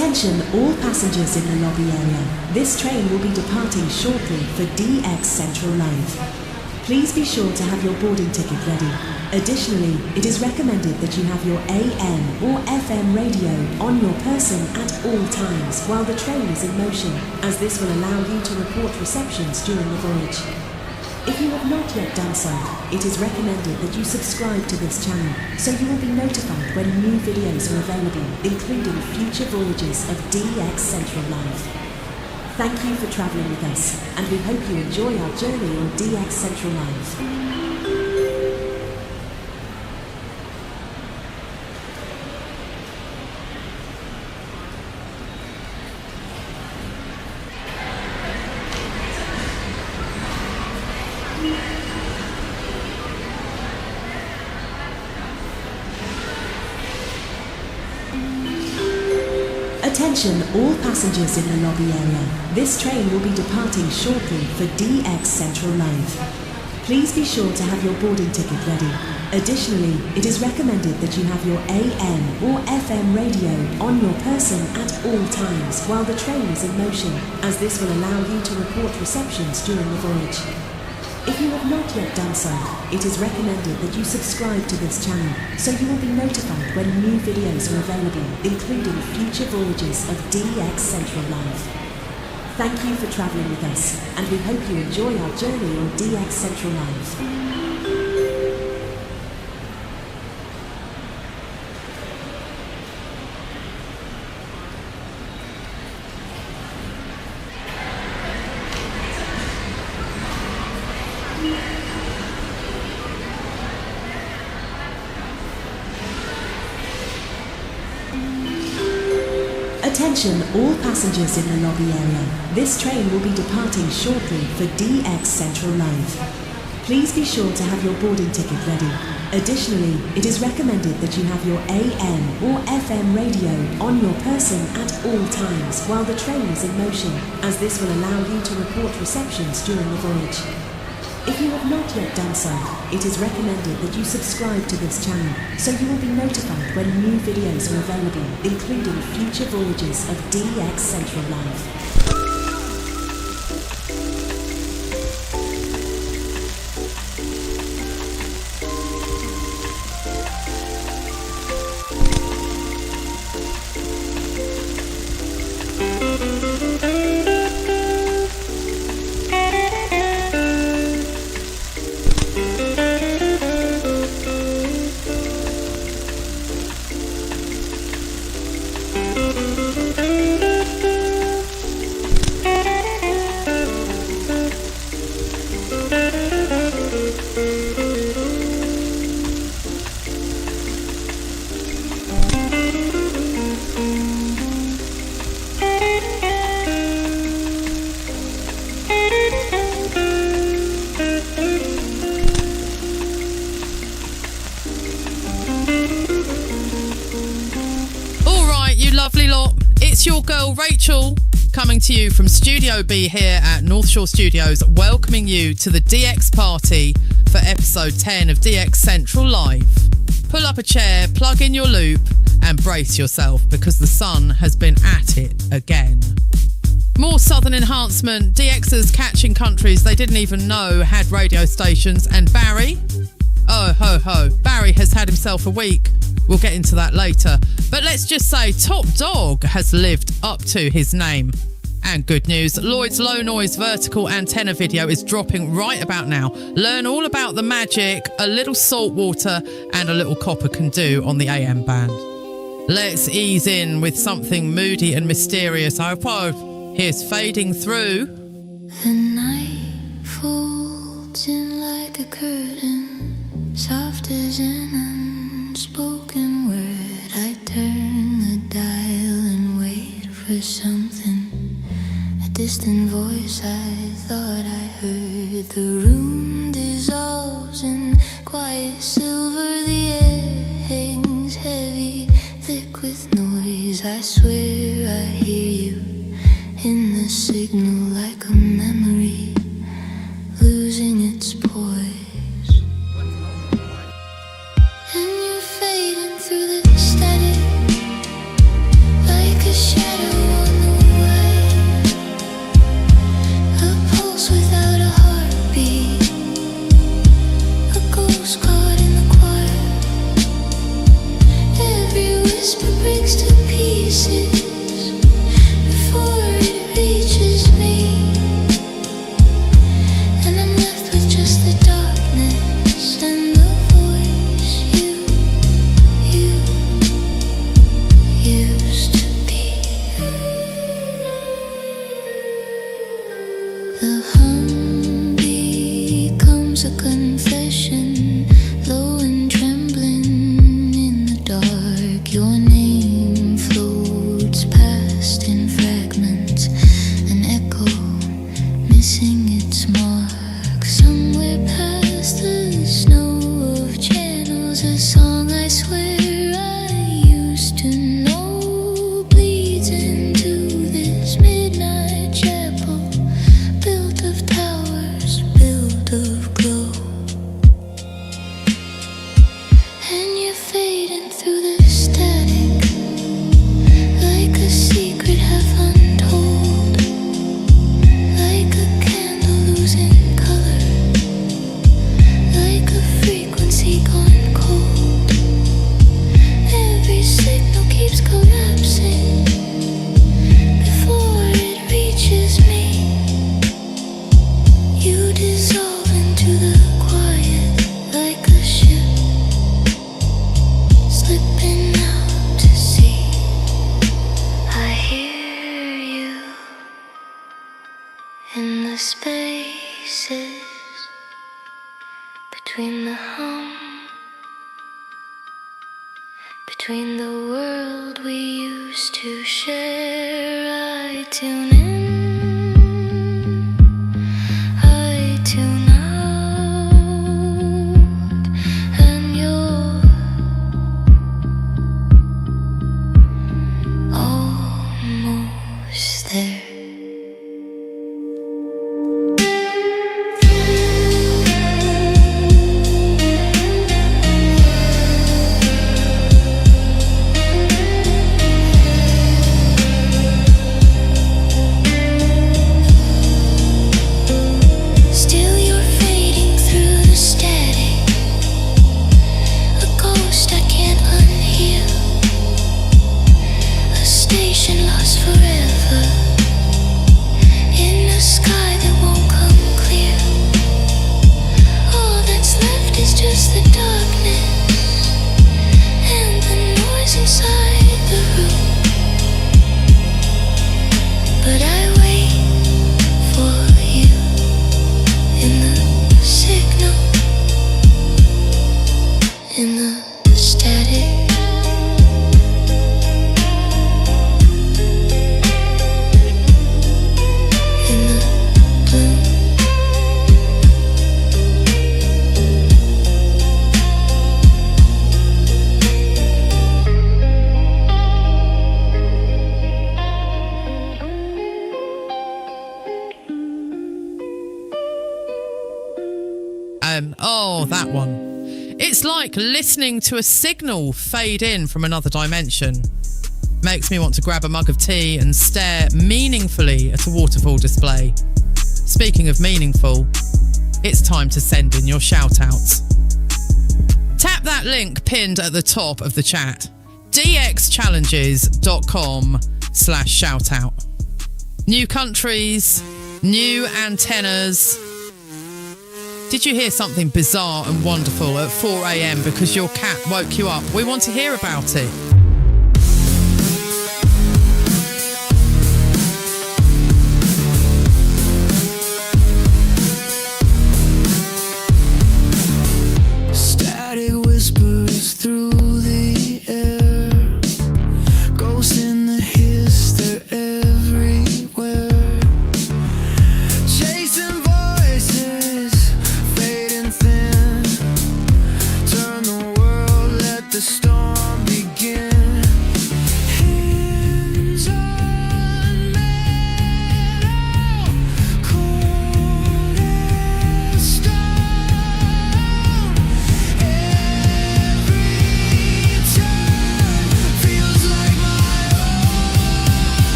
Attention all passengers in the lobby area. This train will be departing shortly for DX Central Live. Please be sure to have your boarding ticket ready. Additionally, it is recommended that you have your AM or FM radio on your person at all times while the train is in motion, as this will allow you to report receptions during the voyage. If you have not yet done so, it is recommended that you subscribe to this channel so you will be notified when new videos are available, including future voyages of DX Central Live. Thank you for travelling with us, and we hope you enjoy our journey on DX Central Live. Attention all passengers in the lobby area. This train will be departing shortly for DX Central Live. Please be sure to have your boarding ticket ready. Additionally, it is recommended that you have your AM or FM radio on your person at all times while the train is in motion, as this will allow you to report receptions during the voyage. If you have not yet done so, it is recommended that you subscribe to this channel so you will be notified when new videos are available, including future voyages of DX Central Live. Thank you for travelling with us, and we hope you enjoy our journey on DX Central Live. Attention all passengers in the lobby area. This train will be departing shortly for DX Central Live. Please be sure to have your boarding ticket ready. Additionally, it is recommended that you have your AM or FM radio on your person at all times while the train is in motion, as this will allow you to report receptions during the voyage. If you have not yet done so, it is recommended that you subscribe to this channel so you will be notified when new videos are available, including future voyages of DX Central Live. Lovely lot. It's your girl Rachel coming to you from Studio B here at North Shore Studios, welcoming you to the DX party for episode 10 of DX Central Live. Pull up a chair, plug in your loop and brace yourself because the sun has been at it again. More southern enhancement, DXers catching countries they didn't even know had radio stations, and Barry, oh ho ho, Barry has had himself a week. We'll get into that later. But let's just say Top Dog has lived up to his name. And good news, Lloyd's low noise vertical antenna video is dropping right about now. Learn all about the magic a little salt water and a little copper can do on the AM band. Let's ease in with something moody and mysterious. I hope here's Fading Through. The night folds in like a curtain, soft as an unspoken word. I turn the dial and wait for something, a distant voice I thought I heard. The room dissolves in quiet silver, the air hangs heavy, thick with noise. I swear I hear you in the signal like a memory losing its poise. And you're fading through the static like a shadow. between the hum, between the world we used to share. I tune in, I tune out, and you're almost there. Oh, that one. It's like listening to a signal fade in from another dimension. Makes me want to grab a mug of tea and stare meaningfully at a waterfall display. Speaking of meaningful, it's time to send in your shout-outs. Tap that link pinned at the top of the chat. dxchallenges.com/shoutout. New countries, new antennas. Did you hear something bizarre and wonderful at 4 a.m. because your cat woke you up? We want to hear about it. Static whispers through the air, ghosts in the hills, they're everywhere. Chasing voices, fading thin. Turn the world, let the storm begin.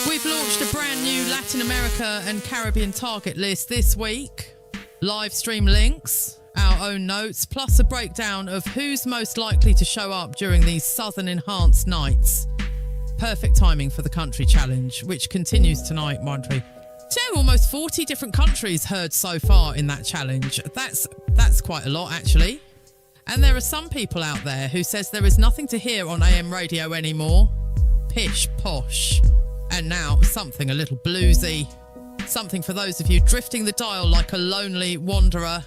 We've launched a brand new Latin America and Caribbean target list this week. Live stream links, our own notes, plus a breakdown of who's most likely to show up during these Southern Enhanced nights. Perfect timing for the country challenge, which continues tonight, mind we. Almost 40 different countries heard so far in that challenge. That's quite a lot, actually. And there are some people out there who says there is nothing to hear on AM radio anymore. Pish posh. And now something a little bluesy. Something for those of you drifting the dial like a lonely wanderer.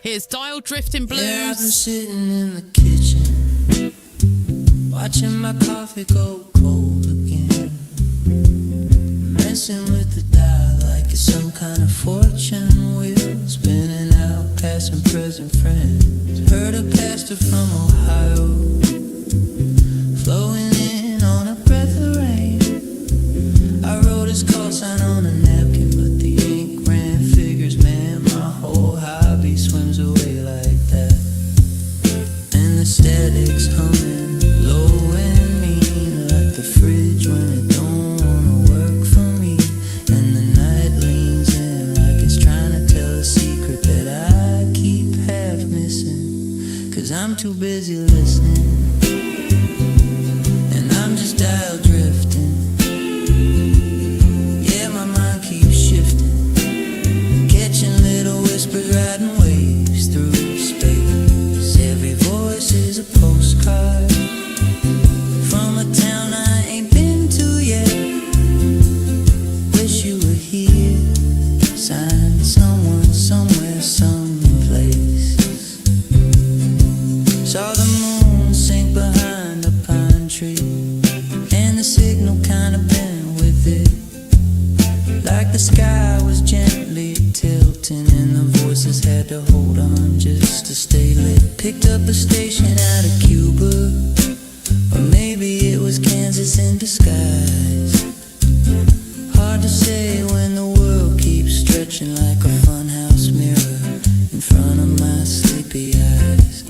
Here's Dial Drifting Blues. Yeah, I've been sitting in the kitchen, watching my coffee go cold again, messing with the dial like it's some kind of fortune wheel, spinning out past and present friends. Heard a pastor from Ohio flowing in on a breath of rain. I wrote his call sign on a napkin, but the ink ran figures, man. My whole hobby swims away like that. And the static's humming low and mean, like the fridge when it don't wanna work for me. And the night leans in like it's trying to tell a secret that I keep half missing, 'cause I'm too busy listening, and I'm just dial drifting. Yeah, my mind keeps shifting, catching little whispers, riding waves through space. Every voice is a postcard from a town I ain't been to yet. Wish you were here, sign someone, somewhere, someplace. Saw the moon sink behind a pine tree, and the signal kinda bent with it, like the sky was gently tilting, and the voices had to hold on just to stay lit. Picked up a station out of Cuba, or maybe it was Kansas in disguise. Hard to say when the world keeps stretching like a funhouse mirror in front of my sleepy eyes.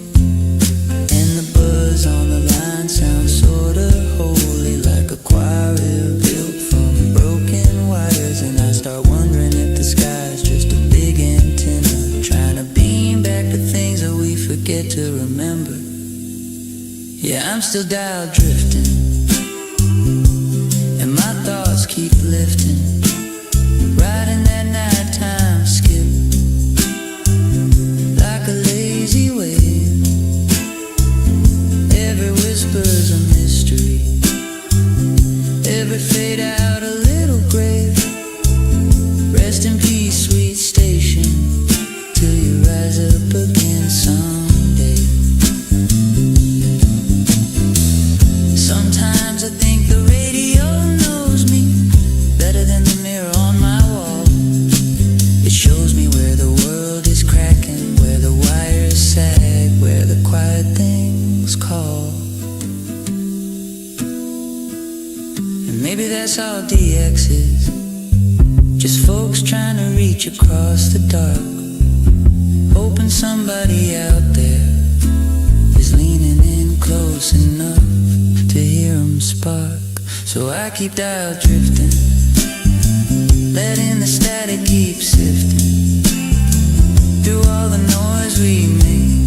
And the buzz on the line sounds sorta holy, like a choir built from broken wires. And I start wondering if the sky's just a big antenna, trying to beam back the things that we forget to remember. Yeah, I'm still dial drifting, and my thoughts keep lifting, riding that nighttime skip like a lazy wave. Every whisper's a mystery, every fade out a little grave. Rest in peace, sweet station, till you rise up again someday. Sometimes I think the radio knows me better than the mirror on my wall. It shows me where the world is cracking, where the wires sag, where the quiet things call. And maybe that's all DX is, just folks trying to reach across the dark, hoping somebody out there is leaning in close enough to hear them spark. So I keep dial drifting, letting the static keep sifting through all the noise we make,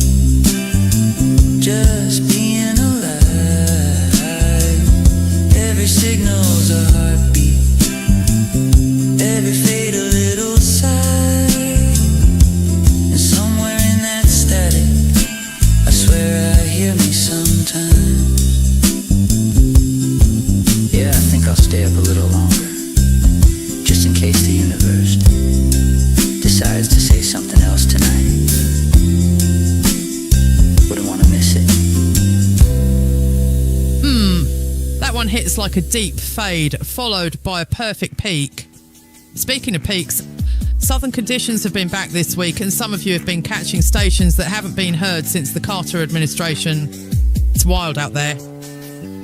just being alive. Every signal's a heartbeat, every fade a little sigh. And somewhere in that static, I swear I hear me sometimes. Yeah, I think I'll stay up a little longer, just in case the universe decides to say something else tonight. Wouldn't want to miss it. That one hits like a deep fade, followed by a perfect peak. Speaking of peaks, southern conditions have been back this week, and some of you have been catching stations that haven't been heard since the Carter administration. It's wild out there.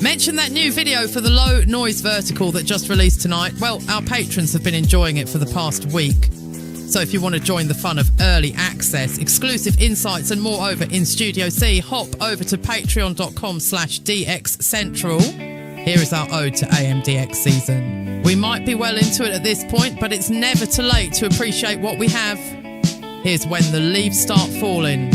Mention that new video for the low noise vertical that just released tonight. Well, our patrons have been enjoying it for the past week. So if you want to join the fun of early access, exclusive insights and more over in Studio C, hop over to patreon.com/DXCentral. Here is our ode to AMDX season. We might be well into it at this point, but it's never too late to appreciate what we have. Here's When the Leaves Start Falling.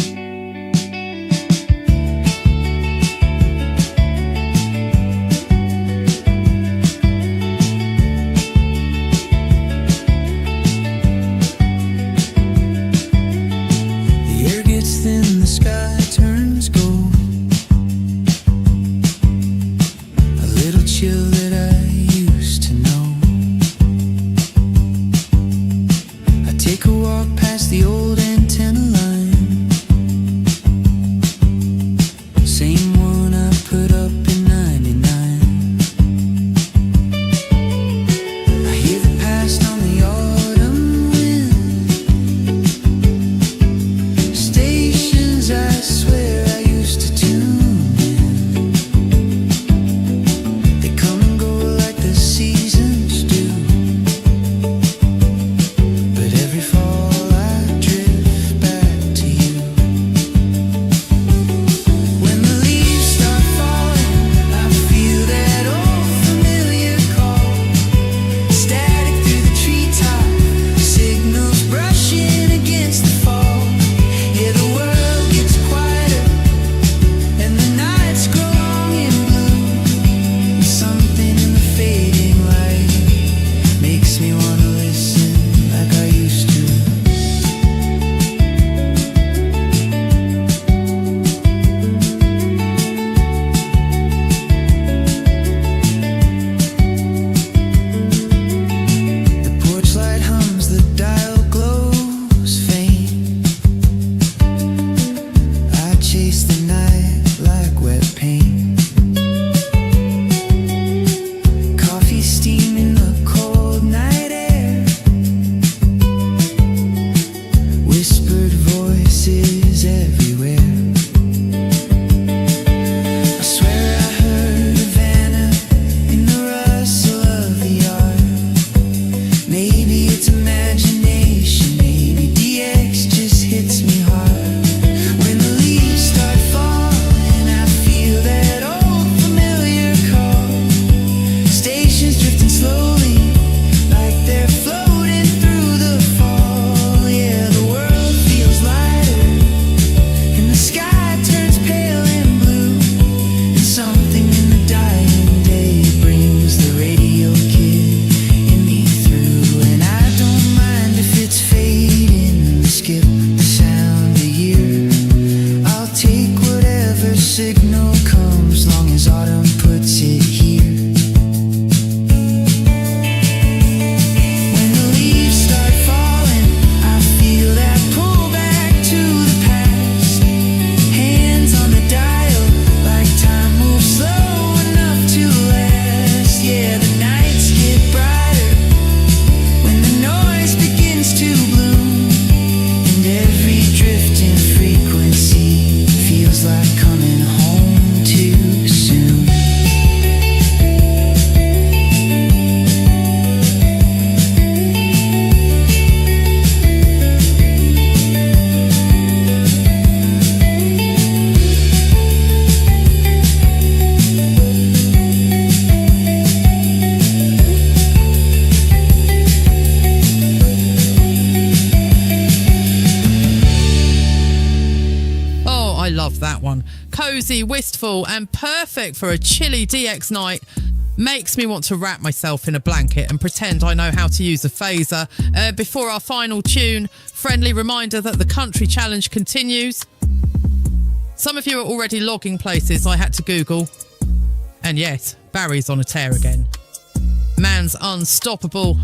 Cozy, wistful and perfect for a chilly DX night. Makes me want to wrap myself in a blanket and pretend I know how to use a phaser. Before our final tune, friendly reminder that the country challenge continues. Some of you are already logging places I had to Google. And yes, Barry's on a tear again. Man's unstoppable.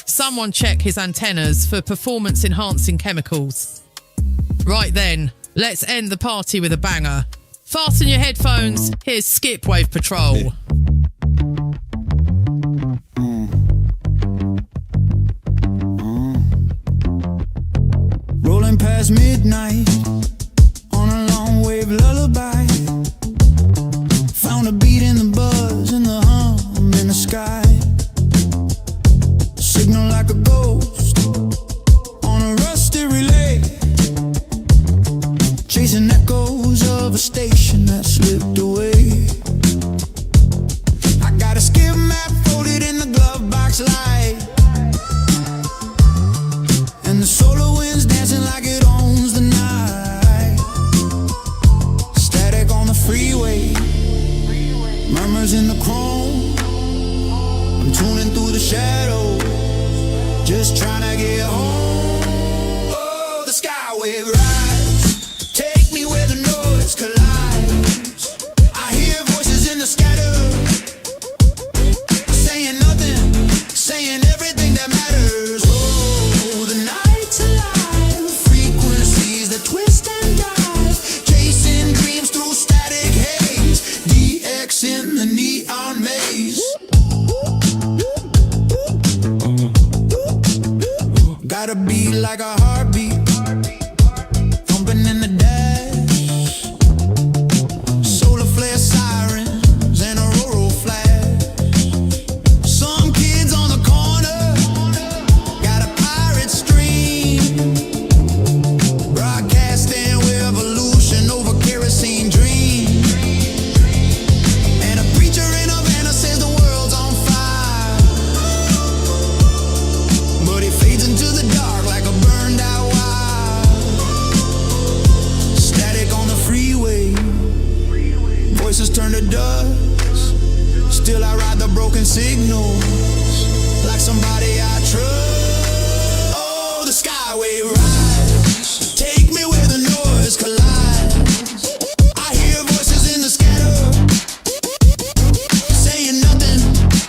Someone check his antennas for performance-enhancing chemicals. Right then, let's end the party with a banger. Fasten your headphones. Here's Skip Wave Patrol. Rolling past midnight on a long wave lullaby. Found a beat in the buzz and the hum in the sky. Signal like a ghost on a rusty relay, chasing echoes of a station that slipped away. I Got a beat like a heartbeat, thumping in the dash. Solar flare sirens and a rural flash. Some kids on the corner got a pirate stream, broadcasting revolution over kerosene dream. And a preacher in Havana says the world's on fire, but he fades into the dark like a burned out wire. Static on the freeway, voices turn to dust. Still I ride the broken signals like somebody I trust. Oh, the skyway rise, take me where the noise collides. I hear voices in the scatter, saying nothing,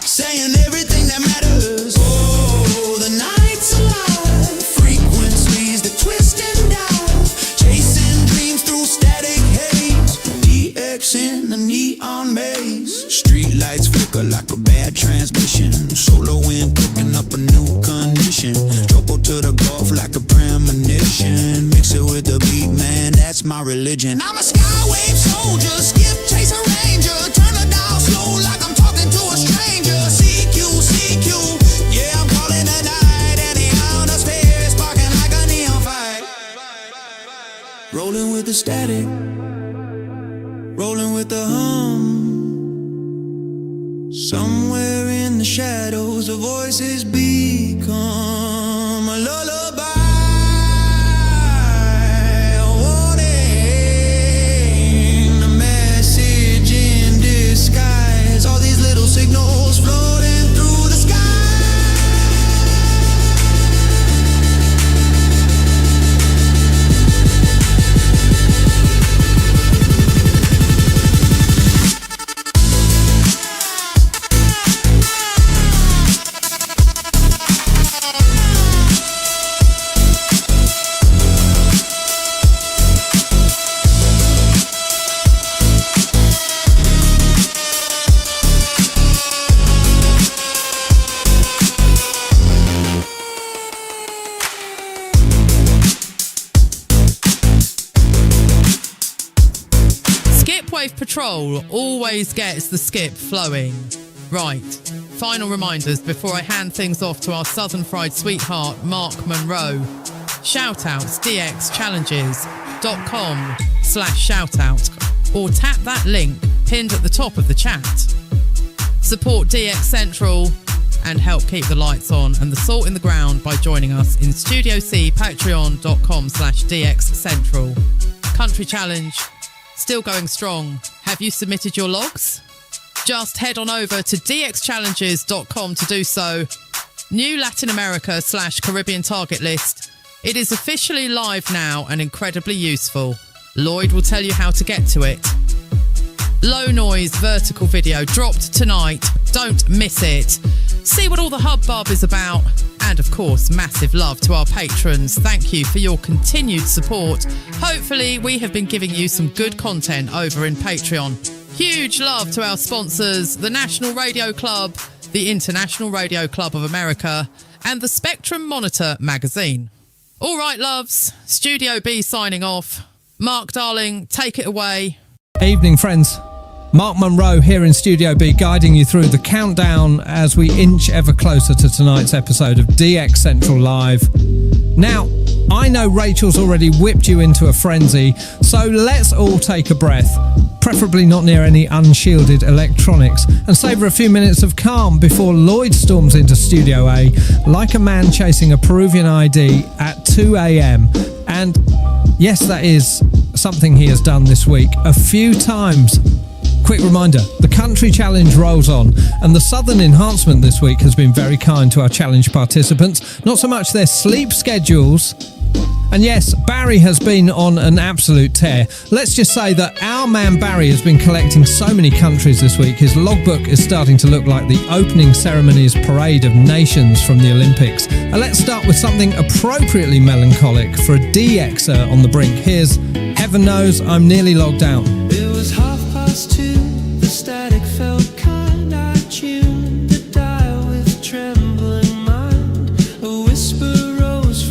saying everything that matters. Oh, the night's alive, frequencies that twist and dive, chasing dreams through static haze. DX in the neon maze, street lights flicker like a bad transmission. Solar wind cooking up a new condition. Trouble to the Gulf like a premonition. Mix it with the beat, man, that's my religion. I'm a skywave soldier, skip, chase a ranger. Turn the dial slow like I'm talking to a stranger. CQ, CQ, yeah, I'm calling the night. And the atmosphere is sparking like a neon fight. Rolling with the static, rolling with the hum. Somewhere in the shadows, the voices become a lullaby, a warning, a message in disguise. All these little signals floating through the sky. Wave Patrol always gets the skip flowing. Right, final reminders before I hand things off to our Southern Fried sweetheart, Mark Monroe. Shoutouts, dxchallenges.com/shoutout, or tap that link pinned at the top of the chat. Support DX Central and help keep the lights on and the salt in the ground by joining us in Studio C, patreon.com/DXCentral. Country Challenge, still going strong. Have you submitted your logs? Just head on over to dxchallenges.com to do so. New Latin America/Caribbean target list. It is officially live now and incredibly useful. Lloyd will tell you how to get to it. Low noise vertical video dropped tonight. Don't miss it. See what all the hubbub is about. And of course, massive love to our patrons. Thank you for your continued support. Hopefully, we have been giving you some good content over in Patreon. Huge love to our sponsors, the National Radio Club, the International Radio Club of America, and the Spectrum Monitor magazine. All right, loves. Studio B signing off. Mark, darling, take it away. Evening, friends. Mark Monroe here in Studio B, guiding you through the countdown as we inch ever closer to tonight's episode of DX Central Live. Now, I know Rachel's already whipped you into a frenzy, so let's all take a breath, preferably not near any unshielded electronics, and savour a few minutes of calm before Lloyd storms into Studio A like a man chasing a Peruvian ID at 2 a.m. And yes, that is something he has done this week a few times. Quick reminder, the Country Challenge rolls on, and the Southern Enhancement this week has been very kind to our challenge participants, not so much their sleep schedules. And yes, Barry has been on an absolute tear. Let's just say that our man Barry has been collecting so many countries this week, his logbook is starting to look like the opening ceremony's parade of nations from the Olympics. And let's start with something appropriately melancholic for a DXer on the brink. Here's Heaven Knows I'm Nearly Logged Out. It was 2:30, the static felt kind. I tuned the dial with trembling mind. A whisper rose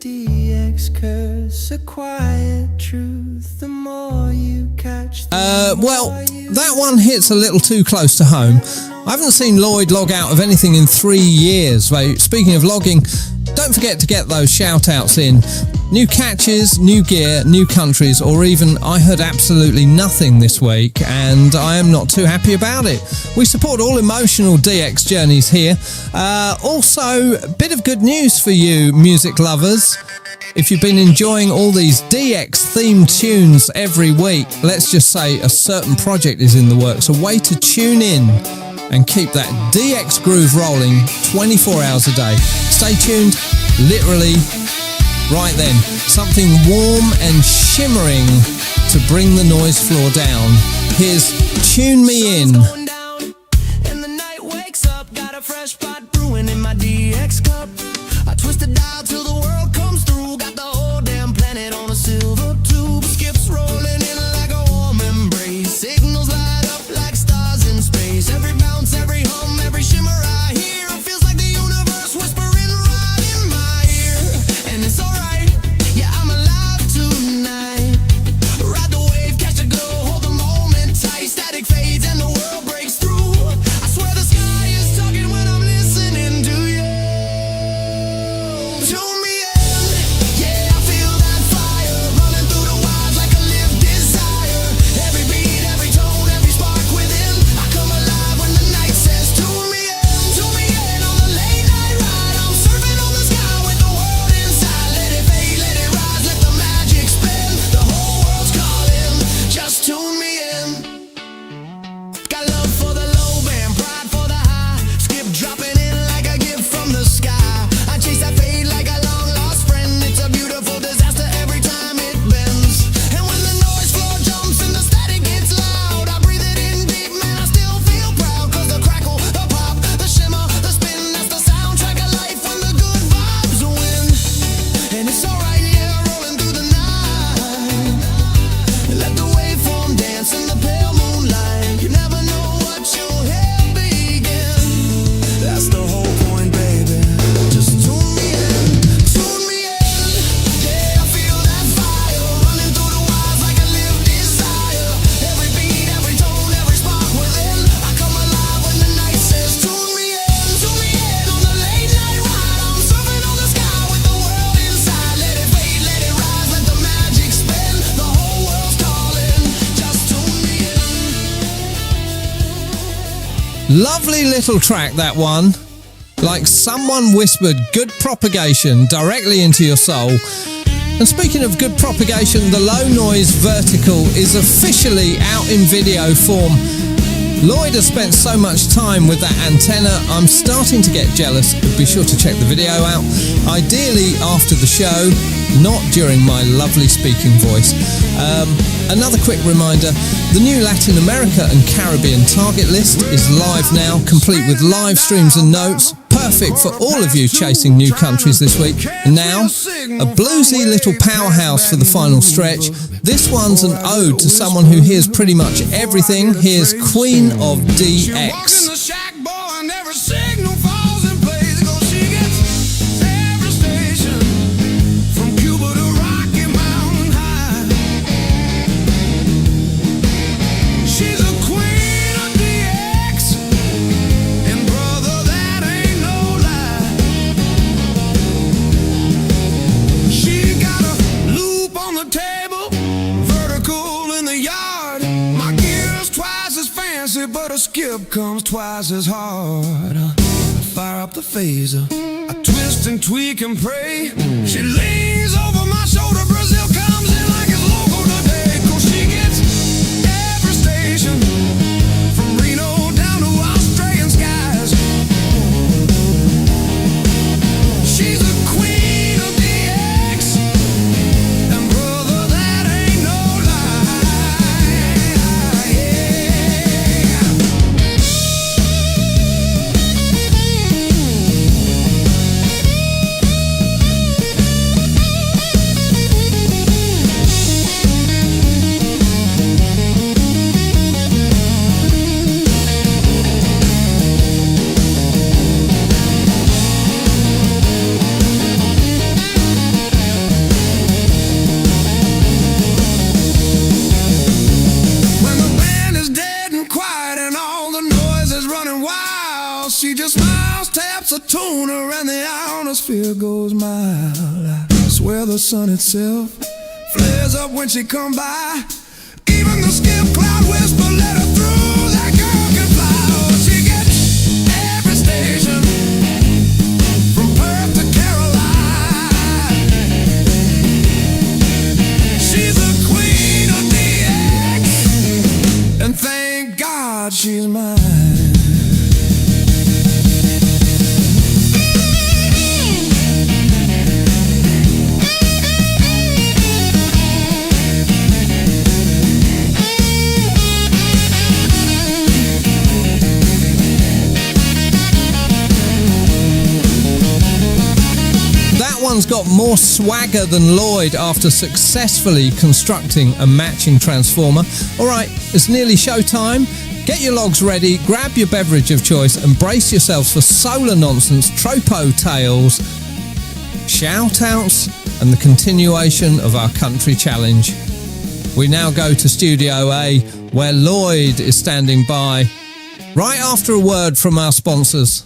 DX curse, a quiet truth. The more you catch, well, that one hits a little too close to home. I haven't seen Lloyd log out of anything in 3 years. Speaking of logging, don't forget to get those shout-outs in. New catches, new gear, new countries, or even I heard absolutely nothing this week and I am not too happy about it. We support all emotional DX journeys here. Also, a bit of good news for you music lovers. If you've been enjoying all these DX themed tunes every week, let's just say a certain project is in the works, a way to tune in and keep that DX groove rolling 24 hours a day. Stay tuned, literally right then. Something warm and shimmering to bring the noise floor down. Here's Tune Me In. And the night wakes up, got a fresh pot brewing in my DX cup. I twist the dial till the world comes through. Got the whole damn planet on a silver tube. Skips rolling in like a warm embrace. Signals light up like stars in space. Every bounce, every hum, every shimmer I hear. It feels like the universe whispering right in my ear. And it's alright, yeah, I'm alive tonight. Ride the wave, catch the glow, hold the moment tight. Static fades and the world breaks through. I swear the sky is talking when I'm listening to you. Tune me in, yeah, I feel that fire running through the wires like a lived desire. Every beat, every tone, every spark within. I come alive when the night says tune me in on the late night ride. I'm surfing on the sky with the world inside. Let it fade, let it rise, let the magic spin. The whole world's calling, just tune me in. Got love for the low band, pride for the high. Skip dropping in like a gift from the sky. I chase that fade like a long lost friend. It's a beautiful disaster every time it bends. And when the noise floor jumps and the static gets loud, I breathe it in deep, man, I still feel proud. Cause the crackle, the pop, the shimmer, the spin, that's the soundtrack of life when the good vibes win. And it's alright, yeah, rolling through the night. Let the waveform dance in the pale moonlight. You never know what you'll hear begin. That's the whole point, baby. Just tune me in, tune me in. Yeah, I feel that fire running through the wires like a lived desire. Every beat, every tone, every spark within. I come alive when the night says tune me in on the late night ride. I'm surfing on the sky with the world inside. Let it fade, let it rise, let the magic spin. The whole world's calling, just tune me in. Lovely little track, that one. Like someone whispered good propagation directly into your soul. And speaking of good propagation, the low noise vertical is officially out in video form. Lloyd has spent so much time with that antenna, I'm starting to get jealous. Be sure to check the video out, ideally after the show, not during my lovely speaking voice. Another quick reminder, the new Latin America and Caribbean target list is live now, complete with live streams and notes. Perfect for all of you chasing new countries this week. And now, a bluesy little powerhouse for the final stretch. This one's an ode to someone who hears pretty much everything. Here's Queen of DX. But a skip comes twice as hard. I fire up the phaser, I twist and tweak and pray. She leans over my shoulder, Brazil comes in like it's local today. 'Cause she gets every station, from Reno down to Australian skies. She's a queen of DX, and brother, that ain't no lie. atmosphere goes mild. I swear the sun itself flares up when she come by. Even the skip cloud whisper let her through. That girl can fly. Oh, she gets every station from Perth to Caroline. She's the queen of DX, and thank God she's mine. One's got more swagger than Lloyd after successfully constructing a matching transformer. Alright, it's nearly showtime. Get your logs ready, grab your beverage of choice and brace yourselves for solar nonsense, tropo tales, shout-outs and the continuation of our country challenge. We now go to Studio A, where Lloyd is standing by, right after a word from our sponsors.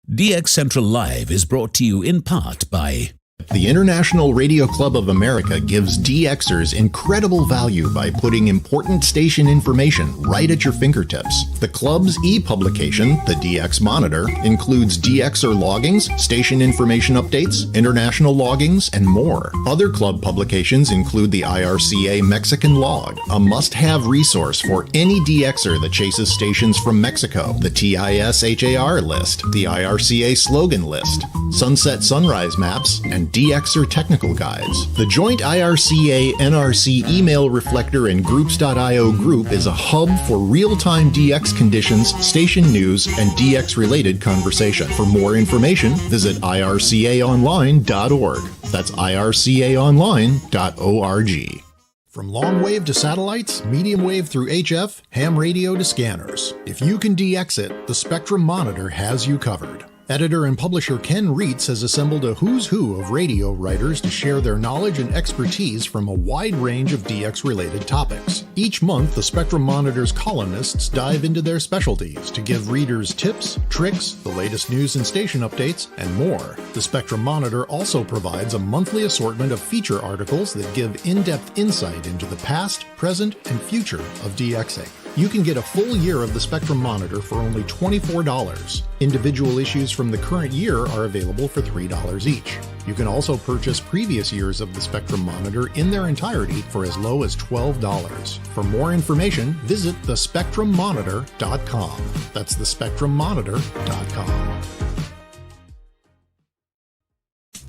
DX Central Live is brought to you in part by the International Radio Club of America gives DXers incredible value by putting important station information right at your fingertips. The club's e-publication, the DX Monitor, includes DXer loggings, station information updates, international loggings, and more. Other club publications include the IRCA Mexican Log, a must-have resource for any DXer that chases stations from Mexico, the TISHAR list, the IRCA slogan list, sunset sunrise maps, and DXer technical guides. The joint IRCA-NRC email reflector and groups.io group is a hub for real-time DX conditions, station news, and DX-related conversation. For more information, visit ircaonline.org. That's ircaonline.org. From long wave to satellites, medium wave through HF, ham radio to scanners. If you can DX it, the Spectrum Monitor has you covered. Editor and publisher Ken Reitz has assembled a who's who of radio writers to share their knowledge and expertise from a wide range of DX-related topics. Each month, the Spectrum Monitor's columnists dive into their specialties to give readers tips, tricks, the latest news and station updates, and more. The Spectrum Monitor also provides a monthly assortment of feature articles that give in-depth insight into the past, present, and future of DXing. You can get a full year of the Spectrum Monitor for only $24. Individual issues from the current year are available for $3 each. You can also purchase previous years of the Spectrum Monitor in their entirety for as low as $12. For more information, visit thespectrummonitor.com. That's thespectrummonitor.com.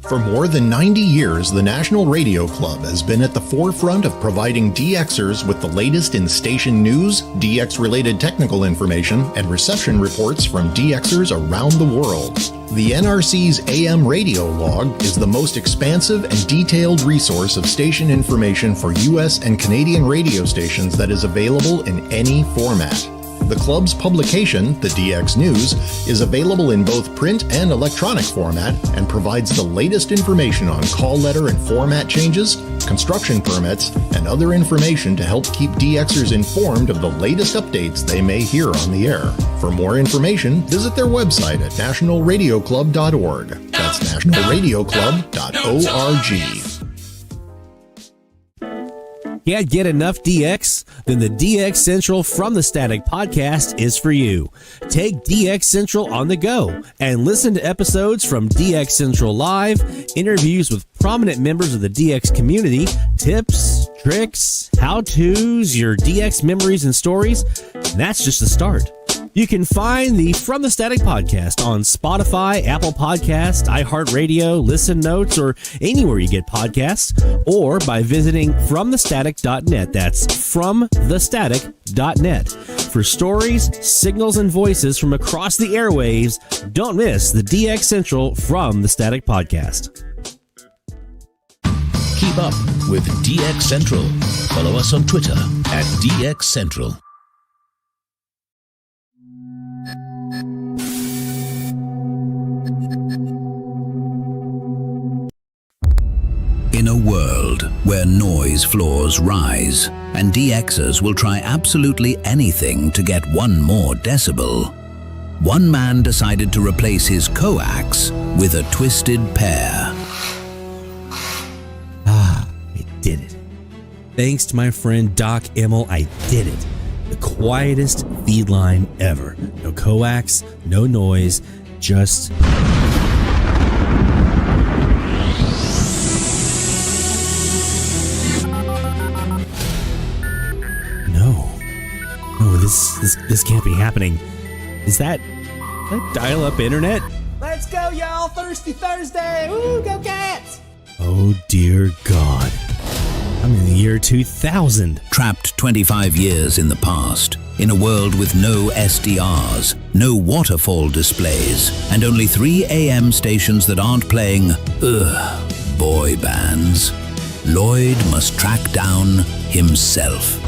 For more than 90 years, the National Radio Club has been at the forefront of providing DXers with the latest in station news, DX-related technical information, and reception reports from DXers around the world. The NRC's AM radio log is the most expansive and detailed resource of station information for U.S. and Canadian radio stations that is available in any format. The club's publication, the DX News, is available in both print and electronic format and provides the latest information on call letter and format changes, construction permits, and other information to help keep DXers informed of the latest updates they may hear on the air. For more information, visit their website at nationalradioclub.org. That's nationalradioclub.org. Can't get enough DX? Then the DX Central from the Static podcast is for you. Take DX Central on the go and listen to episodes from DX Central Live, interviews with prominent members of the DX community, tips, tricks, how-tos, your DX memories and stories. And that's just the start. You can find the From the Static podcast on Spotify, Apple Podcasts, iHeartRadio, Listen Notes, or anywhere you get podcasts, or by visiting FromTheStatic.net. That's FromTheStatic.net. For stories, signals, and voices from across the airwaves, don't miss the DX Central From the Static podcast. Keep up with DX Central. Follow us on Twitter at DX Central. In a world where noise floors rise and DXers will try absolutely anything to get one more decibel, one man decided to replace his coax with a twisted pear. Ah, I did it. Thanks to my friend Doc Emmel, I did it. The quietest feed line ever. No coax, no noise, just... No, this can't be happening. Is that dial-up internet? Let's go, y'all! Thirsty Thursday! Woo, go Cats! Oh dear God. I'm in the year 2000. Trapped 25 years in the past, in a world with no SDRs, no waterfall displays, and only 3 AM stations that aren't playing, boy bands, Lloyd must track down himself.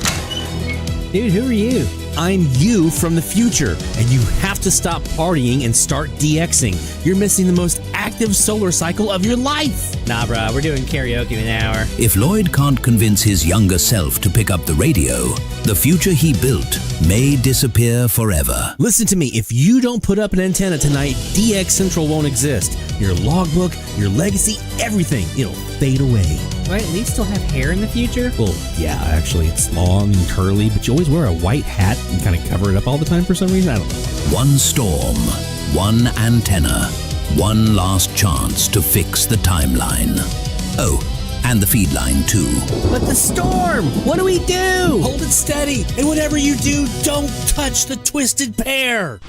Dude, who are you? I'm you from the future, and you have to stop partying and start DXing. You're missing the most active solar cycle of your life. Nah, bro, we're doing karaoke in an hour. If Lloyd can't convince his younger self to pick up the radio, the future he built may disappear forever. Listen to me, if you don't put up an antenna tonight, DX Central won't exist. Your logbook, your legacy, everything, it'll fade away. Do I at least still have hair in the future? Well, yeah, actually, it's long and curly, but you always wear a white hat and kind of cover it up all the time for some reason. I don't know. One storm, one antenna, one last chance to fix the timeline. Oh, and the feed line too. But the storm! What do we do? Hold it steady, and whatever you do, don't touch the twisted pear!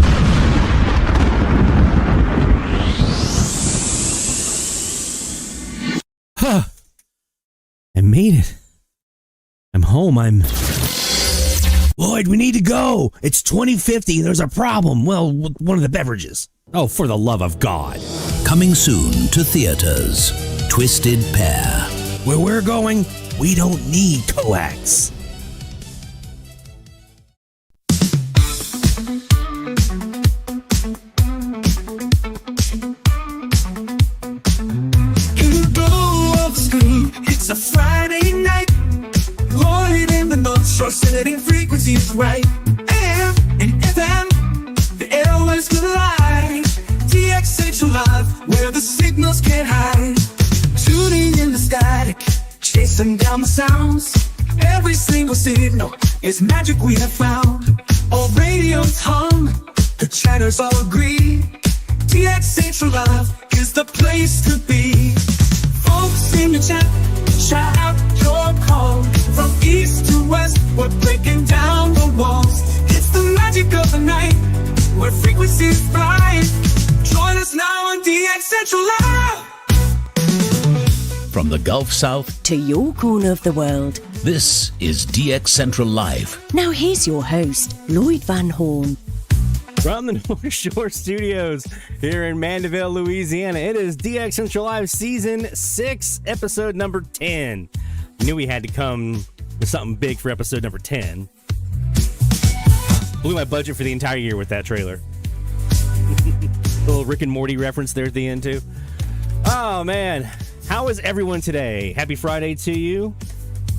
Huh. I made it. I'm home. Lloyd, we need to go. It's 2050. There's a problem. Well, with one of the beverages. Oh, for the love of God. Coming soon to theaters. Twisted Pear. Where we're going, we don't need coax. It's a Friday night, Lloyd in the North Shore, setting frequencies right. AM and FM, the airwaves collide. DX Central Live, where the signals can't hide. Tuning in the static, chasing down the sounds. Every single signal is magic we have found. All radios hum, the chatters all agree. DX Central Live is the place to be. Folks in the chat, shout out your call. From east to west, we're breaking down the walls. It's the magic of the night, where frequencies rise. Join us now on DX Central Live. From the Gulf South To your corner of the world. this is DX Central Live. Now here's your host, Lloyd Van Horn. From the North Shore Studios here in Mandeville, Louisiana, it is DX Central Live Season 6, Episode number 10. I knew we had to come with something big for Episode number 10. Blew my budget for the entire year with that trailer. A little Rick and Morty reference there at the end, too. Oh, man. How is everyone today? Happy Friday to you.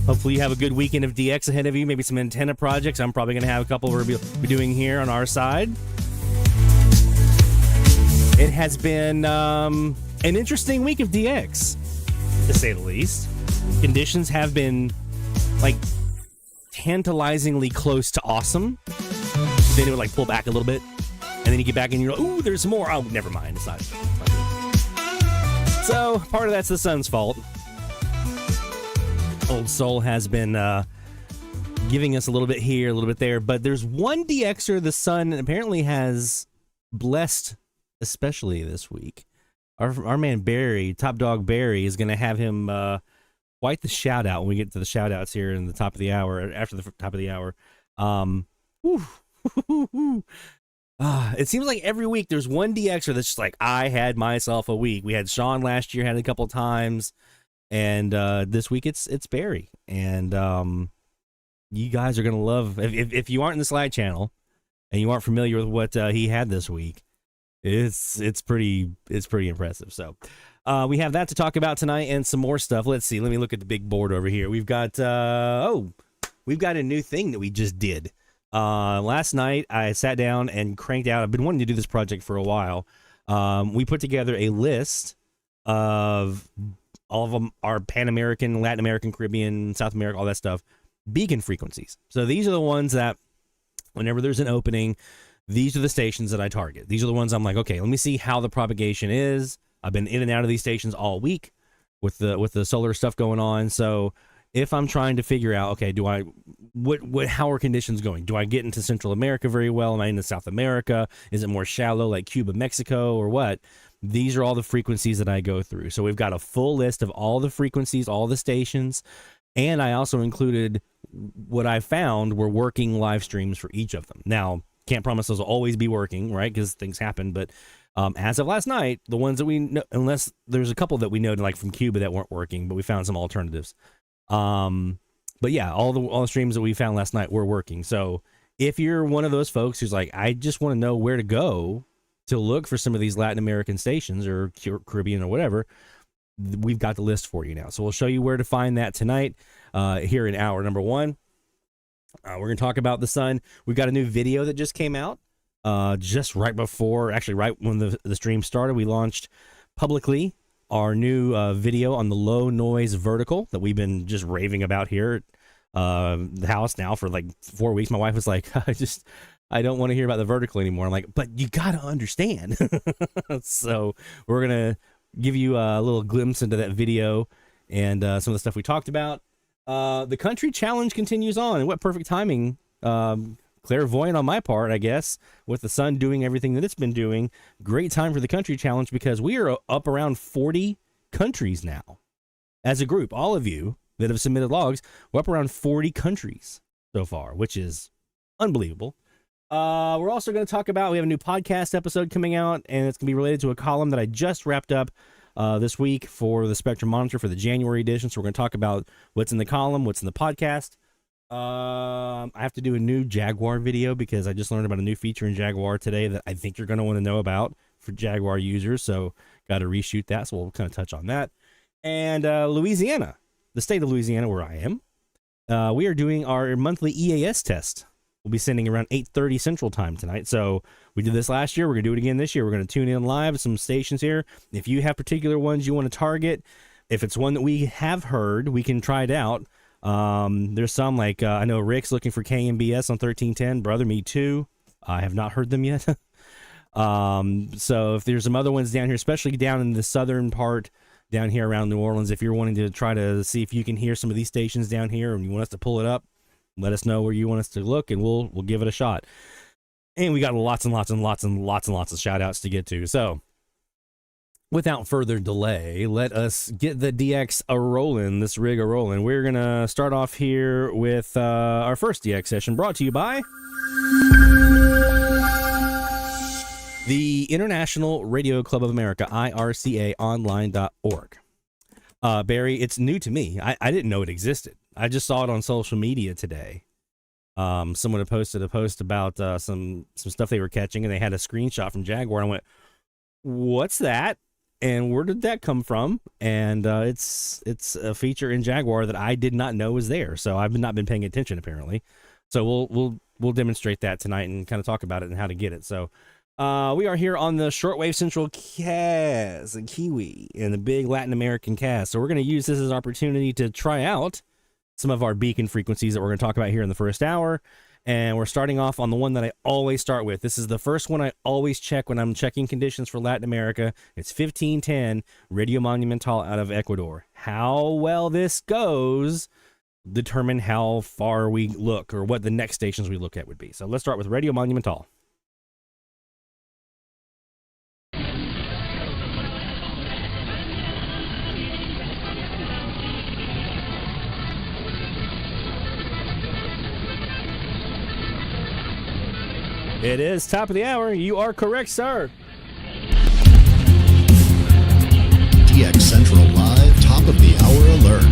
Hopefully you have a good weekend of DX ahead of you. Maybe some antenna projects. I'm probably going to have a couple we'll be doing here on our side. It has been an interesting week of DX, to say the least. Conditions have been, like, tantalizingly close to awesome. Then it would, like, pull back a little bit. And then you get back and you're like, ooh, there's more. Oh, never mind. It's not. So, part of that's the sun's fault. Old Soul has been giving us a little bit here, a little bit there, but there's one DXer the sun apparently has blessed, especially this week. Our man Barry, Top Dog Barry, is going to have him quite the shout out when we get to the shout outs here in the top of the hour, after the top of the hour. It seems like every week there's one DXer that's just like, I had myself a week. We had Sean last year, had it a couple times. And this week it's Barry, and you guys are gonna love. If you aren't in the Slide channel and you aren't familiar with what he had this week, it's pretty impressive. So we have that to talk about tonight and some more stuff. Let's see. Let me look at the big board over here. We've got we've got a new thing that we just did. Last night, I sat down and cranked out. I've been wanting to do this project for a while. We put together a list of all of them, our Pan American, Latin American, Caribbean, South America, all that stuff, beacon frequencies. So these are the ones that whenever there's an opening, these are the stations that I target. These are the ones I'm like, okay, let me see how the propagation is. I've been in and out of these stations all week with the solar stuff going on. So if I'm trying to figure out, okay, how are conditions going? Do I get into Central America very well? Am I into South America? Is it more shallow like Cuba, Mexico, or what? These are all the frequencies that I go through. So we've got a full list of all the frequencies, all the stations, and I also included what I found were working live streams for each of them. Now, can't promise those will always be working, right? Because things happen, but as of last night, the ones that we know, unless there's a couple that we know like from Cuba that weren't working, but we found some alternatives. But yeah, all the streams that we found last night were working. So if you're one of those folks who's like, I just want to know where to go to look for some of these Latin American stations or Caribbean or whatever, we've got the list for you now. So we'll show you where to find that tonight, here in hour number 1. We're going to talk about the sun. We've got a new video that just came out, just right before, actually right when the stream started. We launched publicly our new video on the low noise vertical that we've been just raving about here at the house now for like 4 weeks. My wife was like, I don't want to hear about the vertical anymore. I'm like, but you got to understand. So we're going to give you a little glimpse into that video and some of the stuff we talked about. The country challenge continues on, and what perfect timing. Clairvoyant on my part, I guess, with the sun doing everything that it's been doing. Great time for the country challenge because we are up around 40 countries now as a group. All of you that have submitted logs, we're up around 40 countries so far, which is unbelievable. We're also going to talk about, we have a new podcast episode coming out, and it's going to be related to a column that I just wrapped up this week for the Spectrum Monitor for the January edition. So we're going to talk about what's in the column, what's in the podcast. I have to do a new Jaguar video because I just learned about a new feature in Jaguar today that I think you're going to want to know about for Jaguar users. So got to reshoot that. So we'll kind of touch on that. And Louisiana, the state of Louisiana where I am, we are doing our monthly EAS test. We'll be sending around 8:30 Central Time tonight. So we did this last year. We're going to do it again this year. We're going to tune in live at some stations here. If you have particular ones you want to target, if it's one that we have heard, we can try it out. There's some like I know Rick's looking for KMBS on 1310. Brother, me too. I have not heard them yet. So if there's some other ones down here, especially down in the southern part down here around New Orleans, if you're wanting to try to see if you can hear some of these stations down here and you want us to pull it up, let us know where you want us to look and we'll give it a shot. And we got lots and lots of shout outs to get to. So without further delay, let us get the DX a-rolling, this rig a-rolling. We're going to start off here with our first DX session brought to you by the International Radio Club of America, IRCAonline.org. Barry, it's new to me. I didn't know it existed. I just saw it on social media today. Someone had posted a post about some stuff they were catching, and they had a screenshot from Jaguar. I went, what's that? And where did that come from? And it's a feature in Jaguar that I did not know was there. So I've not been paying attention apparently. So we'll demonstrate that tonight and kind of talk about it and how to get it. So we are here on the Shortwave Central cast and Kiwi and the big Latin American cast. So we're going to use this as an opportunity to try out some of our beacon frequencies that we're going to talk about here in the first hour. And we're starting off on the one that I always start with. This is the first one I always check when I'm checking conditions for Latin America. It's 1510 Radio Monumental out of Ecuador. How well this goes determine how far we look or what the next stations we look at would be. So let's start with Radio Monumental. It is top of the hour. You are correct, sir. DX Central Live, top of the hour alert.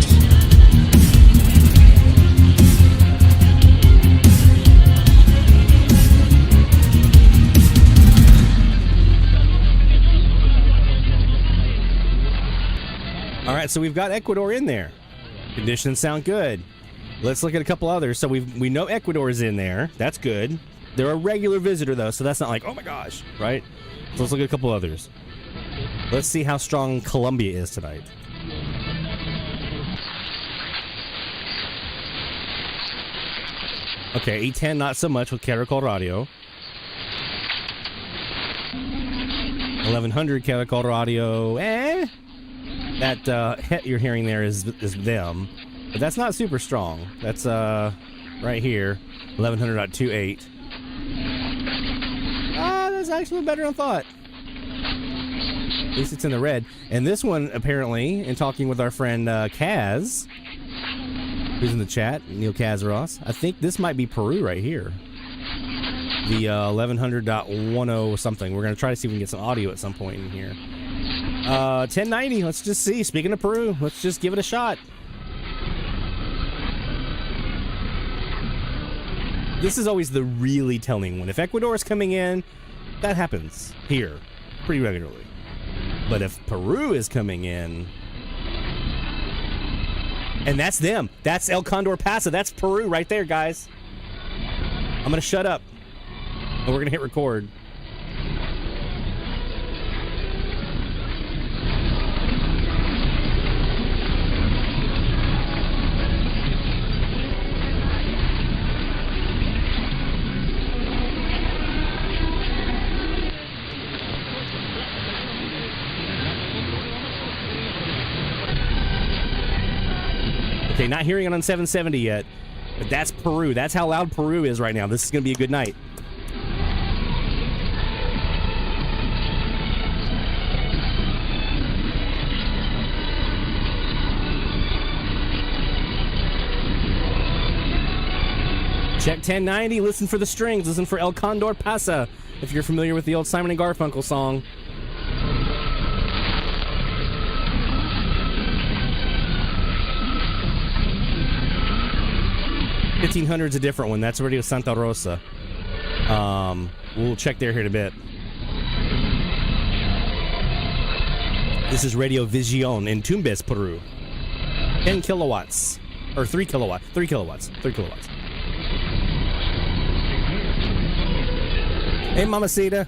All right, so we've got Ecuador in there. Conditions sound good. Let's look at a couple others. So we know Ecuador is in there. That's good. They're a regular visitor, though, so that's not like, oh my gosh, right? So let's look at a couple others. Let's see how strong Colombia is tonight. Okay, E10, not so much with Caracol Radio. 1100 Caracol Radio, That hit you're hearing there is them. But that's not super strong. That's right here, 1100.28. That's actually better than I thought. At least it's in the red. And this one, apparently, in talking with our friend Kaz, who's in the chat, Neil Kaz-Ross, I think this might be Peru right here. The 1100.10 something. We're going to try to see if we can get some audio at some point in here. 1090, let's just see. Speaking of Peru, let's just give it a shot. This is always the really telling one. If Ecuador is coming in, that happens here pretty regularly. But if Peru is coming in, and that's them. That's El Condor Pasa. That's Peru right there, guys. I'm going to shut up. And we're going to hit record. Okay, not hearing it on 770 yet, but that's Peru. That's how loud Peru is right now. This is going to be a good night. Check 1090, listen for the strings, listen for El Condor Pasa, if you're familiar with the old Simon and Garfunkel song. $1,500's a different one. That's Radio Santa Rosa. We'll check there here in a bit. This is Radio Visión in Tumbes, Peru. 10 kilowatts. Or 3 kilowatts. 3 kilowatts. 3 kilowatts. Hey, Mamacita.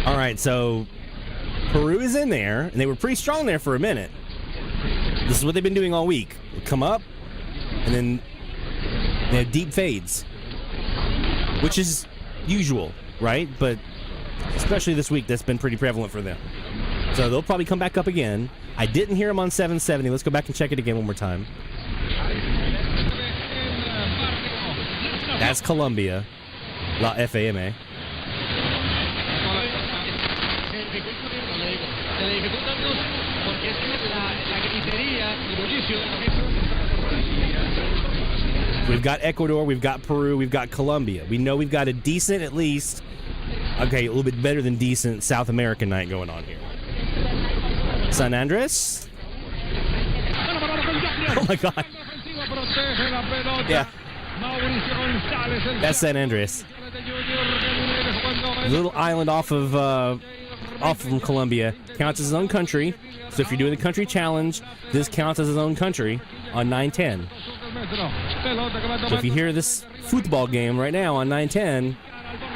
Alright, so Peru is in there, and they were pretty strong there for a minute. This is what they've been doing all week. They come up, and then they have deep fades, which is usual, right? But especially this week, that's been pretty prevalent for them. So they'll probably come back up again. I didn't hear them on 770. Let's go back and check it again one more time. That's Colombia. La FAMA. We've got Ecuador, we've got Peru, we've got Colombia. We know we've got a decent, at least, Okay, a little bit better than decent South American night going on here. San Andres? Oh my God. Yeah. That's San Andres. A little island off from Colombia. Counts as its own country. So if you're doing the country challenge, this counts as its own country on 910. So if you hear this football game right now on 910,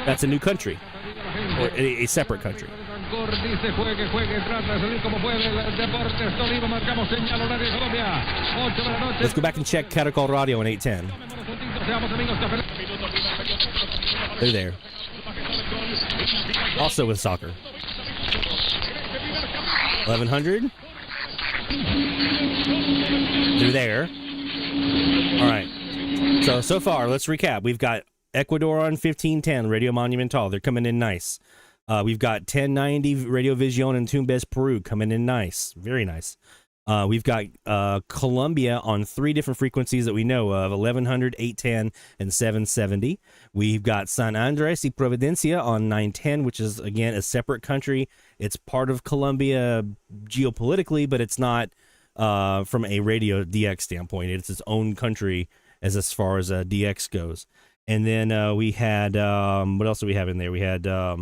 that's a new country. Or a separate country. Let's go back and check Caracol Radio on 810. They're there. Also with soccer. 1100. They're there. All right. So far, let's recap. We've got Ecuador on 1510, Radio Monumental. They're coming in nice. We've got 1090 Radio Vision and Tumbes Peru coming in nice. Very nice. We've got Colombia on 3 different frequencies that we know of, 1100, 810, and 770. We've got San Andres y Providencia on 910, which is, again, a separate country. It's part of Colombia geopolitically, but it's not from a radio DX standpoint. It's its own country as far as DX goes. And then we had, what else do we have in there? We had, I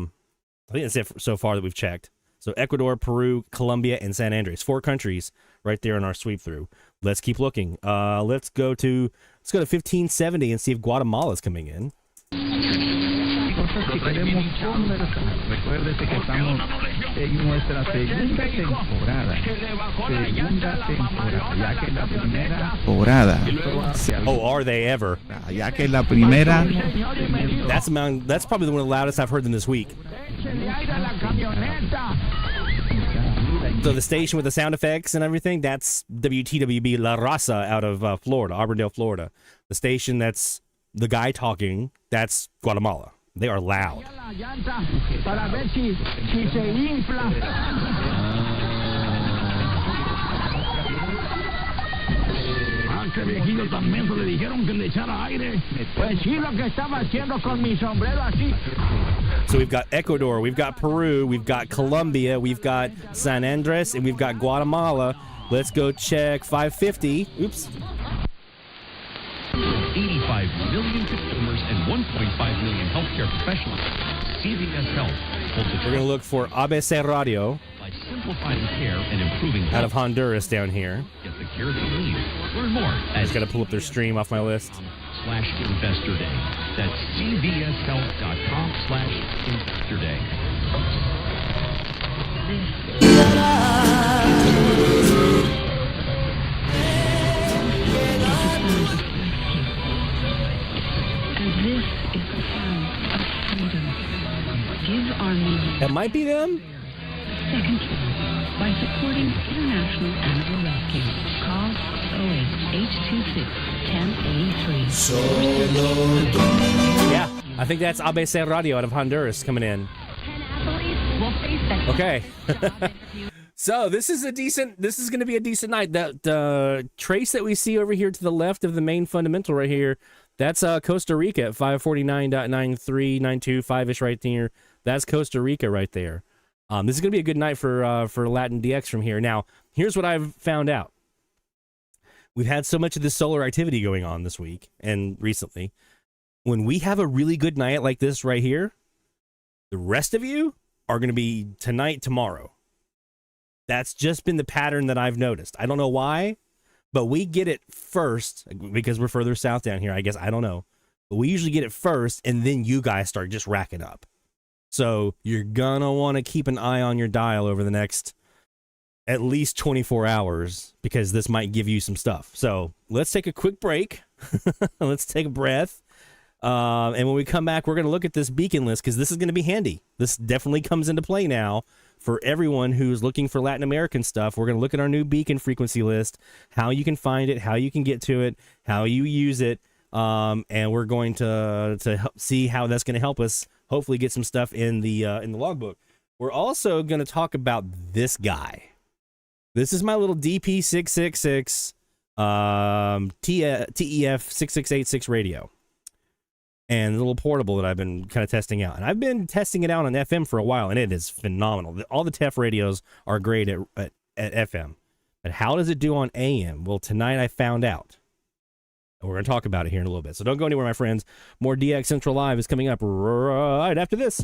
think that's it so far that we've checked. So Ecuador, Peru, Colombia, and San Andres. 4 countries right there in our sweep through. Let's keep looking. Let's go to 1570 and see if Guatemala's coming in. Oh, are they ever? That's probably the one of the loudest I've heard them this week. So the station with the sound effects and everything, that's WTWB La Raza out of Florida, Auburndale, Florida. The station that's the guy talking, that's Guatemala. They are loud. Este viejillo tan menso le dijeron que le echara aire. Pues sí, lo que estaba haciendo con mi sombrero así. So we've got Ecuador, we've got Peru, we've got Colombia, we've got San Andres, and we've got Guatemala. Let's go check 550. Oops. 85 million consumers and 1.5 million healthcare professionals. CVS Health. We're going to look for ABC Radio. By simplifying care and improving health. Out of Honduras down here. Get the care that you need. Learn more. I just got to pull up their stream off my list. /Investor Day. That's cvshealth.com/Investor Day. That might be them. Secondly, by supporting international animal rescue, call 08-826-1083. Yeah, I think that's ABC Radio out of Honduras coming in. 10 athletes will face that. Okay. So this is going to be a decent night. The trace that we see over here to the left of the main fundamental right here, that's Costa Rica at 549.9392.5-ish right there. That's Costa Rica right there. This is going to be a good night for Latin DX from here. Now, here's what I've found out. We've had so much of this solar activity going on this week and recently. When we have a really good night like this right here, the rest of you are going to be tonight, tomorrow. That's just been the pattern that I've noticed. I don't know why, but we get it first because we're further south down here. I guess, I don't know. But we usually get it first, and then you guys start just racking up. So you're going to want to keep an eye on your dial over the next at least 24 hours because this might give you some stuff. So let's take a quick break. Let's take a breath. And when we come back, we're going to look at this beacon list because this is going to be handy. This definitely comes into play now for everyone who's looking for Latin American stuff. We're going to look at our new beacon frequency list, how you can find it, how you can get to it, how you use it. And we're going to see how that's going to help us hopefully get some stuff in the logbook. We're also going to talk about this guy. This is my little DP666 TEF 6686 radio. and the little portable that I've been kind of testing out. And I've been testing it out on FM for a while, and it is phenomenal. All the TEF radios are great at FM. But how does it do on AM? Well, tonight I found out. And we're going to talk about it here in a little bit. So don't go anywhere, my friends. More DX Central Live is coming up right after this.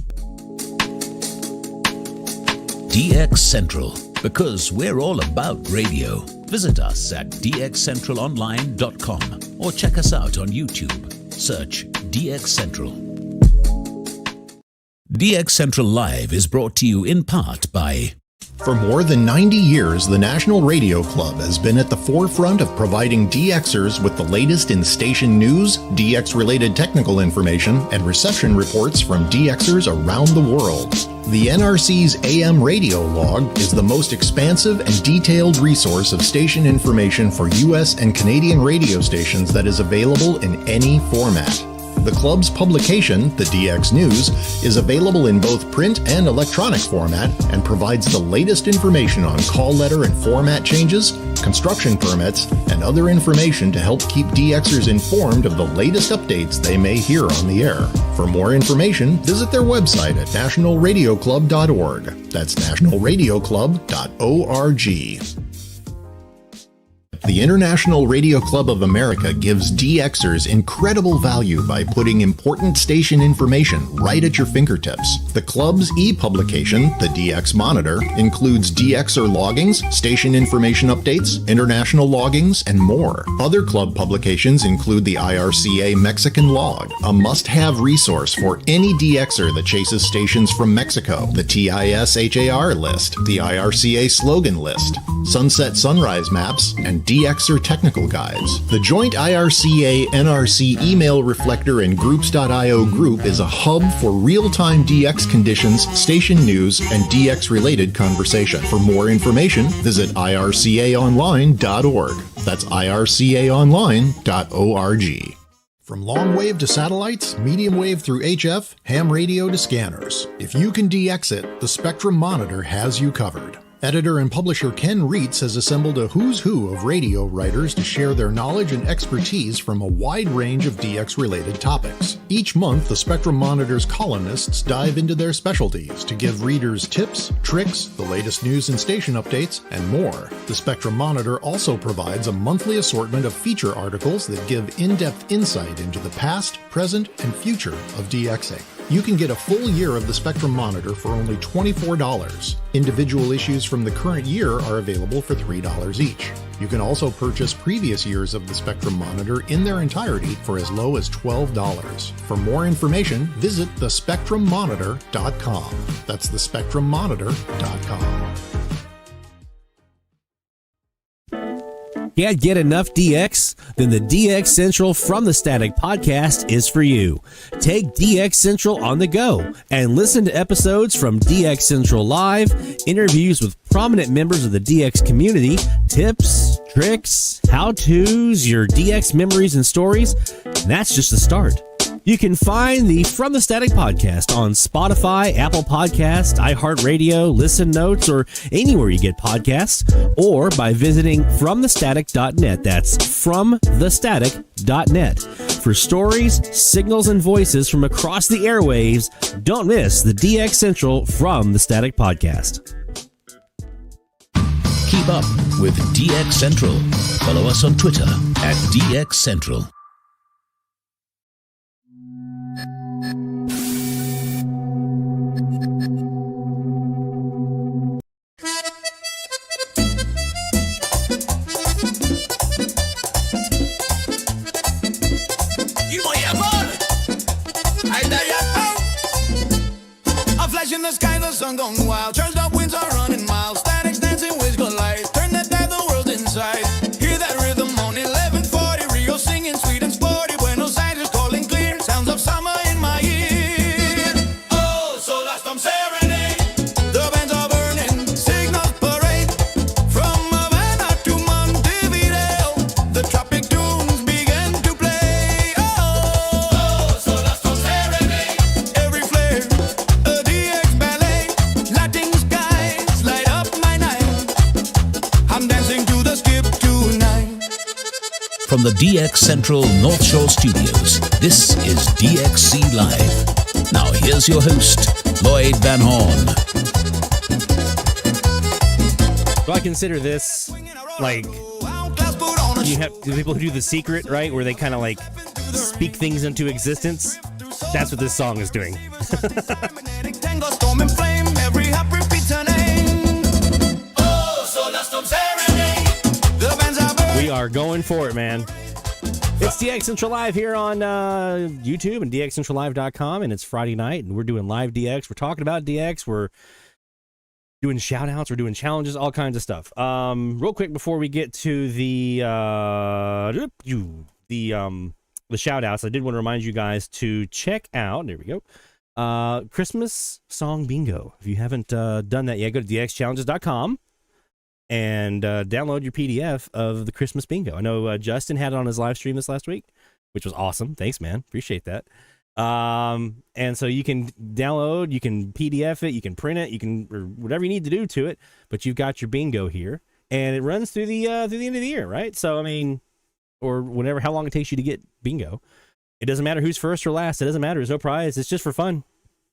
DX Central, because we're all about radio. Visit us at dxcentralonline.com or check us out on YouTube. Search DX Central. DX Central Live is brought to you in part by... For more than 90 years, the National Radio Club has been at the forefront of providing DXers with the latest in station news, DX-related technical information, and reception reports from DXers around the world. The NRC's AM radio log is the most expansive and detailed resource of station information for U.S. and Canadian radio stations that is available in any format. The club's publication, the DX News, is available in both print and electronic format and provides the latest information on call letter and format changes, construction permits, and other information to help keep DXers informed of the latest updates they may hear on the air. For more information, visit their website at nationalradioclub.org. That's nationalradioclub.org. The International Radio Club of America gives DXers incredible value by putting important station information right at your fingertips. The club's e-publication, the DX Monitor, includes DXer loggings, station information updates, international loggings, and more. Other club publications include the IRCA Mexican Log, a must-have resource for any DXer that chases stations from Mexico, the TIS-HAR list, the IRCA slogan list, sunset sunrise maps, and DXer technical guides. The joint IRCA-NRC email reflector and groups.io group is a hub for real-time DX conditions, station news, and DX-related conversation. For more information, visit ircaonline.org. That's ircaonline.org. From long wave to satellites, medium wave through HF, ham radio to scanners. If you can DX it, the Spectrum Monitor has you covered. Editor and publisher Ken Reitz has assembled a who's who of radio writers to share their knowledge and expertise from a wide range of DX-related topics. Each month, the Spectrum Monitor's columnists dive into their specialties to give readers tips, tricks, the latest news and station updates, and more. The Spectrum Monitor also provides a monthly assortment of feature articles that give in-depth insight into the past, present, and future of DXing. You can get a full year of the Spectrum Monitor for only $24. Individual issues from the current year are available for $3 each. You can also purchase previous years of the Spectrum Monitor in their entirety for as low as $12. For more information, visit thespectrummonitor.com. That's thespectrummonitor.com. Can't get enough DX? Then the DX Central from the Static podcast is for you. Take DX Central on the go and listen to episodes from DX Central Live, interviews with prominent members of the DX community, tips, tricks, how-tos, your DX memories and stories. And that's just the start. You can find the From the Static podcast on Spotify, Apple Podcasts, iHeartRadio, Listen Notes, or anywhere you get podcasts, or by visiting FromTheStatic.net. That's FromTheStatic.net. For stories, signals, and voices from across the airwaves, don't miss the DX Central From the Static podcast. Keep up with DX Central. Follow us on Twitter at DX Central. In the sky, the sun gone wild. Charged up winds are running miles. Static's dancing with lights. Turn that dive, the world inside. Hear that rhythm on 1140. Rio singing sweet and sporty. Buenos Aires calling clear. Sounds of summer in my ear. Oh, so last I'm serenade. The bands are burning. Signals parade. From Havana to Montevideo. The tropic tunes begin to play. Oh, so last I'm serenade. Every flare. From the DX Central North Shore Studios, this is DXC Live. Now here's your host, Lloyd Van Horn. Do I consider this like you have the people who do The Secret, right? Where they kind of like speak things into existence? That's what this song is doing. We are going for it, man. It's DX Central Live here on YouTube and DXCentralLive.com, and it's Friday night, and we're doing live DX. We're talking about DX. We're doing shout-outs. We're doing challenges, all kinds of stuff. Real quick before we get to the shout-outs, I did want to remind you guys to check out, there we go, Christmas Song Bingo. If you haven't done that yet, go to DXChallenges.com. and download your PDF of the Christmas Bingo. I know Justin had it on his live stream this last week, which was awesome. Thanks, man. Appreciate that. And so you can download, you can PDF it, you can print it, you can, or whatever you need to do to it, but you've got your bingo here, and it runs through the end of the year, right? So, I mean, or whenever, how long it takes you to get bingo. It doesn't matter who's first or last. It doesn't matter. There's no prize. It's just for fun.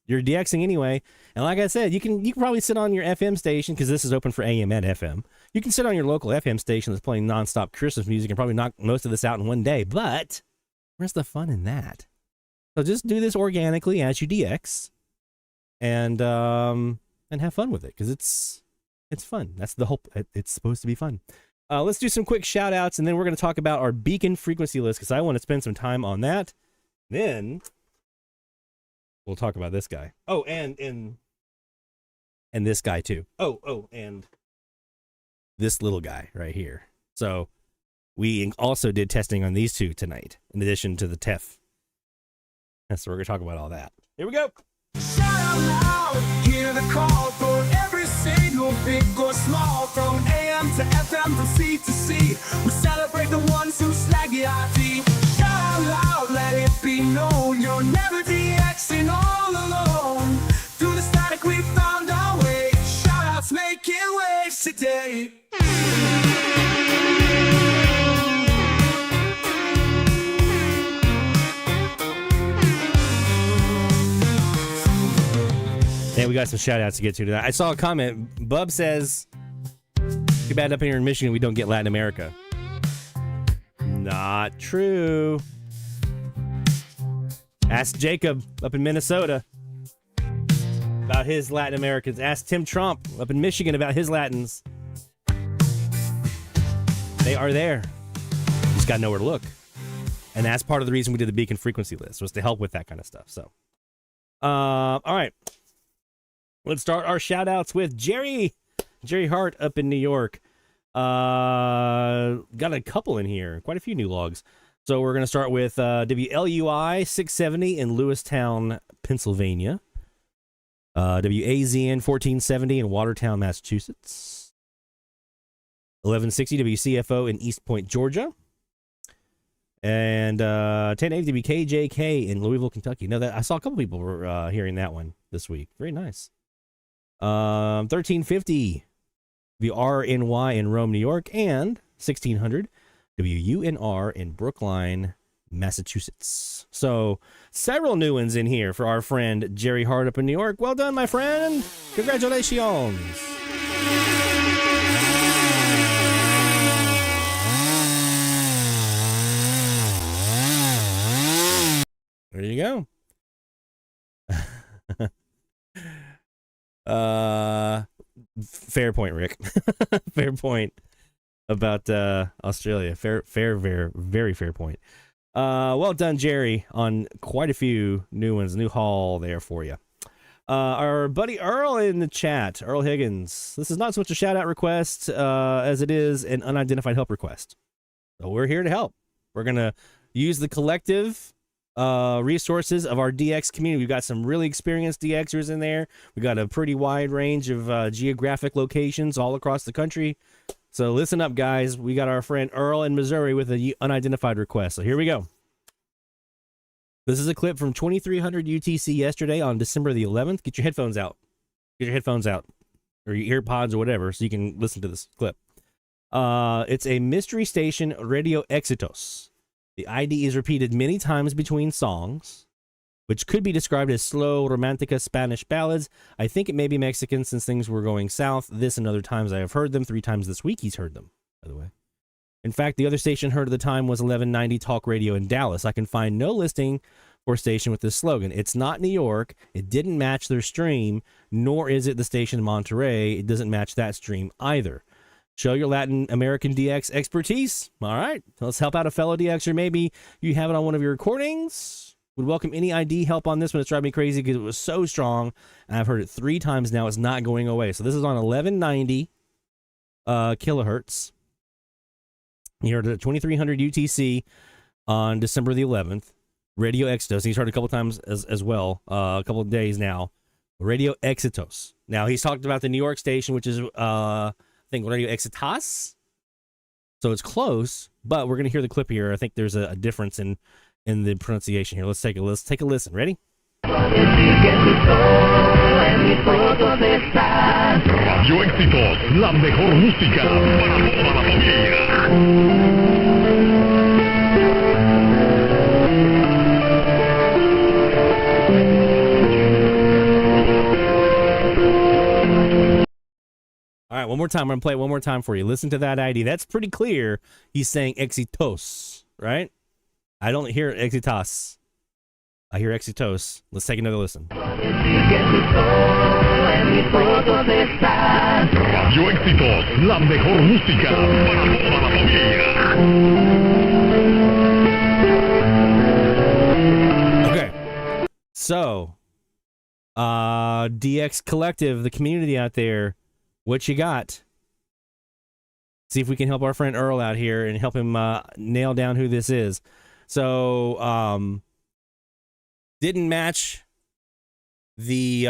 You're DXing anyway, and like I said, you can probably sit on your FM station, because this is open for AM and FM. You can sit on your local FM station that's playing nonstop Christmas music and probably knock most of this out in one day. But where's the fun in that? So just do this organically as you DX, and have fun with it, because it's fun. That's the hope. It's supposed to be fun. Let's do some quick shout outs, and then we're going to talk about our beacon frequency list, because I want to spend some time on that. Then we'll talk about this guy. Oh, and this guy too. Oh, and this little guy right here. So we also did testing on these two tonight, in addition to the TEF. So we're going to talk about all that. Here we go. Shout out loud, hear the call for every single big or small, from AM to FM, from C to C. We celebrate the ones who slag the IT. Shout out loud, let it be known, you're never DXing all alone. Through the static we found our way. Shout outs making waves today. And we got some shout outs to get to tonight. I saw a comment. Bub says, too bad up here in Michigan we don't get Latin America. Not true. Ask Jacob up in Minnesota about his Latin Americans. Ask Tim Trump up in Michigan about his Latins. They are there. You just got to know where to look. And that's part of the reason we did the beacon frequency list, was to help with that kind of stuff. So, all right. Let's start our shout outs with Jerry Hart up in New York. Got a couple in here, quite a few new logs. So we're going to start with WLUI 670 in Lewistown, Pennsylvania. WAZN 1470 in Watertown, Massachusetts. 1160 WCFO in East Point, Georgia. And 1080 WKJK in Louisville, Kentucky. Now that I saw a couple people were hearing that one this week. Very nice. 1350 WRNY in Rome, New York, and 1600 WUNR in Brookline, Massachusetts. So several new ones in here for our friend Jerry Hart up in New York. Well done, my friend. Congratulations. There you go. Fair point, Rick. Fair point about Australia. Very fair point. Well done, Jerry, on quite a few new ones. New haul there for you. Our buddy Earl in the chat, Earl Higgins. This is not so much a shout out request as it is an unidentified help request. So we're here to help. We're gonna use the collective resources of our DX community. We've got some really experienced DXers in there. We got a pretty wide range of geographic locations all across the country. So listen up, guys. We got our friend Earl in Missouri with an unidentified request. So here we go. This is a clip from 2300 UTC yesterday on December the 11th. Get your headphones out. Get your headphones out. Or your earpods or whatever so you can listen to this clip. It's a mystery station, Radio Exitos. The ID is repeated many times between songs, which could be described as slow romantica Spanish ballads. I think it may be Mexican since things were going south. This and other times I have heard them. 3 times this week he's heard them, by the way. In fact, the other station heard at the time was 1190 Talk Radio in Dallas. I can find no listing for a station with this slogan. It's not New York. It didn't match their stream, nor is it the station in Monterey. It doesn't match that stream either. Show your Latin American DX expertise. All right, let's help out a fellow DXer. Maybe you have it on one of your recordings. Would welcome any ID help on this one. It's driving me crazy because it was so strong. And I've heard it 3 times now. It's not going away. So this is on 1190 kilohertz. You heard it at 2300 UTC on December the 11th. Radio Exitos. He's heard a couple times as well, a couple of days now. Radio Exitos. Now, he's talked about the New York station, which is, I think, Radio Exitas. So it's close, but we're going to hear the clip here. I think there's a difference in the pronunciation here. Let's take a listen. Ready? Radio Éxitos, la mejor música para toda la familia. All right, one more time. I'm going to play it one more time for you. Listen to that ID. That's pretty clear. He's saying Exitos, right? I don't hear Exitas. I hear Exitos. Let's take another listen. Radio Éxitos, la mejor música para toda la familia. Okay. So, DX Collective, the community out there, what you got? See if we can help our friend Earl out here and help him nail down who this is. So, didn't match the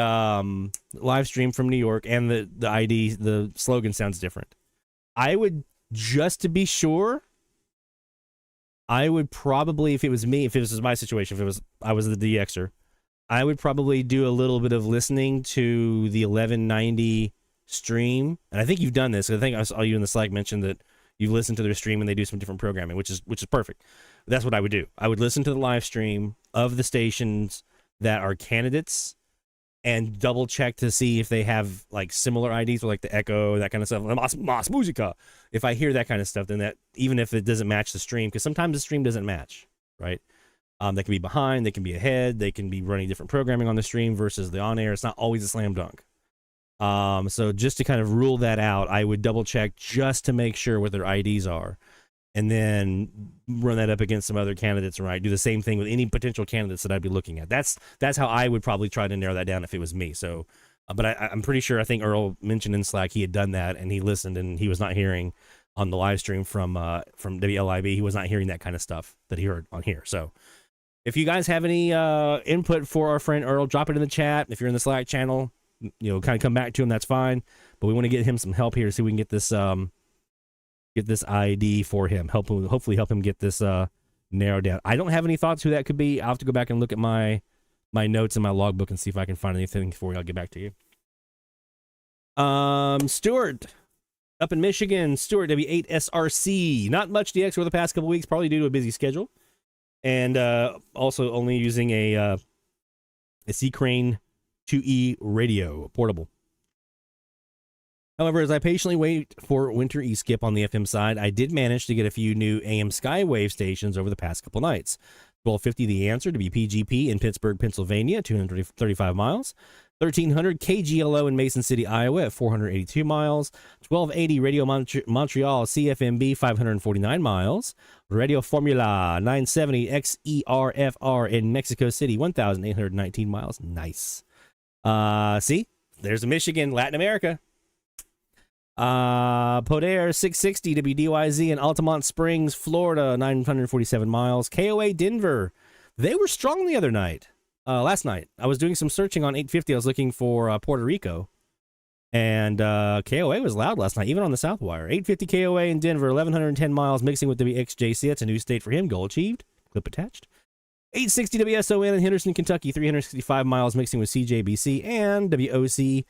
live stream from New York, and the ID, the slogan sounds different. I would, just to be sure, I would probably, if it was me, if this was my situation, I was the DXer, I would probably do a little bit of listening to the 1190 stream. And I think you've done this. I think I saw you in the Slack mention that you've listened to their stream and they do some different programming, which is perfect. That's what I would do. I would listen to the live stream of the stations that are candidates and double check to see if they have like similar IDs, or like the Echo, that kind of stuff. Mas Musica. If I hear that kind of stuff, then that, even if it doesn't match the stream, because sometimes the stream doesn't match, right? They can be behind, they can be ahead, they can be running different programming on the stream versus the on air. It's not always a slam dunk. So just to kind of rule that out, I would double check just to make sure what their IDs are, and then run that up against some other candidates, right? Do the same thing with any potential candidates that I'd be looking at. That's how I would probably try to narrow that down if it was me. So, but I'm pretty sure, I think Earl mentioned in Slack he had done that and he listened and he was not hearing on the live stream from WLIB. He was not hearing that kind of stuff that he heard on here. So if you guys have any input for our friend Earl, drop it in the chat. If you're in the Slack channel, kind of come back to him, that's fine. But we want to get him some help here to see if we can get this ID for him. Hopefully help him get this narrowed down. I don't have any thoughts who that could be. I'll have to go back and look at my notes in my logbook and see if I can find anything for you. I'll get back to you. Stuart up in Michigan. Stuart, W8SRC. Not much DX over the past couple weeks, probably due to a busy schedule. And also only using a C-Crane 2E radio, portable. However, as I patiently wait for winter E-skip on the FM side, I did manage to get a few new AM Skywave stations over the past couple nights. 1250 The Answer, WPGP in Pittsburgh, Pennsylvania, 235 miles. 1300 KGLO in Mason City, Iowa at 482 miles. 1280 Radio Montreal CFMB, 549 miles. Radio Formula 970 XERFR in Mexico City, 1,819 miles. Nice. See, there's a Michigan, Latin America. Poder 660 WDYZ in Altamont Springs, Florida, 947 miles. KOA Denver, they were strong the other night. Last night I was doing some searching on 850. I was looking for Puerto Rico, and KOA was loud last night, even on the South Wire. 850 KOA in Denver, 1110 miles, mixing with WXJC. That's a new state for him. Goal achieved. Clip attached. 860 WSON in Henderson, Kentucky, 365 miles, mixing with CJBC. And WOC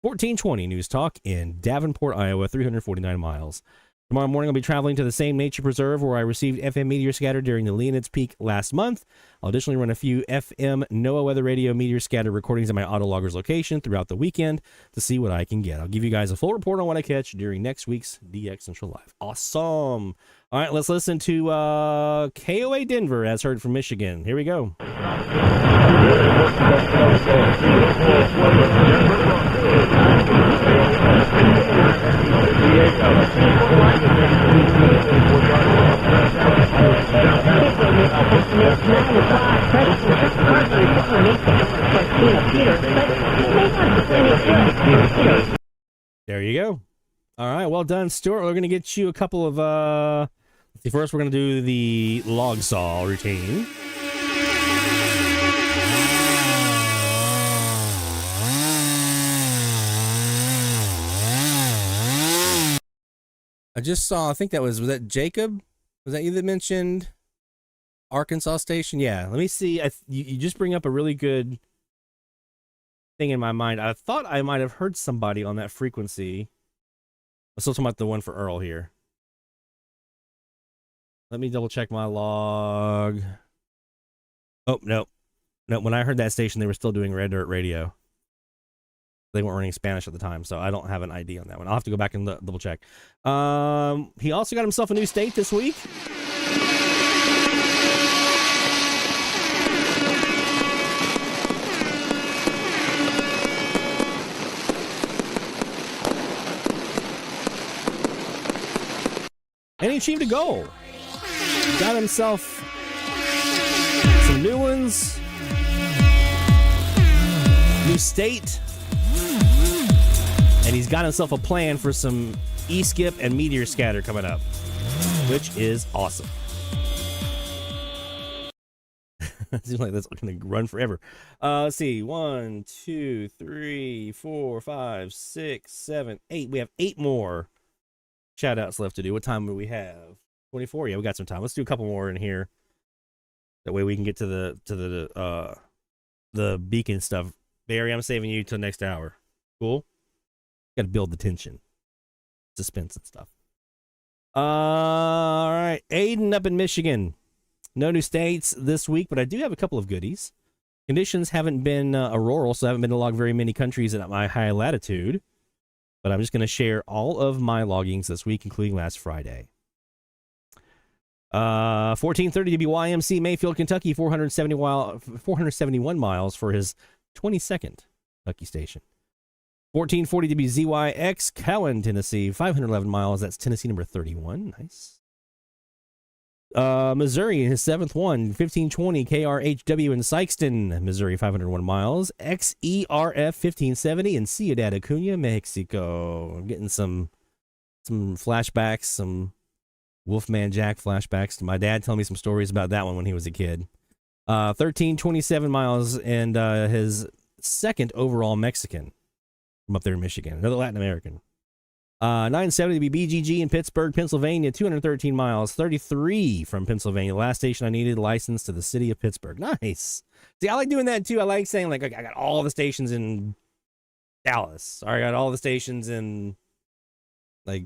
1420 News Talk in Davenport, Iowa, 349 miles. Tomorrow morning, I'll be traveling to the same nature preserve where I received FM meteor scatter during the Leonid's Peak last month. I'll additionally run a few FM NOAA Weather Radio meteor scatter recordings at my autologger's location throughout the weekend to see what I can get. I'll give you guys a full report on what I catch during next week's DX Central Live. Awesome. All right, let's listen to KOA Denver, as heard from Michigan. Here we go. There you go. All right, well done, Stuart. We're going to get you a couple of, let's see, first we're going to do the log saw routine. I just saw, I think was that Jacob? Was that you that mentioned Arkansas Station? Yeah, let me see. You just bring up a really good thing in my mind. I thought I might have heard somebody on that frequency. I'm still talking about the one for Earl here. Let me double check my log. Oh, no. No, when I heard that station, they were still doing Red Dirt Radio. They weren't running Spanish at the time, so I don't have an ID on that one. I'll have to go back and double check. He also got himself a new state this week. And he achieved a goal. Got himself some new ones. New state. And he's got himself a plan for some E-skip and meteor scatter coming up, which is awesome. Seems like that's going to run forever. Let's see. 1, 2, 3, 4, 5, 6, 7, 8. We have 8 more shout outs left to do. What time do we have? 24. Yeah, we got some time. Let's do a couple more in here. That way we can get to the beacon stuff. Barry, I'm saving you till next hour. Cool? Got to build the tension, suspense and stuff. All right. Aiden up in Michigan. No new states this week, but I do have a couple of goodies. Conditions haven't been auroral, so I haven't been to log very many countries at my high latitude. But I'm just going to share all of my loggings this week, including last Friday. 1430 WYMC, Mayfield, Kentucky, 471 miles for his 22nd Kentucky station. 1440 WZYX, Cowan, Tennessee, 511 miles. That's Tennessee number 31. Nice. Missouri, his 7th one, 1520 KRHW in Sikeston, Missouri, 501 miles. XERF 1570 in Ciudad Acuña, Mexico. I'm getting some flashbacks, some Wolfman Jack flashbacks to my dad telling me some stories about that one when he was a kid. 1327 miles and his 2nd overall Mexican from up there in Michigan, another Latin American. 970 to be BGG in Pittsburgh, Pennsylvania, 213 miles, 33 from Pennsylvania. Last station I needed, license to the city of Pittsburgh. Nice. See, I like doing that too. I like saying, like, I got all the stations in Dallas, or I got all the stations in, like,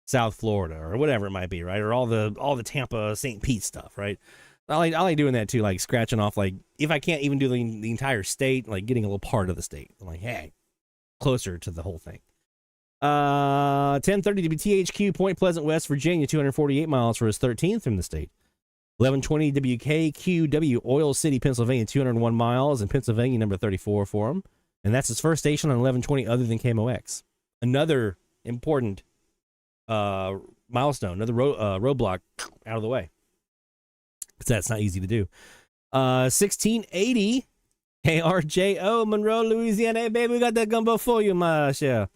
South Florida, or whatever it might be, right? Or all the Tampa, St. Pete stuff, right? I like doing that too, like scratching off, like, if I can't even do the entire state, like getting a little part of the state. I'm like, hey, closer to the whole thing. 1030 to be THQ, Point Pleasant, West Virginia, 248 miles for his 13th from the state. 1120 WKQW, Oil City, Pennsylvania, 201 miles, and Pennsylvania number 34 for him. And that's his first station on 1120 other than KMOX. Another important milestone, another roadblock out of the way. Because that's not easy to do. 1680 KRJO, Monroe, Louisiana. Hey, baby, we got that gumbo for you, Masha.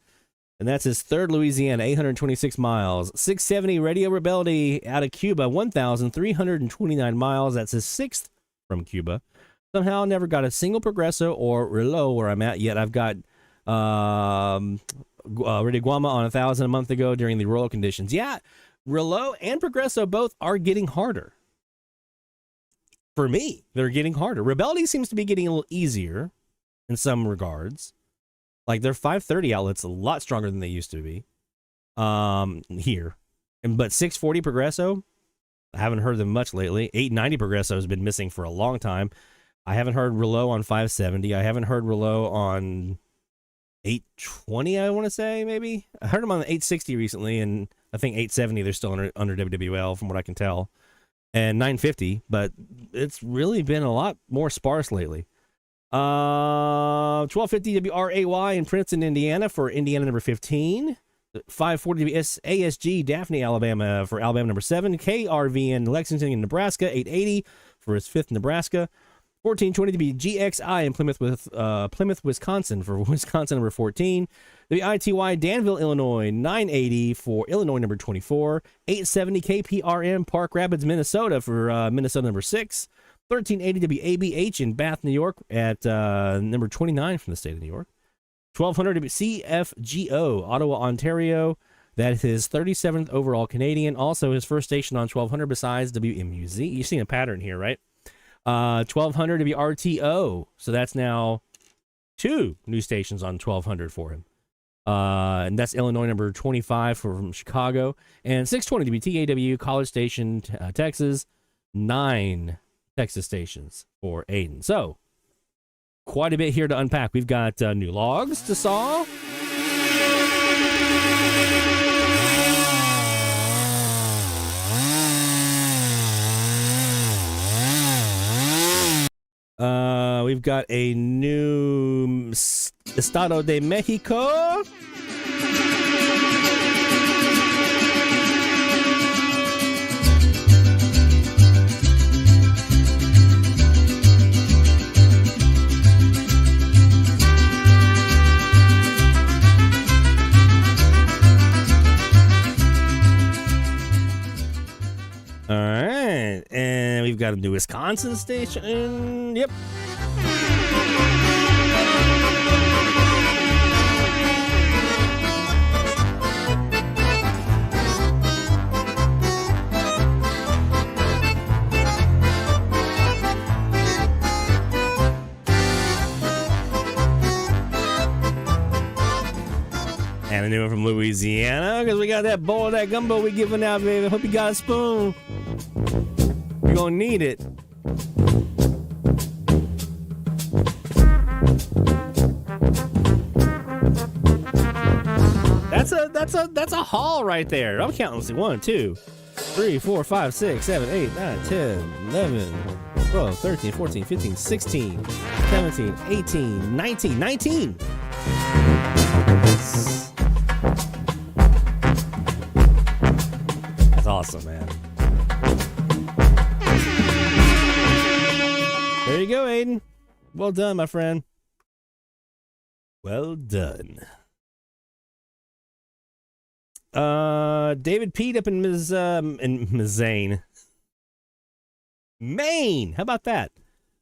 And that's his 3rd Louisiana, 826 miles. 670 Radio Rebellion out of Cuba, 1,329 miles. That's his 6th from Cuba. Somehow never got a single Progresso or Relo where I'm at yet. I've got Radio Guama on 1,000 a month ago during the royal conditions. Yeah, Relo and Progresso both are getting harder. For me, they're getting harder. Rebellion seems to be getting a little easier in some regards. Like, their 530 outlet's a lot stronger than they used to be here. But 640 Progresso, I haven't heard them much lately. 890 Progresso has been missing for a long time. I haven't heard Rouleau on 570. I haven't heard Rouleau on 820, I want to say, maybe. I heard them on the 860 recently, and I think 870 they're still under WWL from what I can tell. And 950, but it's really been a lot more sparse lately. 1250 WRAY in Princeton, Indiana for Indiana number 15. 540 ASG Daphne, Alabama for Alabama number 7. KRV in Lexington, Nebraska, 880 for his 5th Nebraska. 1420 to be GXI in Plymouth, Wisconsin for Wisconsin number 14. The ITY Danville, Illinois, 980 for Illinois number 24. 870 KPRM Park Rapids, Minnesota for Minnesota number 6. 1380 to be ABH in Bath, New York at number 29 from the state of New York. 1200 to be CFGO, Ottawa, Ontario. That is his 37th overall Canadian. Also his first station on 1200 besides WMUZ. You're seeing a pattern here, right? 1200 to be RTO. So that's now 2 new stations on 1200 for him. And that's Illinois number 25 from Chicago. And 620 to be TAW, College Station, Texas. 9 Texas stations for Aiden. So quite a bit here to unpack. We've got new logs to saw. We've got a new Estado de Mexico. All right, and we've got a new Wisconsin station. Yep. And a new one from Louisiana, because we got that bowl of that gumbo we giving out, baby. Hope you got a spoon. You're gonna need it. That's a haul right there. I'm counting. Let's see, 1, 2, 3, 4, 5, 6, 7, 8, 9, 10, 11, 12, 13, 14, 15, 16, 17, 18, 19. That's awesome, man. There you go, Aiden. Well done, my friend. Well done. David Pete up in Zane. Maine. How about that?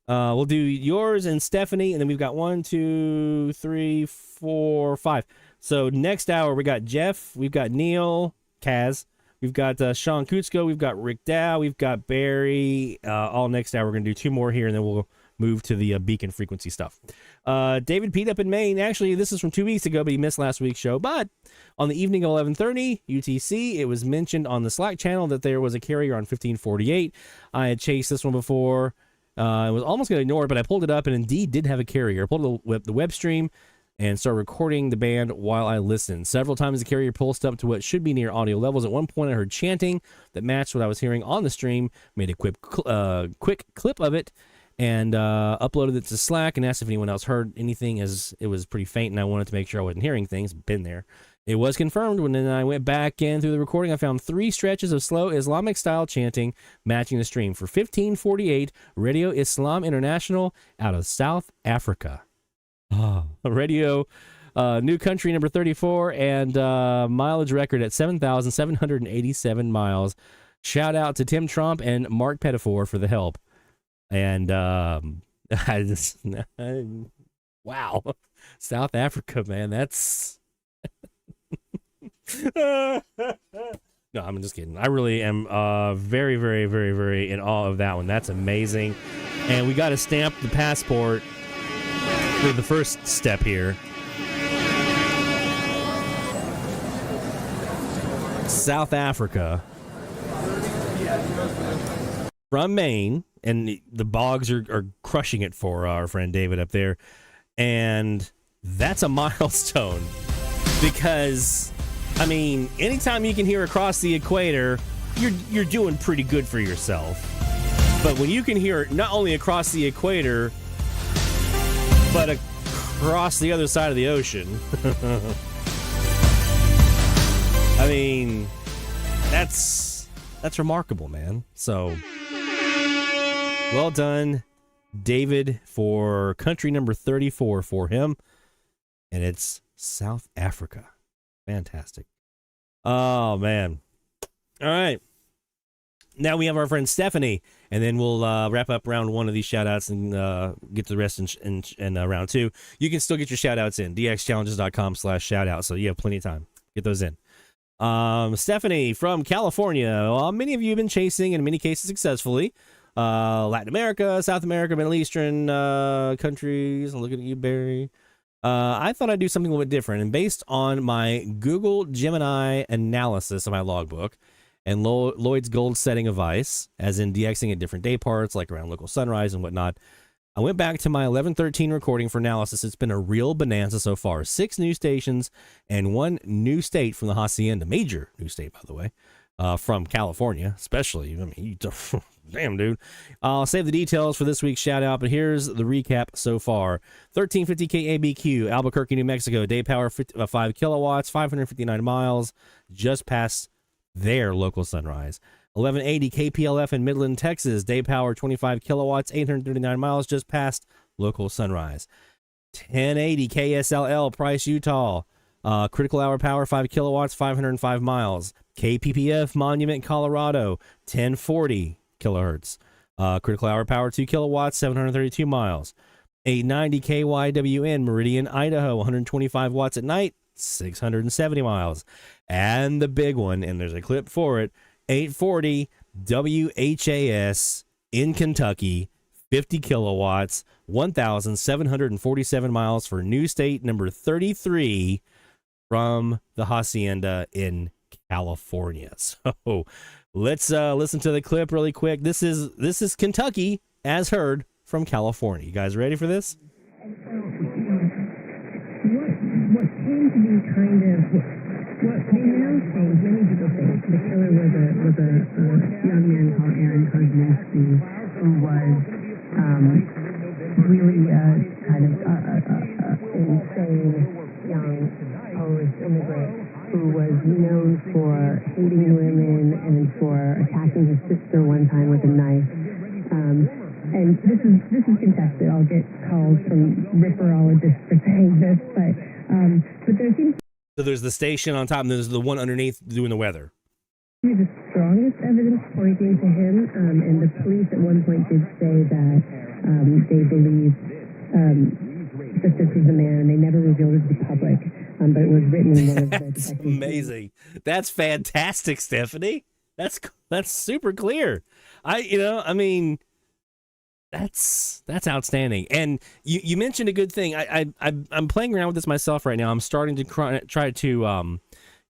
We'll do yours and Stephanie, and then we've got 1, 2, 3, 4, 5. So next hour we got Jeff, we've got Neil, Kaz, we've got Sean Kutsko, we've got Rick Dow, we've got Barry. All next hour we're gonna do 2 more here, and then we'll move to the beacon frequency stuff. David Pete up in Maine. Actually, this is from 2 weeks ago, but he missed last week's show. But on the evening of 11:30 UTC, it was mentioned on the Slack channel that there was a carrier on 1548. I had chased this one before. I was almost going to ignore it, but I pulled it up and indeed did have a carrier. I pulled the web stream and started recording the band while I listened. Several times the carrier pulsed up to what should be near audio levels. At one point I heard chanting that matched what I was hearing on the stream, made a quick clip of it, and uploaded it to Slack and asked if anyone else heard anything, as it was pretty faint and I wanted to make sure I wasn't hearing things. Been there. It was confirmed when then I went back in through the recording. I found 3 stretches of slow Islamic style chanting matching the stream for 1548 Radio Islam International out of South Africa. Radio New Country number 34 and mileage record at 7,787 miles. Shout out to Tim Trump and Mark Pettifor for the help. And wow, South Africa, man, that's no, I'm just kidding. I really am very, very, very, very in awe of that one. That's amazing. And we got to stamp the passport for the first step here. South Africa from Maine, and the bogs are crushing it for our friend David up there. And that's a milestone because, I mean, anytime you can hear across the equator, you're doing pretty good for yourself. But when you can hear not only across the equator, but across the other side of the ocean, I mean, that's remarkable, man. So, well done, David, for country number 34 for him. And it's South Africa. Fantastic. Oh, man. All right. Now we have our friend Stephanie, and then we'll wrap up round one of these shout-outs and get to the rest in round two. You can still get your shout-outs in, dxchallenges.com/shoutout, so you have plenty of time. Get those in. Stephanie from California. Many of you have been chasing, in many cases successfully, Latin America, South America, Middle Eastern countries. I'm looking at you, Barry. I thought I'd do something a little bit different, and based on my Google Gemini analysis of my logbook and Lloyd's gold setting advice, as in DXing at different day parts, like around local sunrise and whatnot, I went back to my 1113 recording for analysis. It's been a real bonanza so far. 6 new stations and 1 new state from the Hacienda. Major new state, by the way, from California, especially. I mean, damn, dude. I'll save the details for this week's shout out, but here's the recap so far. 1350 KABQ, Albuquerque, New Mexico. Day power 5 kilowatts, 559 miles, just past their local sunrise. 1180 KPLF in Midland, Texas. Day power 25 kilowatts, 839 miles, just past local sunrise. 1080 KSLL, Price, Utah. Critical hour power 5 kilowatts, 505 miles. KPPF, Monument, Colorado. 1040 kilohertz. Critical hour power 2 kilowatts, 732 miles. 890 KYWN, Meridian, Idaho. 125 watts at night, 670 miles. And the big one, and there's a clip for it, 840 WHAS in Kentucky, 50 kilowatts, 1,747 miles for new state number 33 from the Hacienda in California. So let's listen to the clip really quick. This is Kentucky as heard from California. You guys ready for this? What came to be kind of what they now think, many people think the killer was a young man called Aaron Kozminski, who was really kind of insane young post-immigrant who was known for hating women and for attacking his sister one time with a knife. And this is contested. I'll get calls from ripperologists for saying this, but there seems. So there's the station on top, and there's the one underneath doing the weather. The strongest evidence pointing to him, and the police at one point did say that they believe that this is the man, and they never revealed it to the public, but it was written in one of the That's amazing. That's fantastic, Stephanie. That's super clear. That's outstanding. And you mentioned a good thing. I'm playing around with this myself right now. I'm starting to try to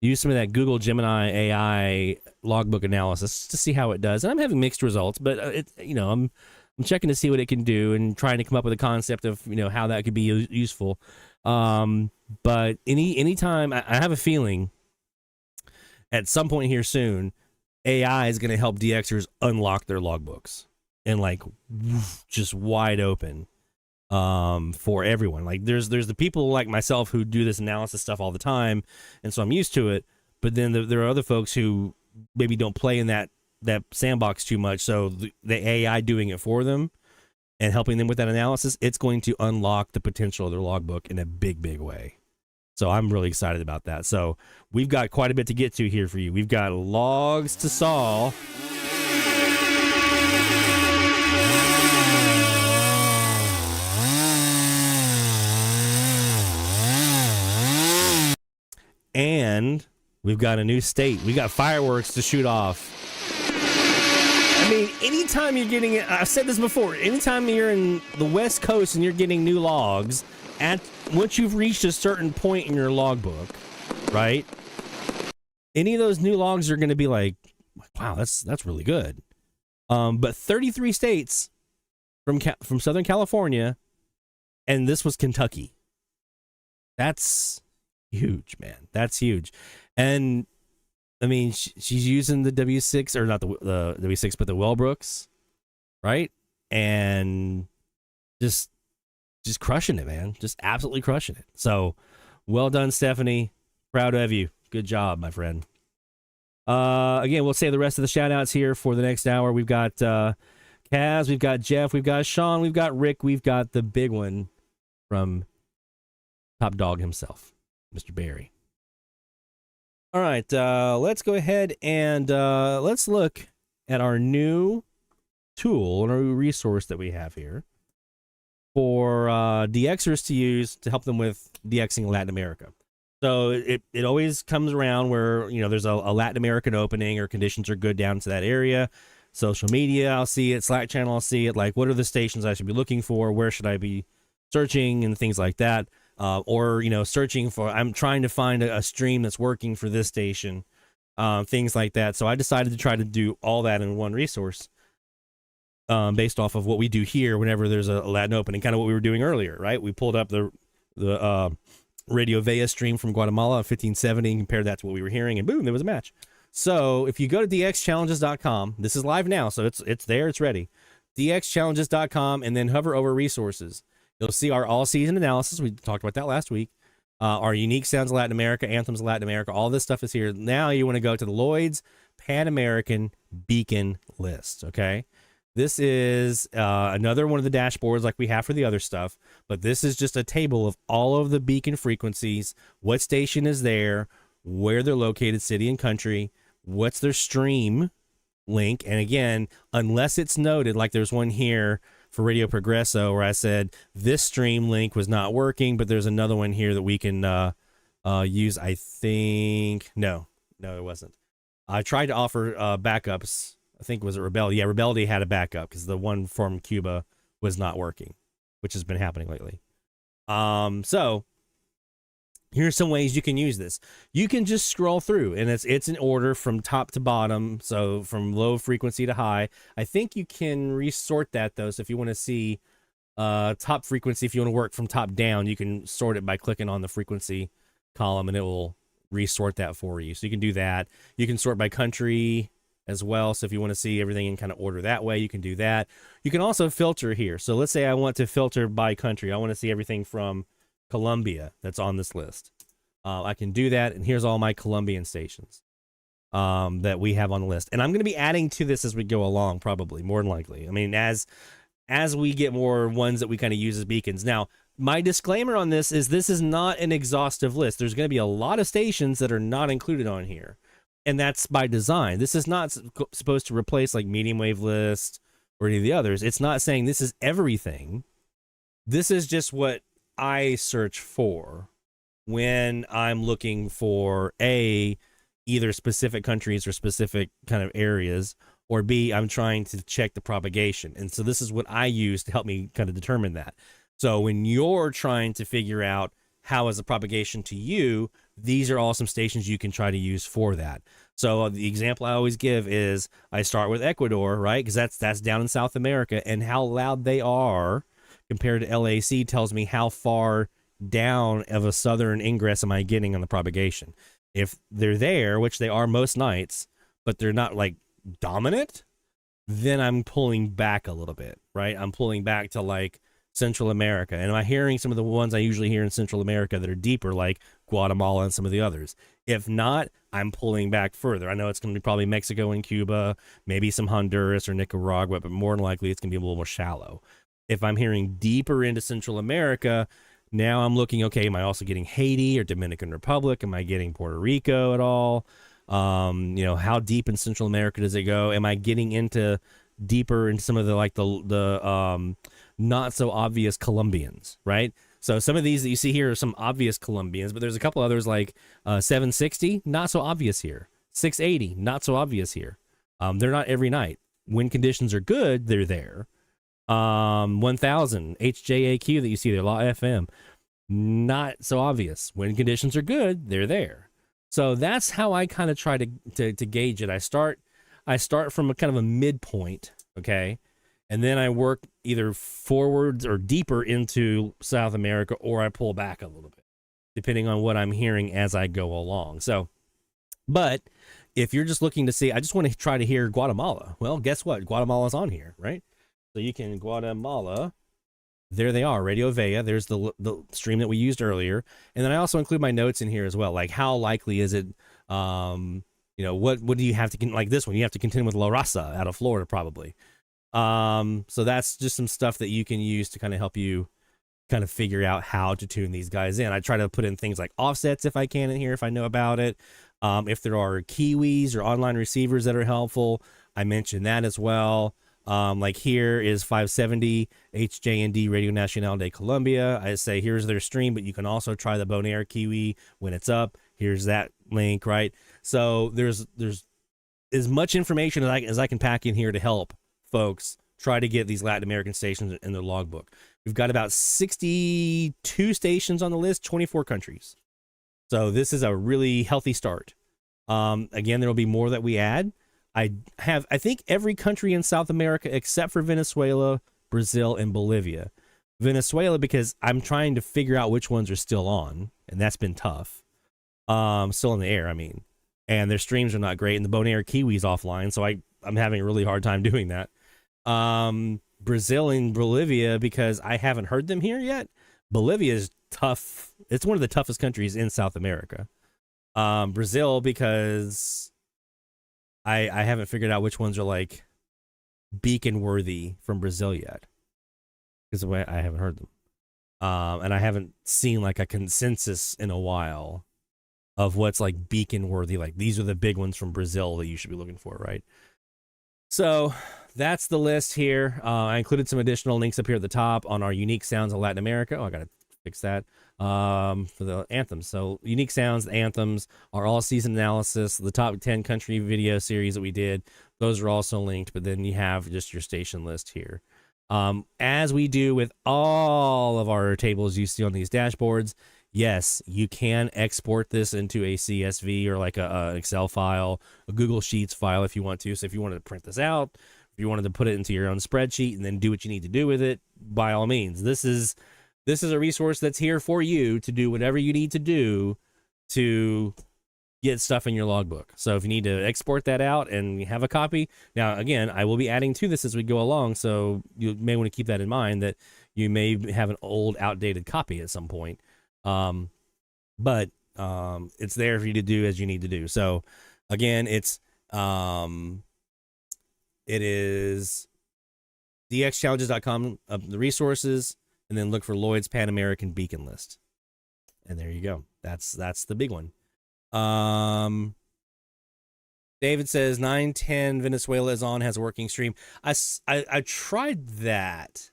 use some of that Google Gemini AI logbook analysis to see how it does. And I'm having mixed results, but I'm checking to see what it can do and trying to come up with a concept of how that could be useful. But anytime I have a feeling at some point here soon, AI is going to help DXers unlock their logbooks. And just wide open for everyone. Like there's the people like myself who do this analysis stuff all the time, and so I'm used to it. But then there are other folks who maybe don't play in that sandbox too much. So the AI doing it for them and helping them with that analysis, it's going to unlock the potential of their logbook in a big, big way. So I'm really excited about that. So we've got quite a bit to get to here for you. We've got logs to saw. And we've got a new state. We got fireworks to shoot off. I mean, anytime you're getting it, I've said this before, anytime you're in the West Coast and you're getting new logs, once you've reached a certain point in your logbook, right? any of those new logs are going to be like, wow, that's really good. But 33 states from Southern California, and this was Kentucky. That's huge, man. That's huge. And I mean, she's using the W6, or not the W6, but the Wellbrooks, right? And just crushing it, man. Just absolutely crushing it. So well done, Stephanie. Proud of you. Good job, my friend. Again, we'll save the rest of the shout outs here for the next hour. We've got Kaz, we've got Jeff, we've got Sean, we've got Rick, we've got the big one from Top Dog himself, Mr. Barry. All right, let's go ahead and let's look at our new tool and our new resource that we have here for DXers to use to help them with DXing Latin America. So it always comes around where, you know, there's a Latin American opening or conditions are good down to that area. Social media, I'll see it. Slack channel, I'll see it. Like, what are the stations I should be looking for? Where should I be searching and things like that? Or, you know, searching for, I'm trying to find a stream that's working for this station, things like that. So I decided to try to do all that in one resource based off of what we do here whenever there's a Latin opening, kind of what we were doing earlier, right? We pulled up the Radio Vea stream from Guatemala 1570 and compared that to what we were hearing, and boom, there was a match. So if you go to dxchallenges.com, this is live now, so it's there, it's ready. dxchallenges.com, and then hover over resources. You'll see our all-season analysis. We talked about that last week. Our unique sounds of Latin America, anthems of Latin America, all this stuff is here. Now you want to go to the Lloyd's Pan American Beacon list, okay? This is another one of the dashboards like we have for the other stuff, but this is just a table of all of the beacon frequencies, what station is there, where they're located, city and country, what's their stream link. And again, unless it's noted, like there's one here for Radio Progresso where I said this stream link was not working, but there's another one here that we can use. I think, no, it wasn't. I tried to offer backups. I think, was it Rebellion? Yeah, Rebellion had a backup because the one from Cuba was not working, which has been happening lately. So here's some ways you can use this. You can just scroll through, and it's in order from top to bottom, so from low frequency to high. I think you can resort that, though, so if you want to see top frequency, if you want to work from top down, you can sort it by clicking on the frequency column, and it will resort that for you. So you can do that. You can sort by country as well. So if you want to see everything in kind of order that way, you can do that. You can also filter here. So let's say I want to filter by country. I want to see everything from Colombia that's on this list. I can do that. And here's all my Colombian stations that we have on the list. And I'm going to be adding to this as we go along, probably, more than likely. I mean, as we get more ones that we kind of use as beacons. Now, my disclaimer on this is not an exhaustive list. There's going to be a lot of stations that are not included on here. And that's by design. This is not supposed to replace like medium wave list or any of the others. It's not saying this is everything. This is just what I search for when I'm looking for A, either specific countries or specific kind of areas, or B, I'm trying to check the propagation. And so this is what I use to help me kind of determine that. So when you're trying to figure out how is the propagation to you, these are all some stations you can try to use for that. So the example I always give is I start with Ecuador, right? Because that's down in South America, and how loud they are compared to LAC tells me how far down of a southern ingress am I getting on the propagation. If they're there, which they are most nights, but they're not like dominant, then I'm pulling back a little bit, right? I'm pulling back to like Central America. And am I hearing some of the ones I usually hear in Central America that are deeper, like Guatemala and some of the others? If not, I'm pulling back further. I know it's going to be probably Mexico and Cuba, maybe some Honduras or Nicaragua, but more than likely it's going to be a little more shallow. If I'm hearing deeper into Central America, now I'm looking, okay, am I also getting Haiti or Dominican Republic? Am I getting Puerto Rico at all? You know, how deep in Central America does it go? Am I getting into deeper in some of the like the not so obvious Colombians, right? So some of these that you see here are some obvious Colombians, but there's a couple others like 760, not so obvious here. 680, not so obvious here. They're not every night. When conditions are good, they're there. 1000 HJAQ that you see there, Law FM, not so obvious. When conditions are good, they're there. So that's how I kind of try to gauge it. I start from a kind of a midpoint, okay, and then I work either forwards or deeper into South America, or I pull back a little bit, depending on what I'm hearing as I go along. So, but if you're just looking to see, I just want to try to hear Guatemala. Well, guess what? Guatemala's on here, right? So you can Guatemala. There they are, Radio Vea. There's the stream that we used earlier. And then I also include my notes in here as well. Like, how likely is it, what do you have to, like this one, you have to contend with La Raza out of Florida, probably. So that's just some stuff that you can use to kind of help you kind of figure out how to tune these guys in. I try to put in things like offsets if I can in here, if I know about it. If there are Kiwis or online receivers that are helpful, I mention that as well. Like here is 570 HJND Radio Nacional de Colombia. I say here's their stream, but you can also try the Bonaire Kiwi when it's up. Here's that link, right? So there's as much information as I can pack in here to help folks try to get these Latin American stations in their logbook. We've got about 62 stations on the list, 24 countries. So this is a really healthy start. Again, there will be more that we add. I think every country in South America except for Venezuela, Brazil, and Bolivia. Venezuela, because I'm trying to figure out which ones are still on, and that's been tough. Still in the air, I mean. And their streams are not great, and the Bonaire Kiwi's offline, so I'm having a really hard time doing that. Brazil and Bolivia, because I haven't heard them here yet. Bolivia is tough. It's one of the toughest countries in South America. Brazil, because I haven't figured out which ones are like beacon worthy from Brazil yet, because I haven't heard them. And I haven't seen like a consensus in a while of what's like beacon worthy. Like these are the big ones from Brazil that you should be looking for, right? So that's the list here. I included some additional links up here at the top on our unique sounds of Latin America. Oh, I got to fix that for the anthems. So unique sounds, anthems, our all season analysis, the top 10 country video series that we did. Those are also linked, but then you have just your station list here. As we do with all of our tables you see on these dashboards, yes, you can export this into a CSV or like an Excel file, a Google Sheets file if you want to. So if you wanted to print this out, if you wanted to put it into your own spreadsheet and then do what you need to do with it, by all means. This is a resource that's here for you to do whatever you need to do to get stuff in your logbook. So if you need to export that out and you have a copy, now again, I will be adding to this as we go along, so you may want to keep that in mind that you may have an old, outdated copy at some point. But it's there for you to do as you need to do. So again, it is dxchallenges.com, the resources, and then look for Lloyd's Pan American Beacon List. And there you go. That's the big one. David says 910 Venezuela is on, has a working stream. I tried that.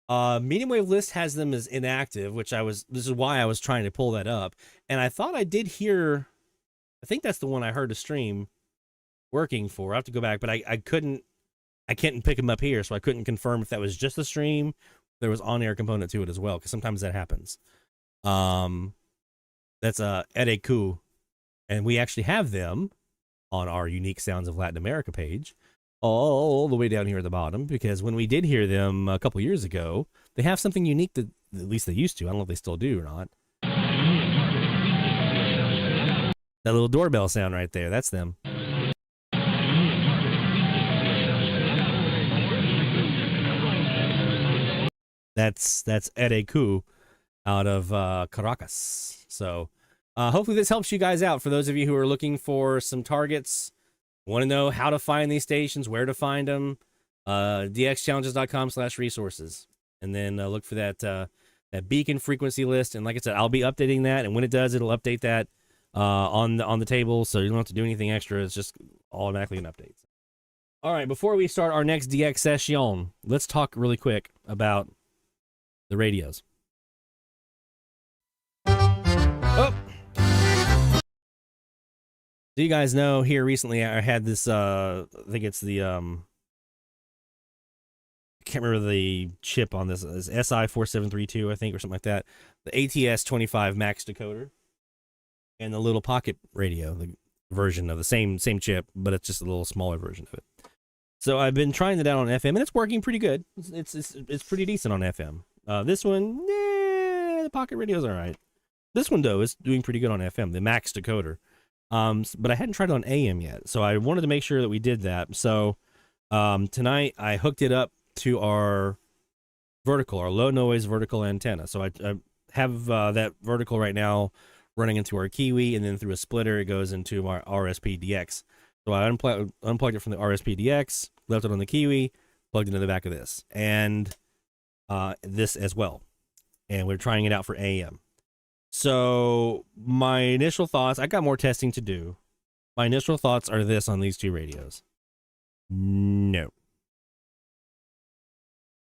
Medium wave list has them as inactive, which this is why I was trying to pull that up. And I thought I did hear, I think that's the one I heard a stream working for. I have to go back, but I couldn't pick them up here, so I couldn't confirm if that was just the stream. There was on-air component to it as well, because sometimes that happens. That's EDQ, and we actually have them on our Unique Sounds of Latin America page, all the way down here at the bottom, because when we did hear them a couple years ago, they have something unique that at least they used to. I don't know if they still do or not. That little doorbell sound right there, that's them. That's EDQ out of Caracas. So hopefully this helps you guys out. For those of you who are looking for some targets, want to know how to find these stations, where to find them, dxchallenges.com/resources. And then look for that beacon frequency list. And like I said, I'll be updating that. And when it does, it'll update that on the table. So you don't have to do anything extra. It's just automatically an update. All right, before we start our next DX session, let's talk really quick about the radios. Oh. Do you guys know here recently I had this I think it's the I can't remember the chip on this, it's SI4732 I think, or something like that, the ATS25 Max decoder. and the little pocket radio, the version of the same chip, but it's just a little smaller version of it. So I've been trying it out on FM, and it's working pretty good. It's pretty decent on FM. This one, the pocket radio's all right. This one, though, is doing pretty good on FM, the Max decoder. But I hadn't tried it on AM yet, so I wanted to make sure that we did that. So tonight I hooked it up to our low noise vertical antenna. So I have that vertical right now running into our Kiwi, and then through a splitter it goes into our RSP-DX. So I unplugged it from the RSP-DX, left it on the Kiwi, plugged it into the back of this, and this as well. And we're trying it out for AM. So my initial thoughts, I got more testing to do. My initial thoughts are this on these two radios. No.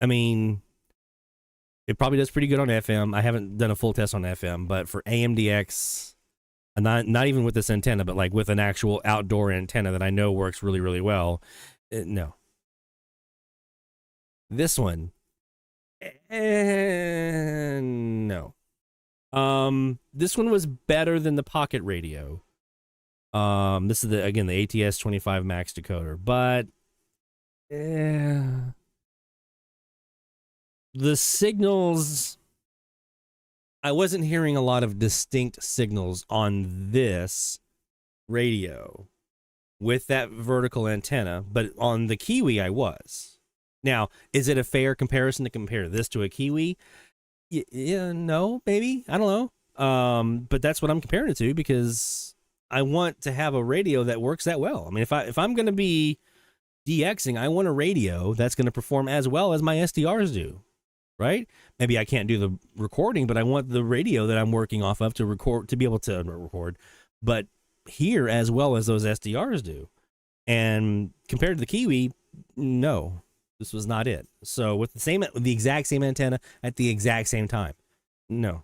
I mean, it probably does pretty good on FM. I haven't done a full test on FM, but for AMDX, not even with this antenna, but like with an actual outdoor antenna that I know works really, really well, no. This one, no. This one was better than the pocket radio. This is the ATS 25 Max decoder, but the signals, I wasn't hearing a lot of distinct signals on this radio with that vertical antenna, but on the Kiwi I was. Now, is it a fair comparison to compare this to a Kiwi? Yeah, no, maybe. I don't know. But that's what I'm comparing it to, because I want to have a radio that works that well. I mean, if I'm going to be DXing, I want a radio that's going to perform as well as my SDRs do, right? Maybe I can't do the recording, but I want the radio that I'm working off of to record, to be able to record, but hear as well as those SDRs do. And compared to the Kiwi, no. This was not it. So with the exact same antenna at the exact same time, no.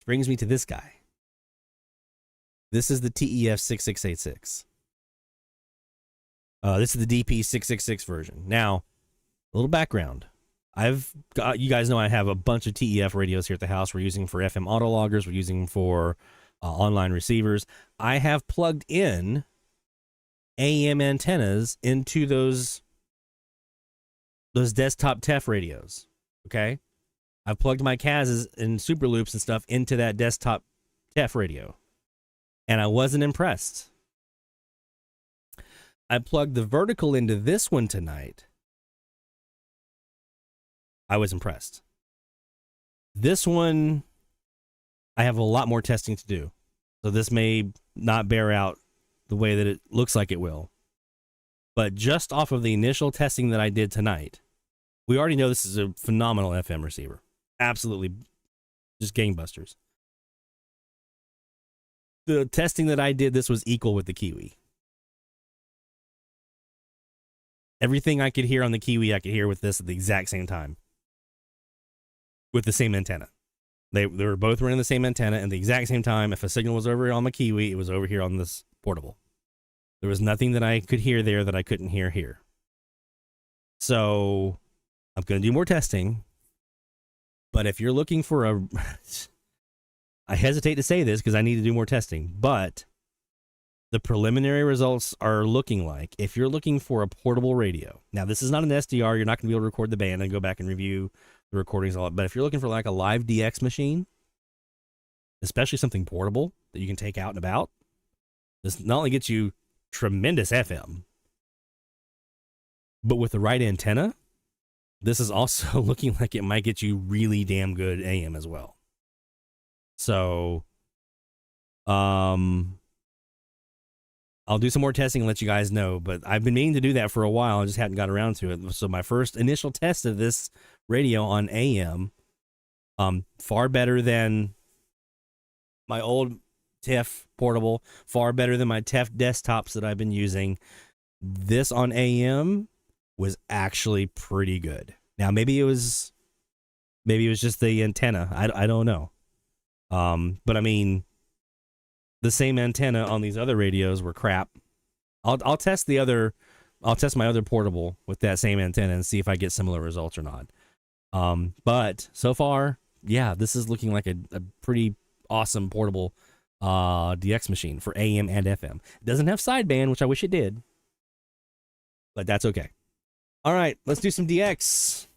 Brings me to this guy. This is the TEF 6686. This is the DP 666 version. Now, a little background. You guys know I have a bunch of TEF radios here at the house. We're using for FM autologgers. We're using for online receivers. I have plugged in AM antennas into those desktop TEF radios. Okay, I've plugged my CASs and super loops and stuff into that desktop TEF radio, and I wasn't impressed. I plugged the vertical into this one tonight. I was impressed. This one, I have a lot more testing to do, so this may not bear out the way that it looks like it will. But just off of the initial testing that I did tonight, we already know this is a phenomenal FM receiver. Absolutely just gangbusters. The testing that I did, this was equal with the Kiwi. Everything I could hear on the Kiwi, I could hear with this at the exact same time. With the same antenna. They were both running the same antenna at the exact same time. If a signal was over on my Kiwi, it was over here on this portable. There was nothing that I could hear there that I couldn't hear here. So I'm going to do more testing. But if you're looking for a... I hesitate to say this because I need to do more testing, but the preliminary results are looking like, if you're looking for a portable radio, now this is not an SDR, you're not going to be able to record the band and go back and review the recordings, all that, but if you're looking for like a live DX machine, especially something portable that you can take out and about, this not only gets you tremendous FM, but with the right antenna, this is also looking like it might get you really damn good AM as well. So, I'll do some more testing and let you guys know, but I've been meaning to do that for a while. I just hadn't got around to it. So my first initial test of this radio on AM, far better than my old TEF portable, far better than my TEF desktops that I've been using. This on AM was actually pretty good. Now, maybe it was just the antenna. I don't know. But I mean, the same antenna on these other radios were crap. I'll test my other portable with that same antenna and see if I get similar results or not. But so far, yeah, this is looking like a pretty awesome portable DX machine for AM and FM. It doesn't have sideband, which I wish it did, but that's okay. All right, let's do some DX.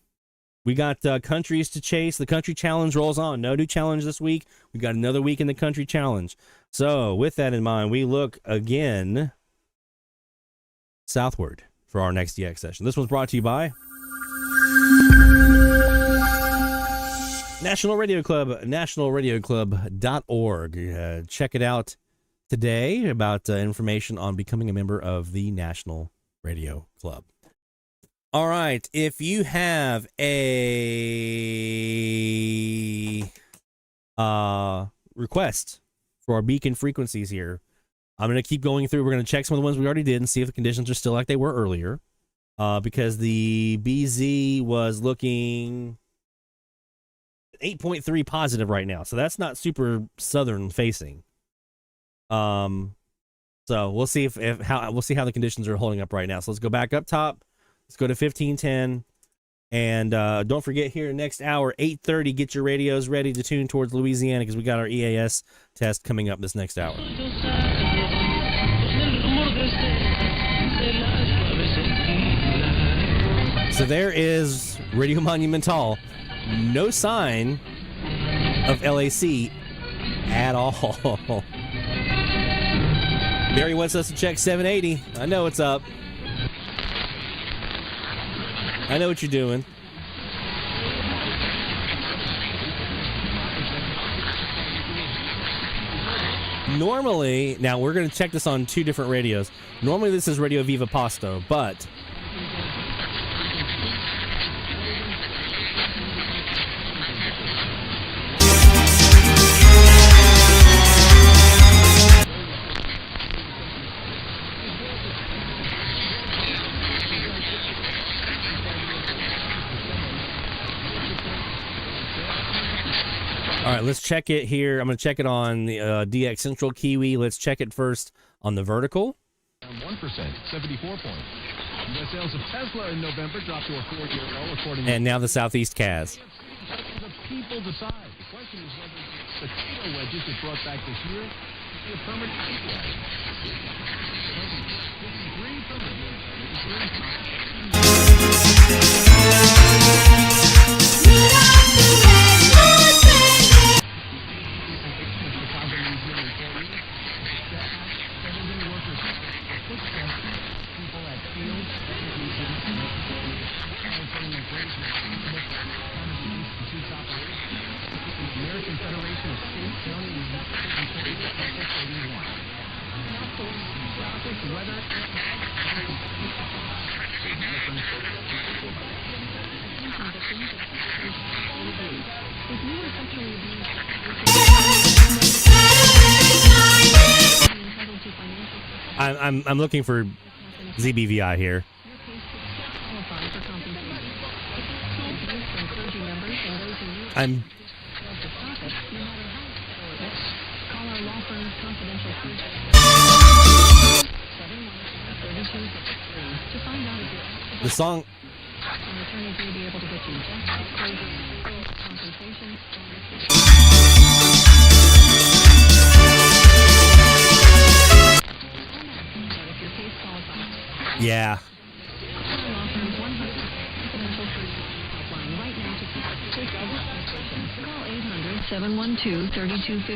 We got countries to chase. The country challenge rolls on. No new challenge this week. We got another week in the country challenge. So with that in mind, we look again southward for our next DX session. This one's brought to you by National Radio Club, nationalradioclub.org. Check it out today about information on becoming a member of the National Radio Club. All right, if you have a request for our beacon frequencies here, I'm going to keep going through. We're going to check some of the ones we already did and see if the conditions are still like they were earlier, because the BZ was looking 8.3 positive right now, so that's not super southern facing. So we'll see how the conditions are holding up right now. So let's go back up top. Let's go to 1510, and don't forget here next hour 8:30. Get your radios ready to tune towards Louisiana because we got our EAS test coming up this next hour. So there is Radio Monumental. No sign of LAC at all. Barry wants us to check 780. I know what's up. I know what you're doing. Normally, now we're going to check this on two different radios. Normally this is Radio Viva Pasto, but all right, let's check it here. I'm going to check it on the DX Central Kiwi. Let's check it first on the vertical. 1%, 74 points. The sales of Tesla in November dropped to a 4-year low, according And now the Southeast CAS. The people decide. The question is whether the potato wedges that brought back this year will be a permanent equalizer. 53 permanent. I'm looking for ZBVI here. I'm the song. Yeah.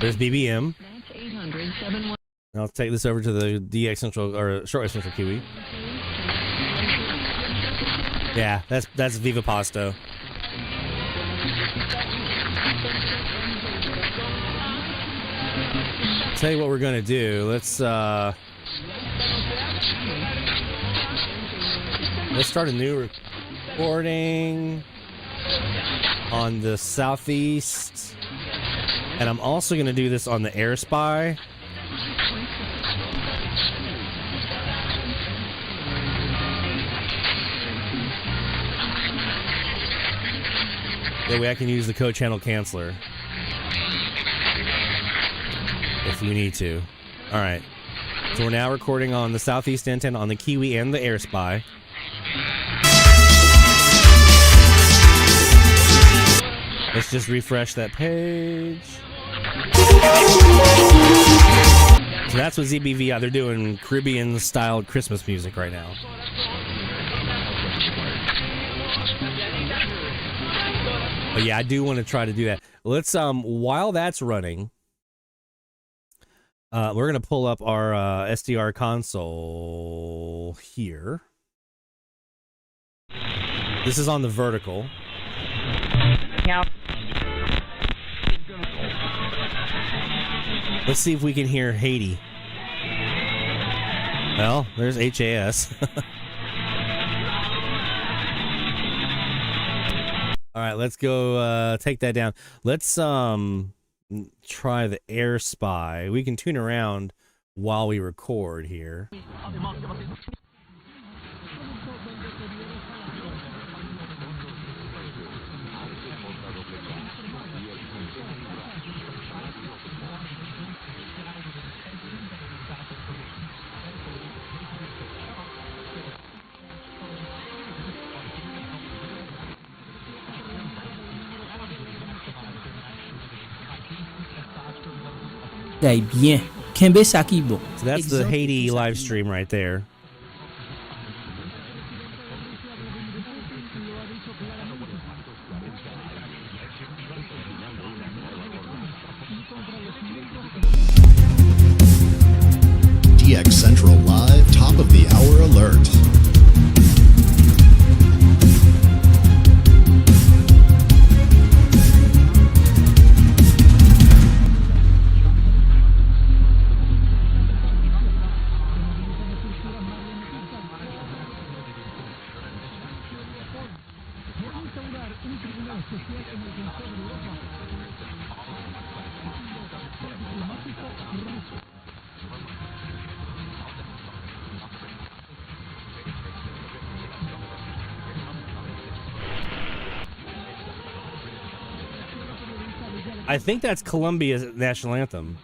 There's BBM. I'll take this over to the DX Central or Shortwave Central Kiwi. Yeah, that's Viva Pasto. Tell you what we're gonna do. Let's start a new recording on the Southeast, and I'm also gonna do this on the Air Spy. That way I can use the co-channel canceller if we need to. All right. So we're now recording on the Southeast antenna on the Kiwi and the Air Spy. Let's just refresh that page. So that's what ZBVI, they're doing Caribbean-style Christmas music right now. But yeah, I do want to try to do that. Let's, while that's running, we're going to pull up our SDR console here. This is on the vertical. Yeah. Let's see if we can hear Haiti. Well, there's HAS. All right, let's go take that down. Let's try the Air Spy. We can tune around while we record here. Bien. Kembe Sakibo. So that's the Haiti live stream right there. DX Central Live, top of the hour alert. I think that's Colombia's national anthem.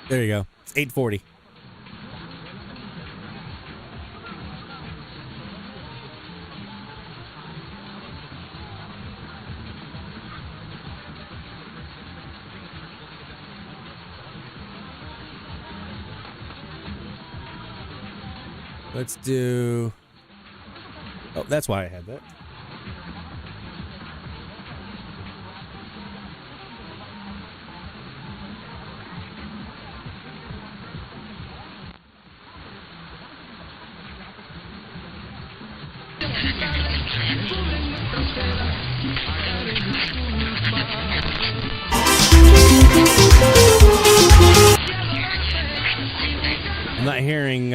There you go. It's 8:40. Let's do... Oh, that's why I had that. I'm not hearing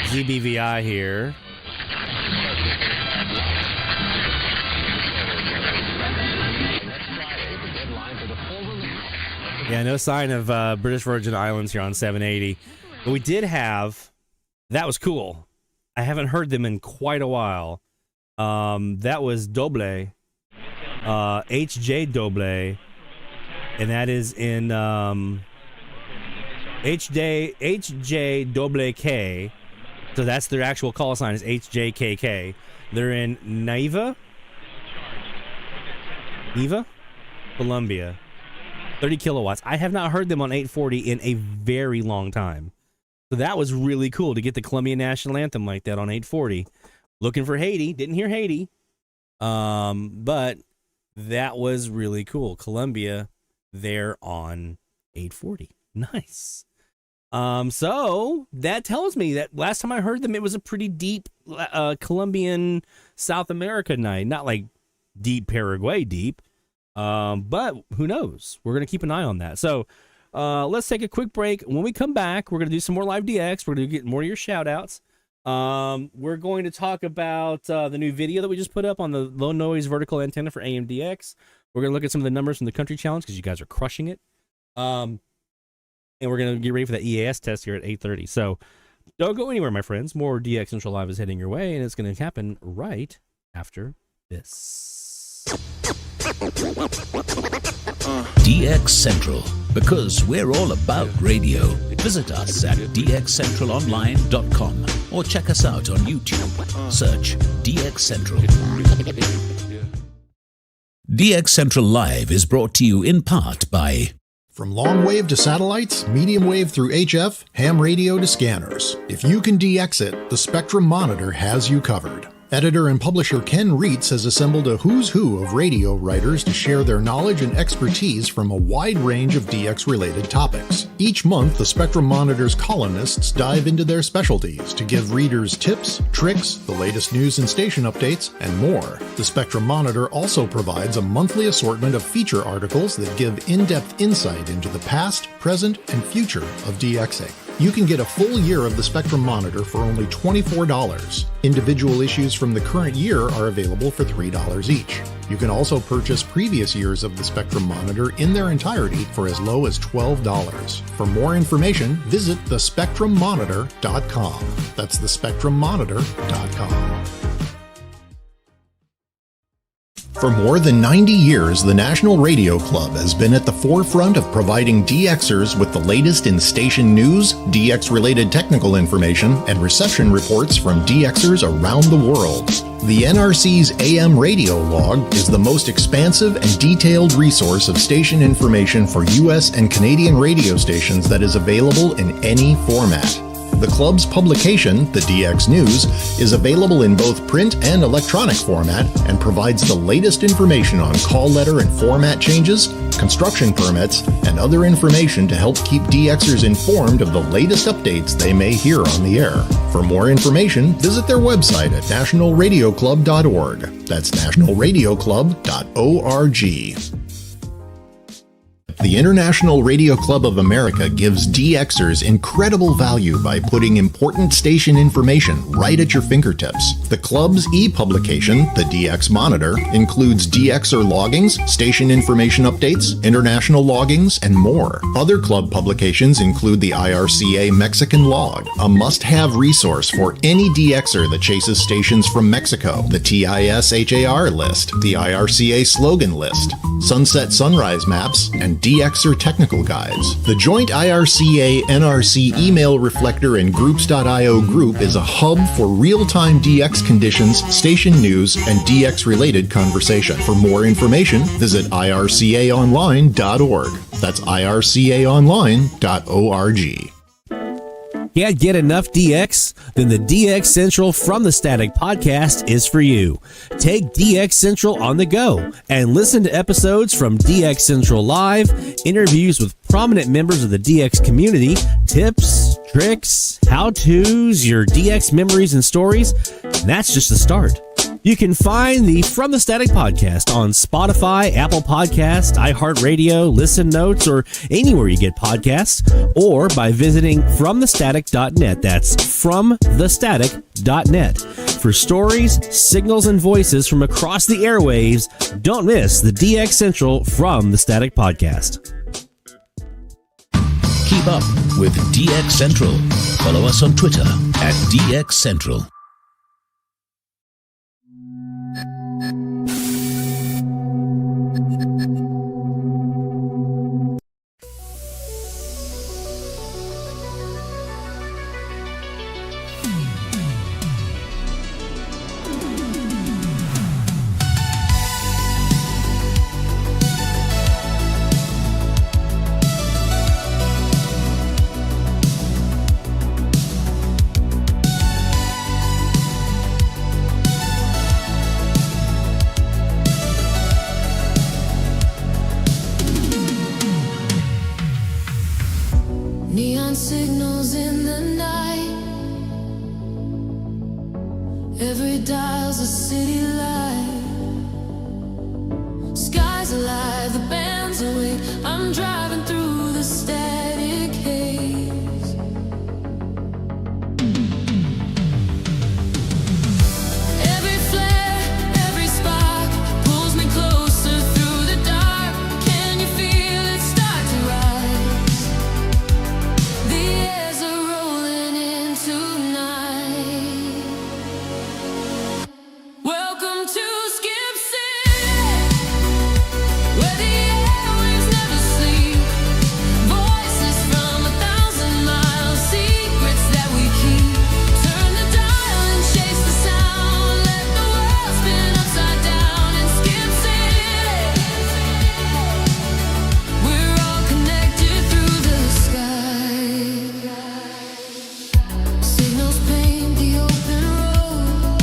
ZBVI here. Yeah, no sign of British Virgin Islands here on 780. But we did have... That was cool. I haven't heard them in quite a while. That was Doble. HJ Doble. And that is in... HJ Doble K. So that's their actual call sign is HJKK. They're in Neiva, Colombia. 30 kilowatts. I have not heard them on 840 in a very long time. So that was really cool to get the Colombian national anthem like that on 840. Looking for Haiti. Didn't hear Haiti. But that was really cool. Colombia there on 840. Nice. So that tells me that last time I heard them, it was a pretty deep Colombian South America night. Not like deep Paraguay deep. But who knows? We're going to keep an eye on that. So let's take a quick break. When we come back, we're going to do some more live DX. We're going to get more of your shout outs. We're going to talk about the new video that we just put up on the low noise vertical antenna for AMDX. We're going to look at some of the numbers from the country challenge because you guys are crushing it. And we're going to get ready for that EAS test here at 8:30. So don't go anywhere, my friends. More DX Central Live is heading your way, and it's going to happen right after this. DX Central, because we're all about radio. Visit us at dxcentralonline.com or check us out on YouTube. Search DX Central. DX Central Live is brought to you in part by... From long wave to satellites, medium wave through HF, ham radio to scanners. If you can DX it, the Spectrum Monitor has you covered. Editor and publisher Ken Reitz has assembled a who's who of radio writers to share their knowledge and expertise from a wide range of DX-related topics. Each month, the Spectrum Monitor's columnists dive into their specialties to give readers tips, tricks, the latest news and station updates, and more. The Spectrum Monitor also provides a monthly assortment of feature articles that give in-depth insight into the past, present, and future of DXing. You can get a full year of the Spectrum Monitor for only $24. Individual issues from the current year are available for $3 each. You can also purchase previous years of the Spectrum Monitor in their entirety for as low as $12. For more information, visit thespectrummonitor.com. That's thespectrummonitor.com. For more than 90 years, the National Radio Club has been at the forefront of providing DXers with the latest in station news, DX-related technical information, and reception reports from DXers around the world. The NRC's AM radio log is the most expansive and detailed resource of station information for U.S. and Canadian radio stations that is available in any format. The club's publication, the DX News, is available in both print and electronic format and provides the latest information on call letter and format changes, construction permits, and other information to help keep DXers informed of the latest updates they may hear on the air. For more information, visit their website at nationalradioclub.org. That's nationalradioclub.org. The International Radio Club of America gives DXers incredible value by putting important station information right at your fingertips. The club's e-publication, the DX Monitor, includes DXer loggings, station information updates, international loggings, and more. Other club publications include the IRCA Mexican Log, a must-have resource for any DXer that chases stations from Mexico, the TIS-HAR list, the IRCA slogan list, sunset sunrise maps, and DXer technical guides. The joint IRCA-NRC email reflector and groups.io group is a hub for real-time DX conditions, station news, and DX-related conversation. For more information, visit ircaonline.org. That's ircaonline.org. Can't get enough DX? Then the DX Central from the Static podcast is for you. Take DX Central on the go and listen to episodes from DX Central Live, interviews with prominent members of the DX community, tips, tricks, how-tos, your DX memories and stories. And that's just the start. You can find the From the Static podcast on Spotify, Apple Podcasts, iHeartRadio, Listen Notes, or anywhere you get podcasts, or by visiting FromTheStatic.net. That's FromTheStatic.net. For stories, signals, and voices from across the airwaves, don't miss the DX Central From the Static podcast. Keep up with DX Central. Follow us on Twitter at DX Central. neon signals in the night. Every dial's a city light. Skies alive, the band's awake. I'm driving through the static haze. Every flare, every spark pulls me closer through the dark. Can you feel it start to rise? The airs are rolling in tonight. Welcome to Skip City, where the airwaves never sleep. Voices from 1,000 miles, secrets that we keep. Turn the dial and chase the sound. Let the world spin upside down in Skip City. We're all connected through the sky. Signals paint the open road.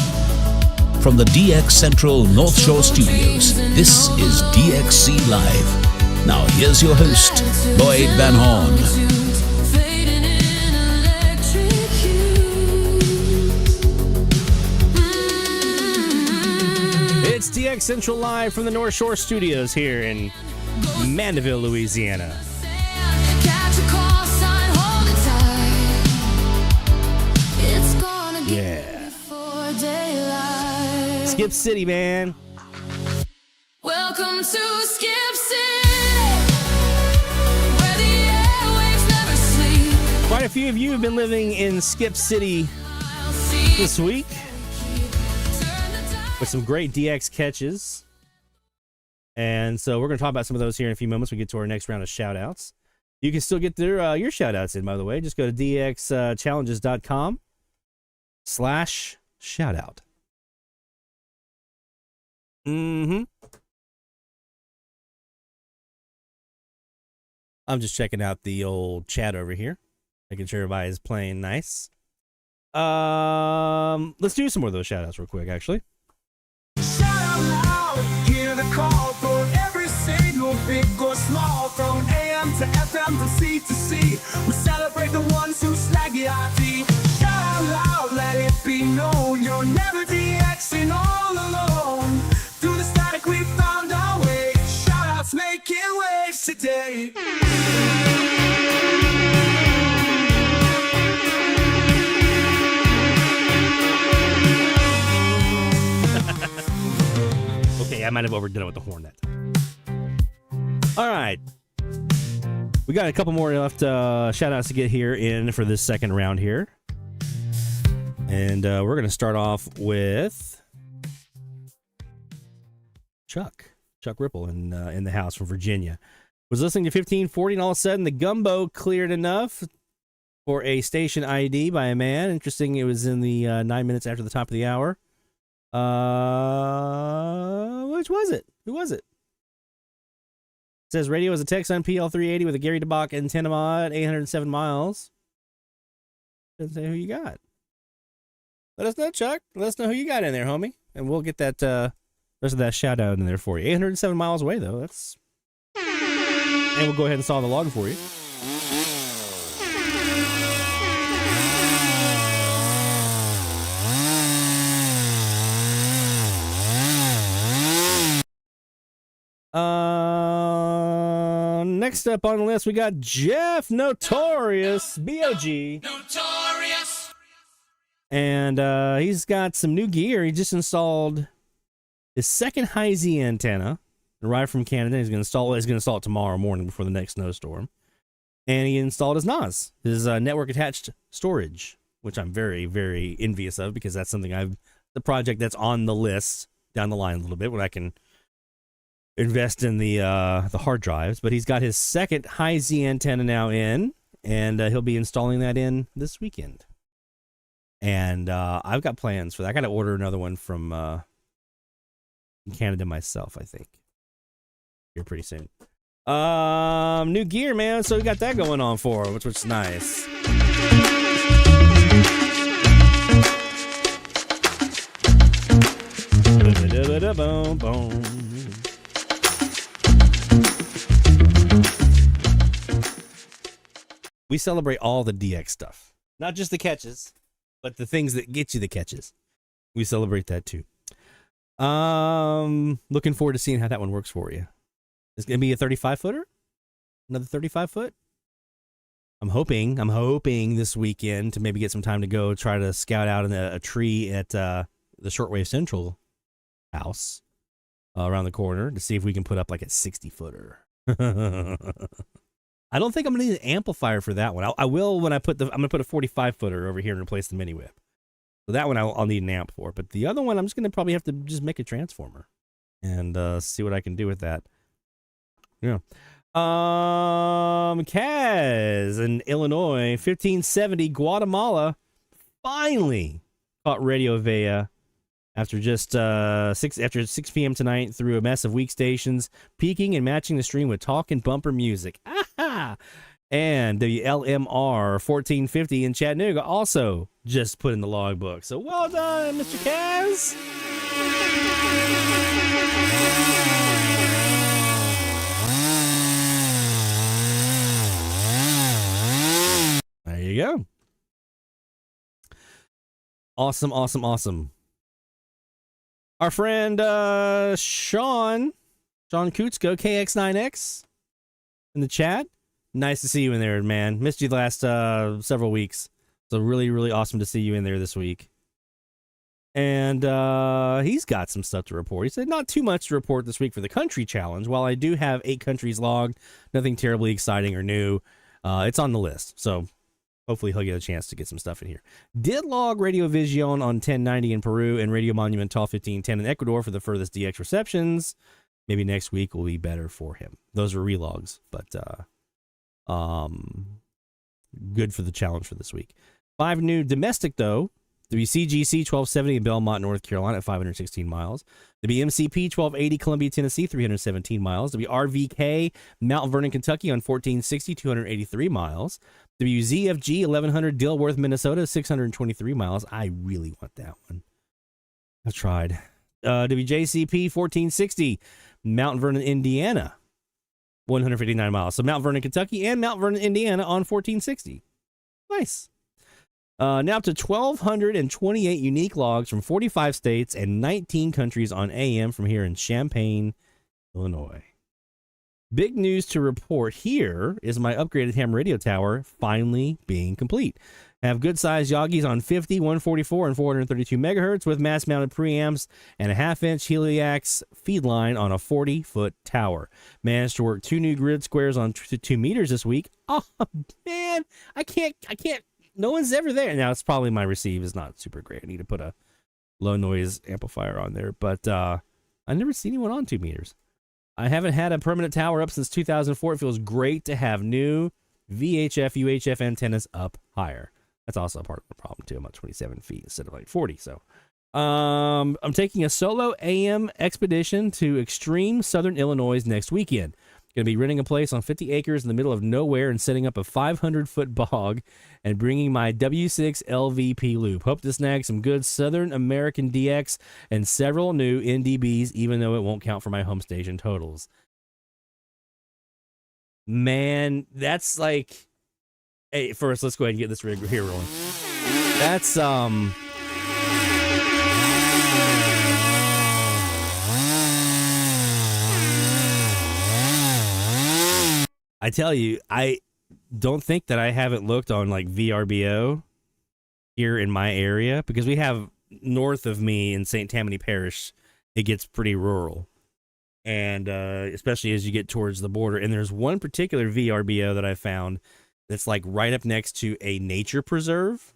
From the DX Central North Shore Studios, this is DXC Live. Now here's your host, Lloyd Van Horn. Fading in electric hues. It's DX Central Live from the North Shore Studios here in Mandeville, Louisiana. Catch a call sign, hold it tight. It's gonna get Yeah. before daylight. Skip City, man. Welcome to Skip City, where the airwaves never sleep. Quite a few of you have been living in Skip City this week with some great DX catches. And so we're going to talk about some of those here in a few moments. We get to our next round of shout-outs. You can still get your shout-outs in, by the way. Just go to dxchallenges.com/shoutout. I'm just checking out the old chat over here, making sure everybody's playing nice. Let's do some more of those shout-outs real quick, actually. Shout out loud, hear the call for every single big or small, from AM to FM to C to C. We celebrate the ones who slag the ID. Shout out loud, let it be known, you're never DXing all alone. Through the static we found our way. Shout outs making waves today. Okay, I might have overdone it with the hornet. All right. We got a couple more left shout-outs to get here in for this second round here. And we're going to start off with Chuck Ripple in the house from Virginia. Was listening to 1540 and all of a sudden the gumbo cleared enough for a station ID by a man. Interesting, it was in the 9 minutes after the top of the hour. Which was it? Who was it? It says radio is a Texan PL380 with a Gary DeBach antenna mod, 807 miles. Doesn't say who you got. Let us know, Chuck. Let us know who you got in there, homie. And we'll get that rest of that shout out in there for you. 807 miles away, though. That's. And we'll go ahead and solve the log for you. Next up on the list, we got Jeff Notorious, B.O.G. Notorious. And he's got some new gear. He just installed his second high Z antenna, arrived from Canada. He's going to install it tomorrow morning before the next snowstorm. And he installed his NAS, his network attached storage, which I'm very, very envious of because that's something the project that's on the list down the line a little bit when I can invest in the hard drives. But he's got his second high Z antenna now in, and he'll be installing that in this weekend. And I've got plans for that. I got to order another one from Canada myself, I think, here pretty soon. New gear, man. So we got that going on for, which is nice. We celebrate all the DX stuff, not just the catches, but the things that get you the catches. We celebrate that too. Looking forward to seeing how that one works for you. It's going to be a 35-footer? Another 35-foot? I'm hoping this weekend to maybe get some time to go try to scout out in a tree at the Shortwave Central house around the corner to see if we can put up like a 60-footer. I don't think I'm going to need an amplifier for that one. I will when I'm going to put a 45-footer over here and replace the mini whip. So that one I'll need an amp for. But the other one, I'm just going to probably have to just make a transformer and see what I can do with that. Yeah. Kaz in Illinois, 1570 Guatemala finally caught Radio Vea after just 6 p.m. tonight through a mess of weak stations, peaking and matching the stream with talk and bumper music. Aha! And the LMR 1450 in Chattanooga also just put in the logbook. So well done, Mr. Kaz. There you go. Awesome, awesome, awesome. Our friend Sean Kutsko, KX9X in the chat. Nice to see you in there, man. Missed you the last several weeks. So really, really awesome to see you in there this week. And he's got some stuff to report. He said not too much to report this week for the country challenge. While I do have 8 countries logged, nothing terribly exciting or new. It's on the list. So hopefully he'll get a chance to get some stuff in here. Did log Radio Vision on 1090 in Peru and Radio Monumental 1510 in Ecuador for the furthest DX receptions. Maybe next week will be better for him. Those are relogs, but good for the challenge for this week. 5 new domestic though. WCGC 1270 in Belmont, North Carolina at 516 miles. WMCP 1280 Columbia, Tennessee, 317 miles. WRVK Mount Vernon, Kentucky on 1460, 283 miles. WZFG 1100 Dilworth, Minnesota, 623 miles. I really want that one. I've tried. WJCP 1460 Mount Vernon, Indiana, 159 miles. So Mount Vernon, Kentucky and Mount Vernon, Indiana on 1460. Nice. Now up to 1,228 unique logs from 45 states and 19 countries on AM from here in Champaign, Illinois. Big news to report here is my upgraded ham radio tower finally being complete. I have good-sized Yagis on 50, 144, and 432 megahertz with mass-mounted preamps and a half-inch Heliax feed line on a 40-foot tower. Managed to work 2 new grid squares on 2 meters this week. Oh, man, I can't. No one's ever there. Now, it's probably my receive is not super great. I need to put a low-noise amplifier on there, but I've never seen anyone on 2 meters. I haven't had a permanent tower up since 2004. It feels great to have new VHF, UHF antennas up higher. That's also a part of the problem, too. I'm at 27 feet instead of like 40, so. I'm taking a solo AM expedition to extreme southern Illinois next weekend. Going to be renting a place on 50 acres in the middle of nowhere and setting up a 500-foot bog and bringing my W6 LVP loop. Hope to snag some good Southern American DX and several new NDBs, even though it won't count for my home station totals. Man, that's like... Hey, first, let's go ahead and get this rig here rolling. That's, I tell you, I don't think that I haven't looked on like VRBO here in my area because we have north of me in St. Tammany Parish, it gets pretty rural. And especially as you get towards the border. And there's one particular VRBO that I found that's like right up next to a nature preserve.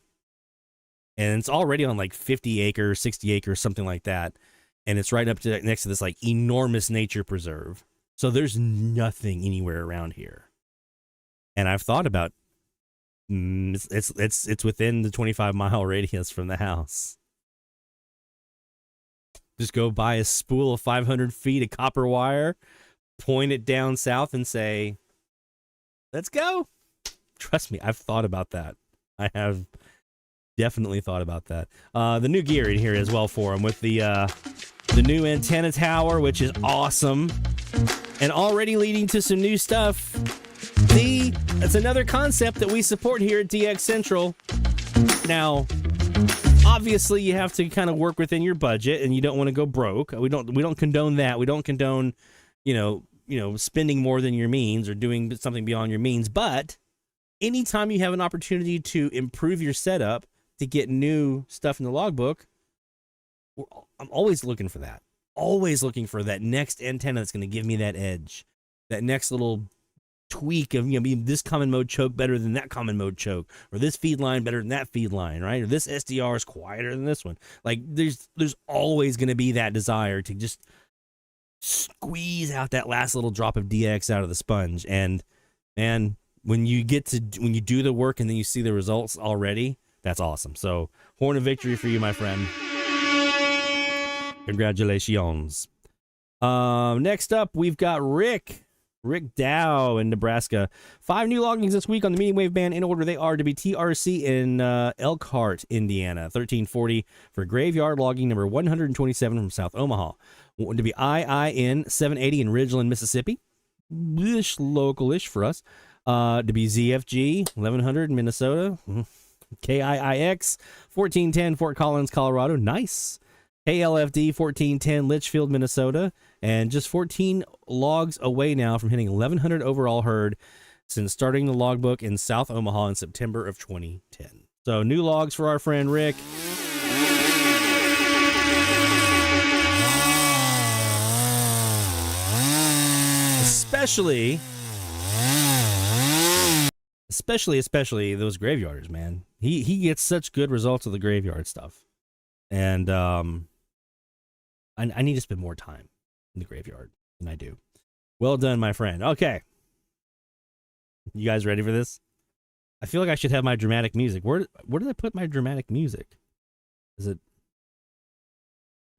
And it's already on like 50 acres, 60 acres, something like that. And it's right up to next to this like enormous nature preserve. So there's nothing anywhere around here. And I've thought about it's within the 25-mile radius from the house. Just go buy a spool of 500 feet of copper wire, point it down south and say, let's go. Trust me, I've thought about that. I have definitely thought about that. The new gear in here as well for him with the new antenna tower, which is awesome. And already leading to some new stuff See, that's another concept that we support here at DX Central. Now, obviously, you have to kind of work within your budget, and you don't want to go broke. We don't condone that. We don't condone, spending more than your means or doing something beyond your means. But anytime you have an opportunity to improve your setup to get new stuff in the logbook, I'm always looking for that. Always looking for that next antenna that's going to give me that edge, that next little tweak of this common mode choke better than that common mode choke, or this feed line better than that feed line, right? Or this SDR is quieter than this one. Like there's always going to be that desire to just squeeze out that last little drop of DX out of the sponge. And when you do the work and then you see the results already, that's awesome. So horn of victory for you, my friend. Congratulations. Next up, we've got Rick Dow in Nebraska. 5 new loggings this week on the medium wave band. In order, they are to be TRC in Elkhart, Indiana. 1340 for graveyard logging number 127 from South Omaha. To be IIN 780 in Ridgeland, Mississippi. Local-ish for us. To be ZFG 1100 in Minnesota. KIIX 1410 Fort Collins, Colorado. Nice. KLFD 1410 Litchfield, Minnesota, and just 14 logs away now from hitting 1100 overall herd since starting the logbook in South Omaha in September of 2010. So new logs for our friend Rick. Especially those graveyarders, man. He gets such good results with the graveyard stuff. And I need to spend more time in the graveyard than I do. Well done, my friend. Okay. You guys ready for this? I feel like I should have my dramatic music. Where did I put my dramatic music? Is it?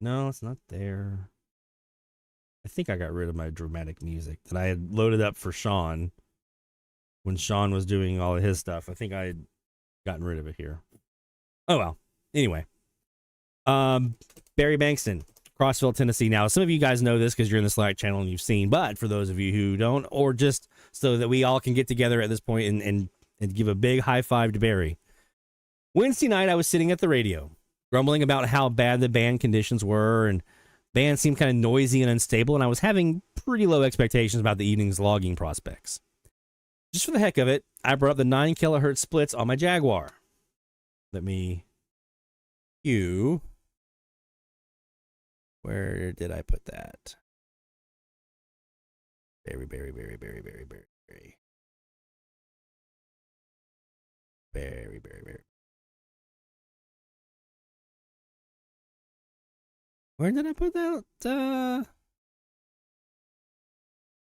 No, it's not there. I think I got rid of my dramatic music that I had loaded up for Sean when Sean was doing all of his stuff. I think I had gotten rid of it here. Oh, well. Anyway. Barry Bankston, Crossville, Tennessee. Now, some of you guys know this because you're in the Slack channel and you've seen, but for those of you who don't, or just so that we all can get together at this point and give a big high five to Barry. Wednesday night, I was sitting at the radio, grumbling about how bad the band conditions were, and band seemed kind of noisy and unstable, and I was having pretty low expectations about the evening's logging prospects. Just for the heck of it, I brought up the 9 kilohertz splits on my Jaguar. Let me cue. Where did I put that? Very. Where did I put that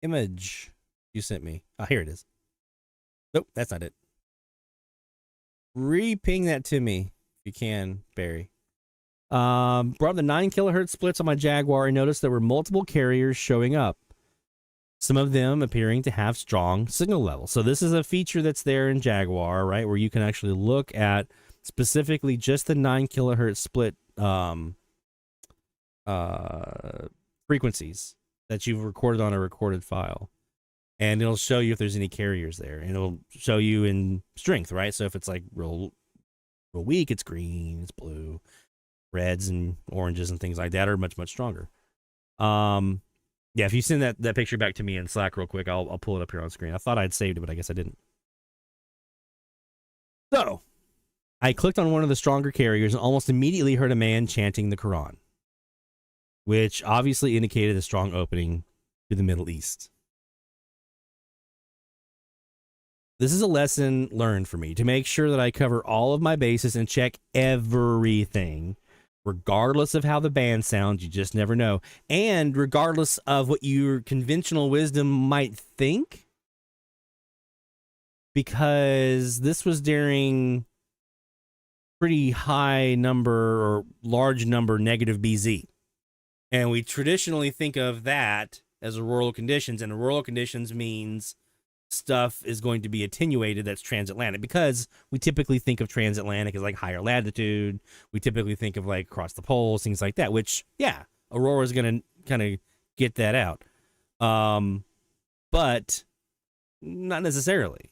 image you sent me? Oh, here it is. Nope, that's not it. Re-ping that to me if you can, Barry. Brought up the 9 kilohertz splits on my Jaguar and noticed there were multiple carriers showing up. Some of them appearing to have strong signal levels. So this is a feature that's there in Jaguar, right? Where you can actually look at specifically just the 9 kilohertz split frequencies that you've recorded on a recorded file. And it'll show you if there's any carriers there. And it'll show you in strength, right? So if it's like real weak, it's green, it's blue. Reds and oranges and things like that are much, much stronger. Yeah, if you send that picture back to me in Slack real quick, I'll pull it up here on screen. I thought I'd saved it, but I guess I didn't. So, I clicked on one of the stronger carriers and almost immediately heard a man chanting the Quran, which obviously indicated a strong opening to the Middle East. This is a lesson learned for me to make sure that I cover all of my bases and check everything, regardless of how the band sounds. You just never know. And regardless of what your conventional wisdom might think, because this was during pretty high number or large number negative BZ. And we traditionally think of that as auroral conditions, and auroral conditions means stuff is going to be attenuated that's transatlantic, because we typically think of transatlantic as like higher latitude. We typically think of like across the poles, things like that, which, yeah, aurora is going to kind of get that out. But Not necessarily.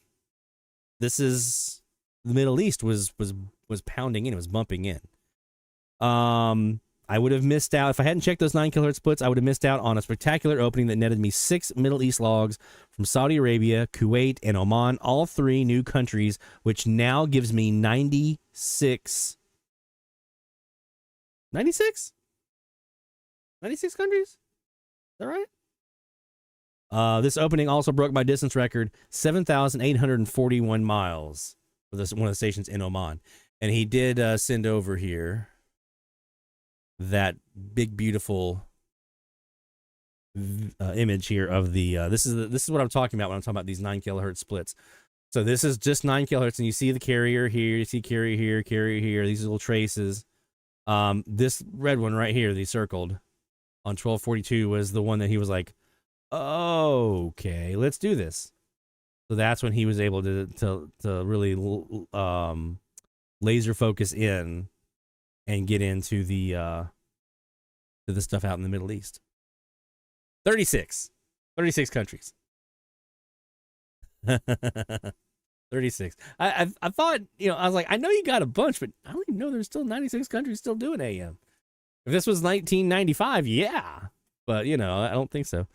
This is the Middle East was pounding in, it was bumping in. I would have missed out if I hadn't checked those 9 kilohertz splits. I would have missed out on a spectacular opening that netted me 6 Middle East logs from Saudi Arabia, Kuwait, and Oman, all 3 new countries, which now gives me 96. 96? 96 countries? Is that right? This opening also broke my distance record, 7,841 miles for this one of the stations in Oman. And he did send over here that big beautiful image here of the this is what I'm talking about when I'm talking about these 9 kilohertz splits. So this is just 9 kilohertz, and you see the carrier here, you see carrier here, these little traces. This red one right here that he circled on 1242 was the one that he was like, okay, let's do this. So that's when he was able to really laser focus in and get into the stuff out in the Middle East. 36 countries. 36. I thought, I was like, I know you got a bunch, but I don't even know there's still 96 countries still doing AM. If this was 1995, yeah, but I don't think so.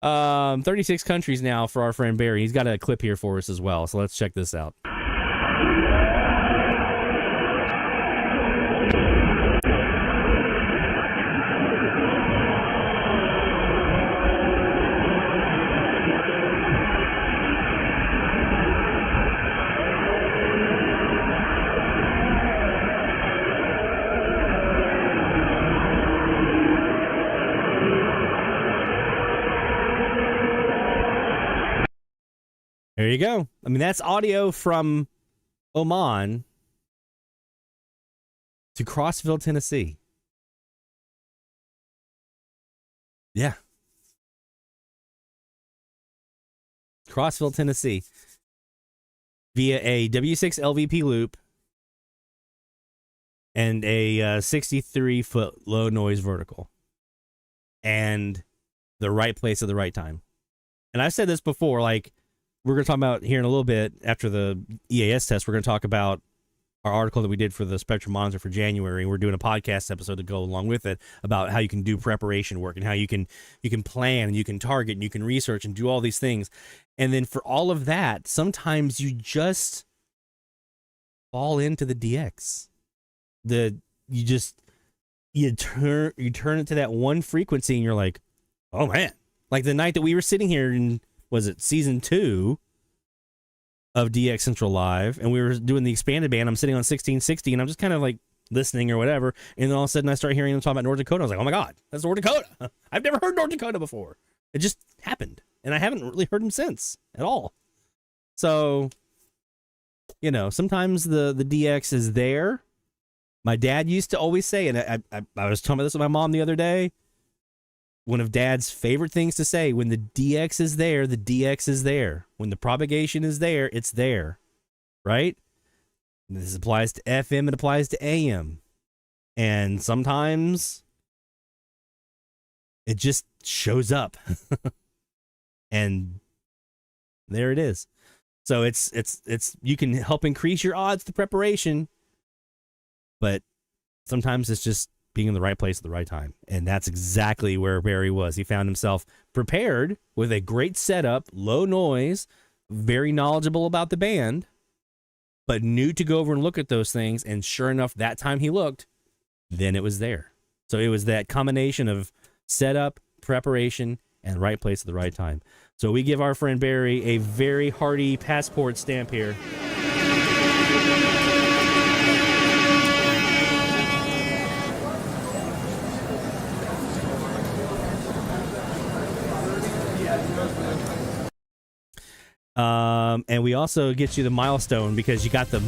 36 countries now for our friend Barry. He's got a clip here for us as well, so let's check this out. There you go. I mean, that's audio from Oman to Crossville, Tennessee. Yeah. Crossville, Tennessee. Via a W6 LVP loop and a 63-foot low noise vertical. And the right place at the right time. And I've said this before, like, we're going to talk about here in a little bit after the EAS test. We're going to talk about our article that we did for the Spectrum Monitor for January. We're doing a podcast episode to go along with it about how you can do preparation work and how you can plan and you can target and you can research and do all these things. And then for all of that, sometimes you just fall into the DX. You turn it to that one frequency and you're like, oh man. Like the night that we were sitting here in, was it season 2 of DX Central Live, and we were doing the expanded band. I'm sitting on 1660, and I'm just kind of like listening or whatever, and then all of a sudden I start hearing them talk about North Dakota. I was like, oh my God, that's North Dakota. I've never heard North Dakota before. It just happened, and I haven't really heard them since at all. So, sometimes the DX is there. My dad used to always say, and I was talking about this with my mom the other day, one of Dad's favorite things to say, when the DX is there, the DX is there. When the propagation is there, it's there. Right? This applies to FM, it applies to AM. And sometimes it just shows up. And there it is. So it's you can help increase your odds to preparation, but sometimes it's just being in the right place at the right time. And that's exactly where Barry was. He found himself prepared with a great setup, low noise, very knowledgeable about the band, but knew to go over and look at those things. And sure enough, that time he looked, then it was there. So it was that combination of setup, preparation, and right place at the right time. So we give our friend Barry a very hearty passport stamp here. And we also get you the milestone because you got the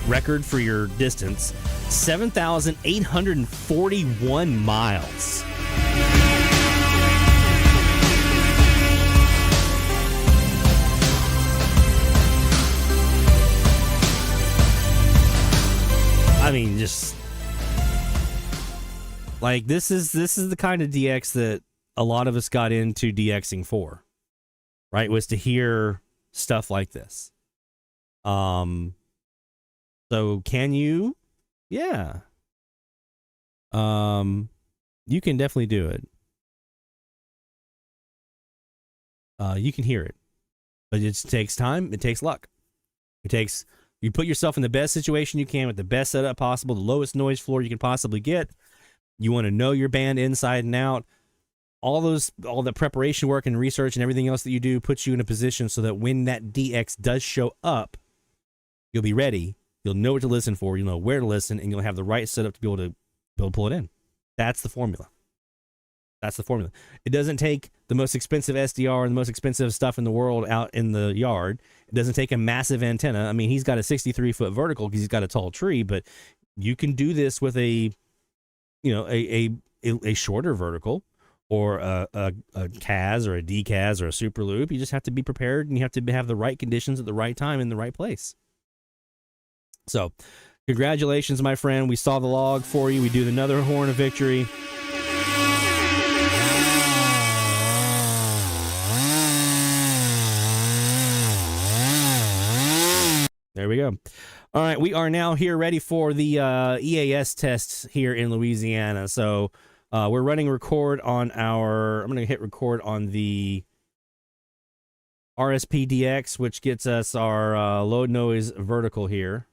record for your distance, 7,841 miles. I mean, just like this is the kind of DX that a lot of us got into DXing for. right? Was to hear stuff like this. So can you? Yeah. You can definitely do it. You can hear it, but it takes time. It takes luck. You put yourself in the best situation you can with the best setup possible, the lowest noise floor you can possibly get. You want to know your band inside and out. All the preparation work and research and everything else that you do puts you in a position so that when that DX does show up, you'll be ready. You'll know what to listen for. You'll know where to listen, and you'll have the right setup to be able to pull it in. That's the formula. It doesn't take the most expensive SDR and the most expensive stuff in the world out in the yard. It doesn't take a massive antenna. I mean, he's got a 63-foot vertical because he's got a tall tree, but you can do this with a shorter vertical or a CAS or a DCAS or a super loop. You just have to be prepared, and you have to have the right conditions at the right time in the right place. So, congratulations, my friend. We saw the log for you. We do another horn of victory. There we go. All right, we are now here ready for the EAS tests here in Louisiana. So we're running record on I'm going to hit record on the RSPDX, which gets us our low noise vertical here.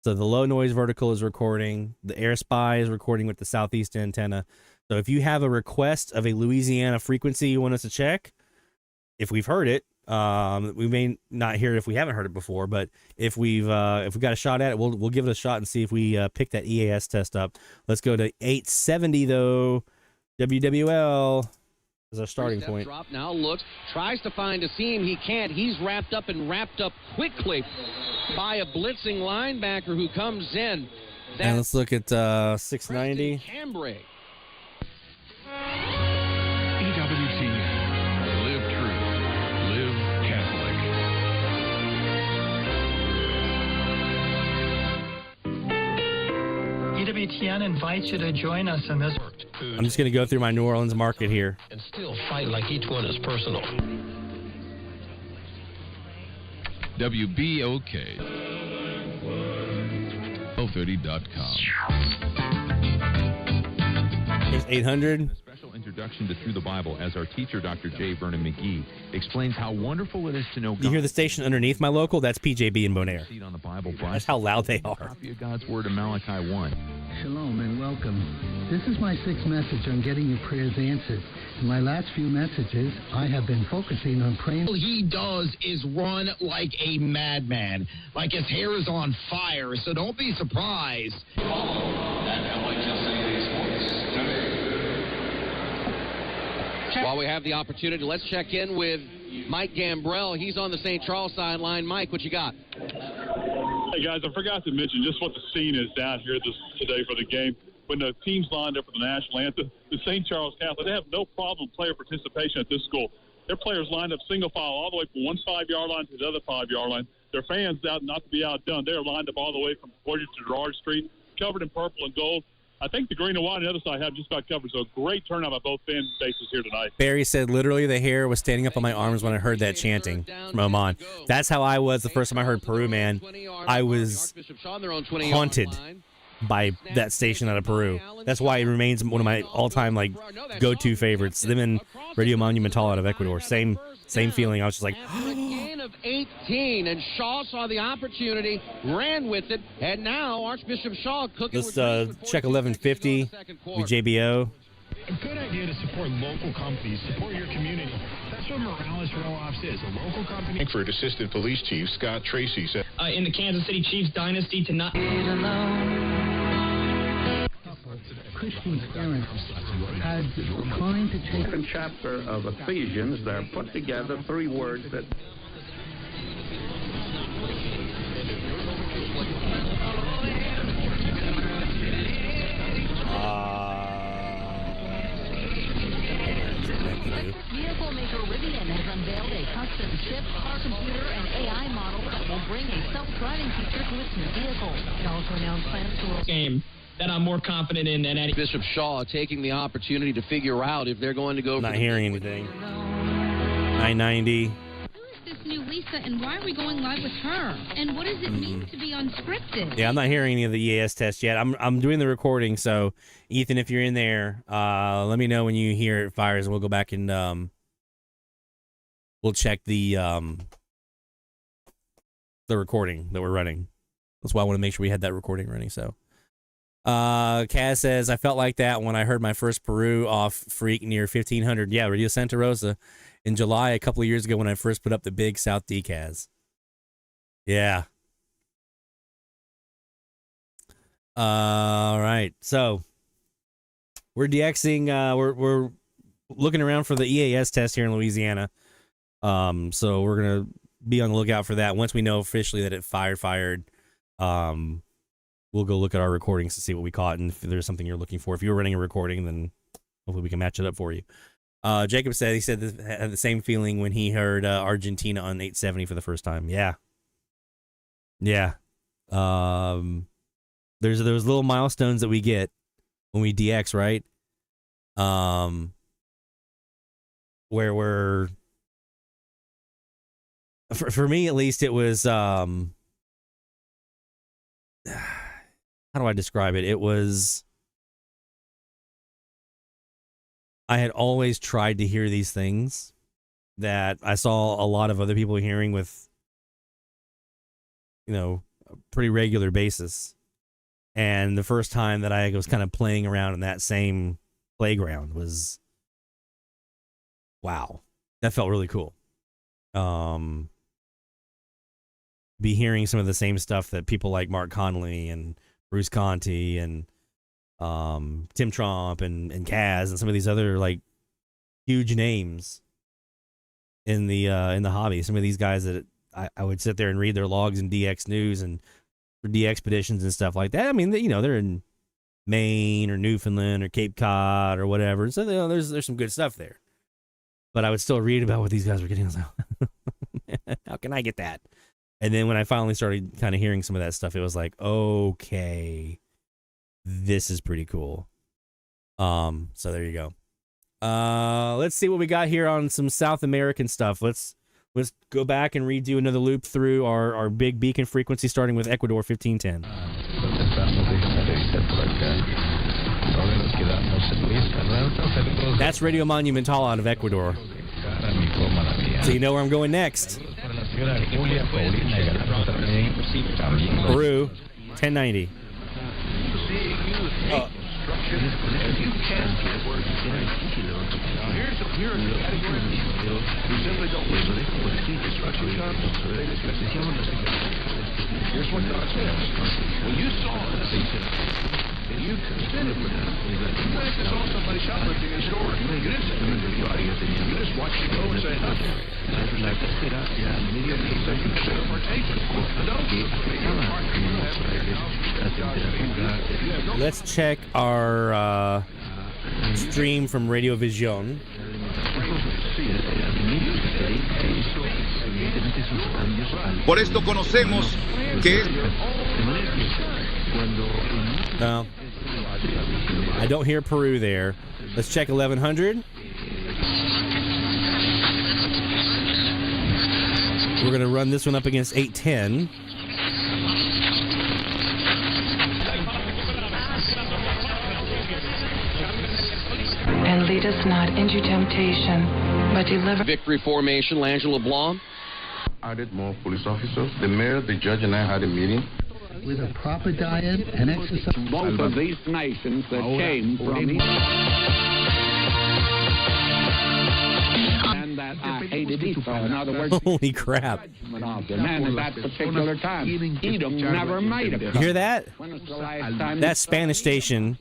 So the low noise vertical is recording. The AirSpy is recording with the southeast antenna. So if you have a request of a Louisiana frequency you want us to check, if we've heard it, we may not hear it if we haven't heard it before, but if we've got a shot at it, we'll give it a shot and see if we pick that EAS test up. Let's go to 870 though. WWL is our starting point. Drop now, looks, tries to find a seam. He can't. He's wrapped up quickly by a blitzing linebacker who comes in. And let's look at 690. Cambrai. EWTN invites you to join us in this. I'm just going to go through my New Orleans market here. And still fight like each one is personal. WBOK. 030.com. Here's 800. A special introduction to Through the Bible as our teacher, Dr. J. Vernon McGee, explains how wonderful it is to know God. You hear the station underneath my local? That's PJB in Bonaire. On the Bible That's how loud they are. Copy of God's Word in Malachi 1. Shalom and welcome. This is my 6th message on getting your prayers answered. In my last few messages, I have been focusing on praying. All he does is run like a madman, like his hair is on fire, so don't be surprised. While we have the opportunity, let's check in with Mike Gambrell. He's on the St. Charles sideline. Mike, what you got? Hey, guys, I forgot to mention just what the scene is down here today for the game. When the teams lined up for the national anthem, the St. Charles Catholic, they have no problem player participation at this school. Their players lined up single file all the way from one 5-yard line to the other 5-yard line. Their fans, out not to be outdone, they're lined up all the way from Georgia to Gerard Street, covered in purple and gold. I think the green and white on the other side have just about covered, so great turnout by both fan bases here tonight. Barry said, literally, the hair was standing up on my arms when I heard that chanting from Oman. That's how I was the first time I heard Peru, man. I was haunted by that station out of Peru. That's why it remains one of my all-time go-to favorites. Them and Radio Monumental out of Ecuador. Same feeling. I was just like, gain of 18, and Shaw saw the opportunity, ran with it, and now Archbishop Shaw cooking. Let's check 1150 with JBO. A good idea to support local companies, support your community. That's what Morales Roll-Offs is, a local company. Lankford Assistant Police Chief Scott Tracy said, in the Kansas City Chiefs dynasty to not... Christian parents had declined to take... Second chapter of Ephesians, they're put together 3 words that... Vehicle maker Rivian has unveiled a custom chip, car computer, and AI model that will bring a self-driving feature to its new vehicle. It also announced plans to roll... game that I'm more confident in than any... Bishop Shaw taking the opportunity to figure out if they're going to go... Not hearing anything. I-90. This new Lisa, and why are we going live with her? And what does it mean to be unscripted? Yeah, I'm not hearing any of the EAS tests yet. I'm doing the recording, so Ethan, if you're in there, let me know when you hear it fires, and we'll go back and we'll check the recording that we're running. That's why I want to make sure we had that recording running. So, Kaz says, I felt like that when I heard my first Peru off freak near 1500. Yeah, Radio Santa Rosa in July a couple of years ago when I first put up the big South decals. Yeah. All right. So we're DXing. We're looking around for the EAS test here in Louisiana. So we're gonna be on the lookout for that. Once we know officially that it fired, we'll go look at our recordings to see what we caught and if there's something you're looking for. If you're running a recording, then hopefully we can match it up for you. Jacob said he had the same feeling when he heard Argentina on 870 for the first time. Yeah. There's those little milestones that we get when we DX, right? Where we're, for me at least, it was how do I describe it? It was, I had always tried to hear these things that I saw a lot of other people hearing with, a pretty regular basis. And the first time that I was kind of playing around in that same playground was, wow, that felt really cool. Be hearing some of the same stuff that people like Mark Connolly and Bruce Conti and Tim Trump and Kaz and some of these other like huge names in the hobby. Some of these guys that I would sit there and read their logs in DX News and for DXpeditions and stuff like that. I mean, they're in Maine or Newfoundland or Cape Cod or whatever. So there's some good stuff there. But I would still read about what these guys were getting. I was like, how can I get that? And then when I finally started kind of hearing some of that stuff, it was like, okay, this is pretty cool. So there you go. Let's see what we got here on some South American stuff. Let's go back and redo another loop through our big beacon frequency, starting with Ecuador 1510. That's Radio Monumental out of Ecuador. So you know where I'm going next. Peru, 1090. Here's what God says. When you saw this, and you considered it, you actually saw somebody shoplifting in a store. You didn't say anybody. You just watched it go and say nothing. Let's check our stream from Radio Vision. Por esto conocemos que no, I don't hear Peru there. Let's check 1100. We're going to run this one up against 810. And lead us not into temptation, but deliver. Victory formation, Langela Blanc. Added more police officers. The mayor, the judge, and I had a meeting. With a proper diet and exercise. Both of these nations that came from... and that I hated Esau. In other words... Holy crap. And at that particular time, Edom never made it. You hear that? When was the last time... That Spanish station.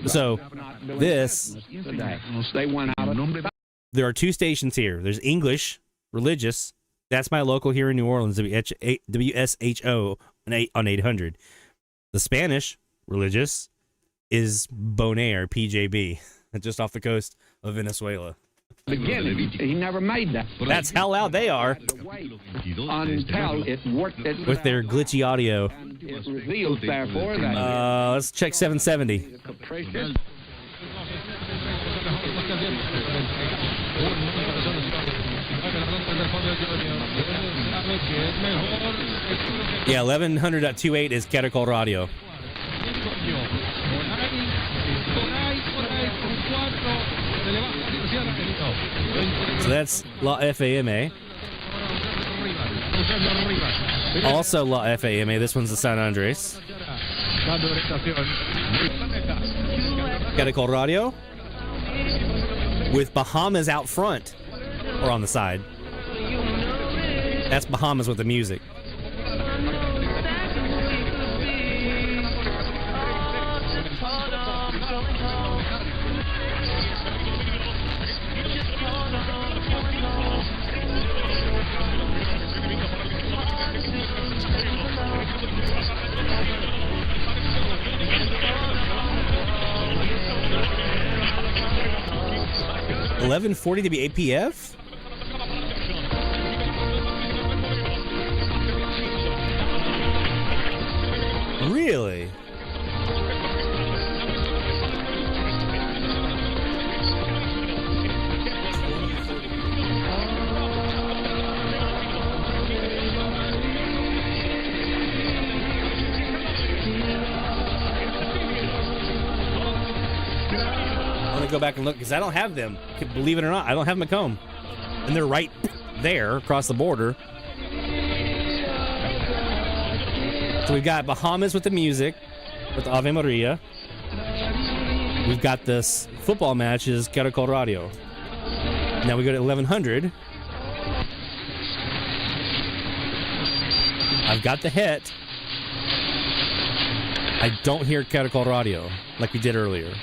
So, this... They went out... There are two stations here. There's English, religious. That's my local here in New Orleans, WSHO on 800. The Spanish, religious, is Bonaire, PJB, just off the coast of Venezuela. Beginning, he never made that. That's how loud they are. Until it worked it with their glitchy audio. It reveals, therefore, that... let's check 770. Yeah, 1100.28 is Caracol Radio. So that's La FAMA. Also La FAMA. This one's the San Andres. Caracol Radio. With Bahamas out front. Or on the side. That's Bahamas with the music. $11.40 to be APF? Really? I'm gonna go back and look because I don't have them. Believe it or not, I don't have Macomb, and they're right there across the border. So we've got Bahamas with the music, with Ave Maria. We've got this football matches, Caracol Radio. Now we go to 1100. I've got the hit. I don't hear Caracol Radio like we did earlier.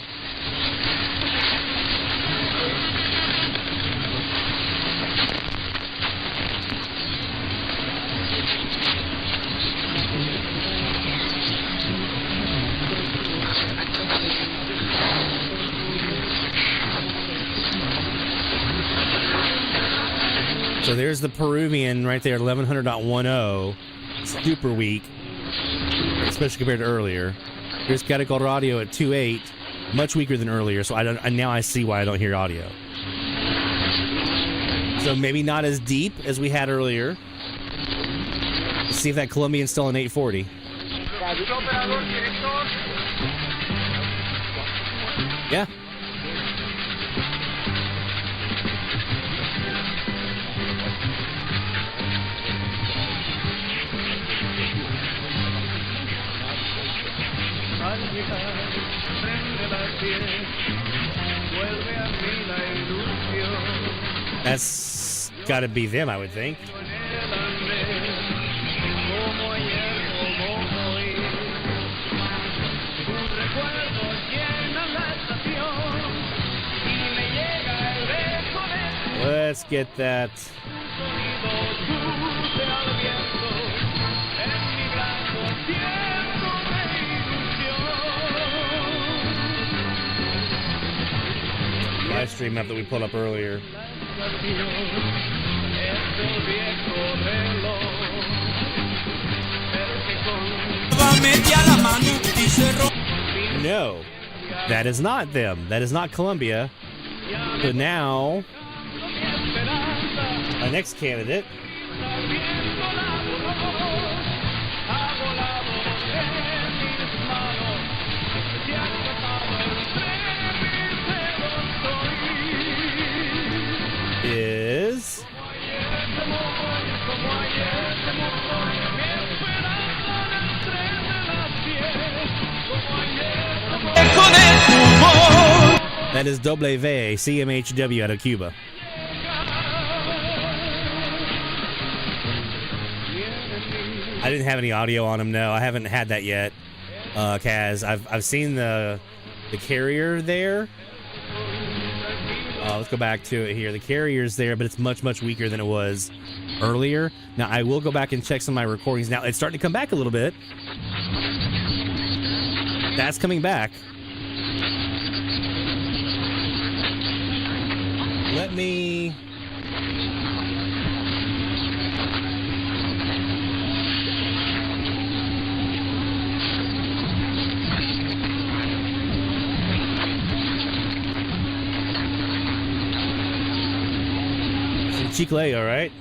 So there's the Peruvian right there, 1100.10. Super weak, especially compared to earlier. Here's Caracol Radio at 2.8, much weaker than earlier. So now I see why I don't hear audio. So maybe not as deep as we had earlier. Let's see if that Colombian's still in 840. Yeah. That's gotta be them, I would think. Let's get that. Live stream map that we pulled up earlier. No, that is not them. That is not Colombia. But now, my next candidate is that is CMHW out of Cuba. I didn't have any audio on him. No, I haven't had that yet. Kaz, I've seen the carrier there. Let's go back to it here. The carrier's there, but it's much weaker than it was earlier. Now I will go back and check some of my recordings. Now it's starting to come back a little bit. That's coming back. Let me. Chicleo, right?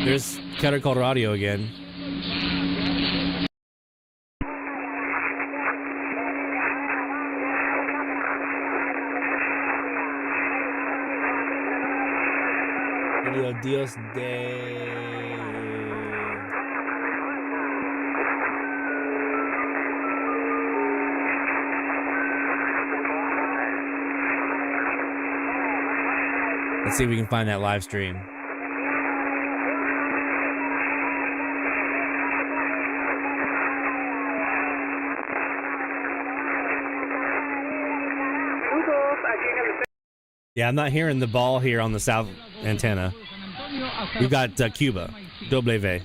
There's Cutter Colorado again. Dios de... Let's see if we can find that live stream. Yeah, I'm not hearing the ball here on the south antenna. We've got Cuba, W.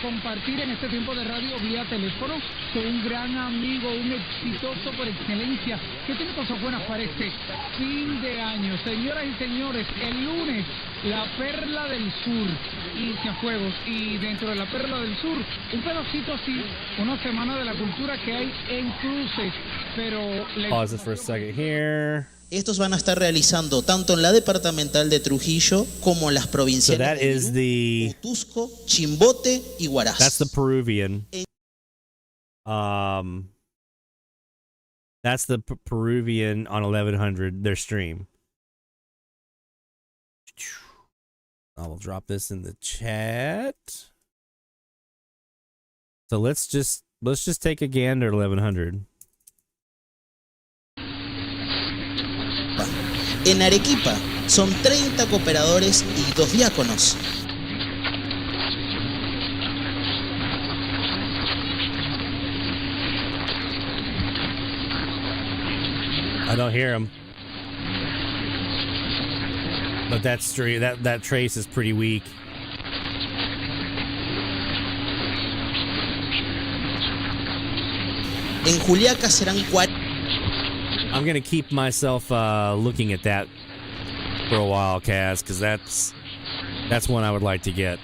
Compartir en este tiempo de radio vía teléfono con un gran amigo, un exitoso por excelencia, que tiene cosas buenas para este fin de año. Señoras y señores, el lunes, la Perla del Sur inicia juegos, y dentro de la Perla del Sur, un pedacito así, una semana de la cultura que hay en cruces, pero... Pause this for a second here. Estos van a estar realizando tanto en la departamental de Trujillo como en las provinciales de Cusco, Chimbote y Huaraz. That's the Peruvian. That's the Peruvian on 1100, their stream. I will drop this in the chat. So let's just take a gander at 1100. En Arequipa son 30 cooperadores y 2 diáconos. I don't hear him. But that trace is pretty weak. En Juliaca serán 40. I'm going to keep myself looking at that for a while, Kaz, because that's one I would like to get.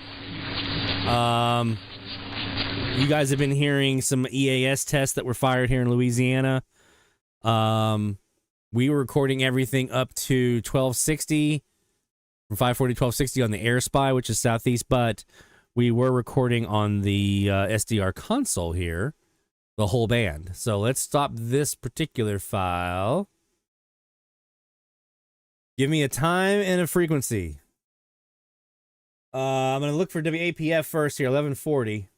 You guys have been hearing some EAS tests that were fired here in Louisiana. We were recording everything up to 1260, from 540 to 1260 on the Air Spy, which is southeast, but we were recording on the SDR console here. The whole band. So let's stop this particular file. Give me a time and a frequency. I'm going to look for WAPF first here, 1140.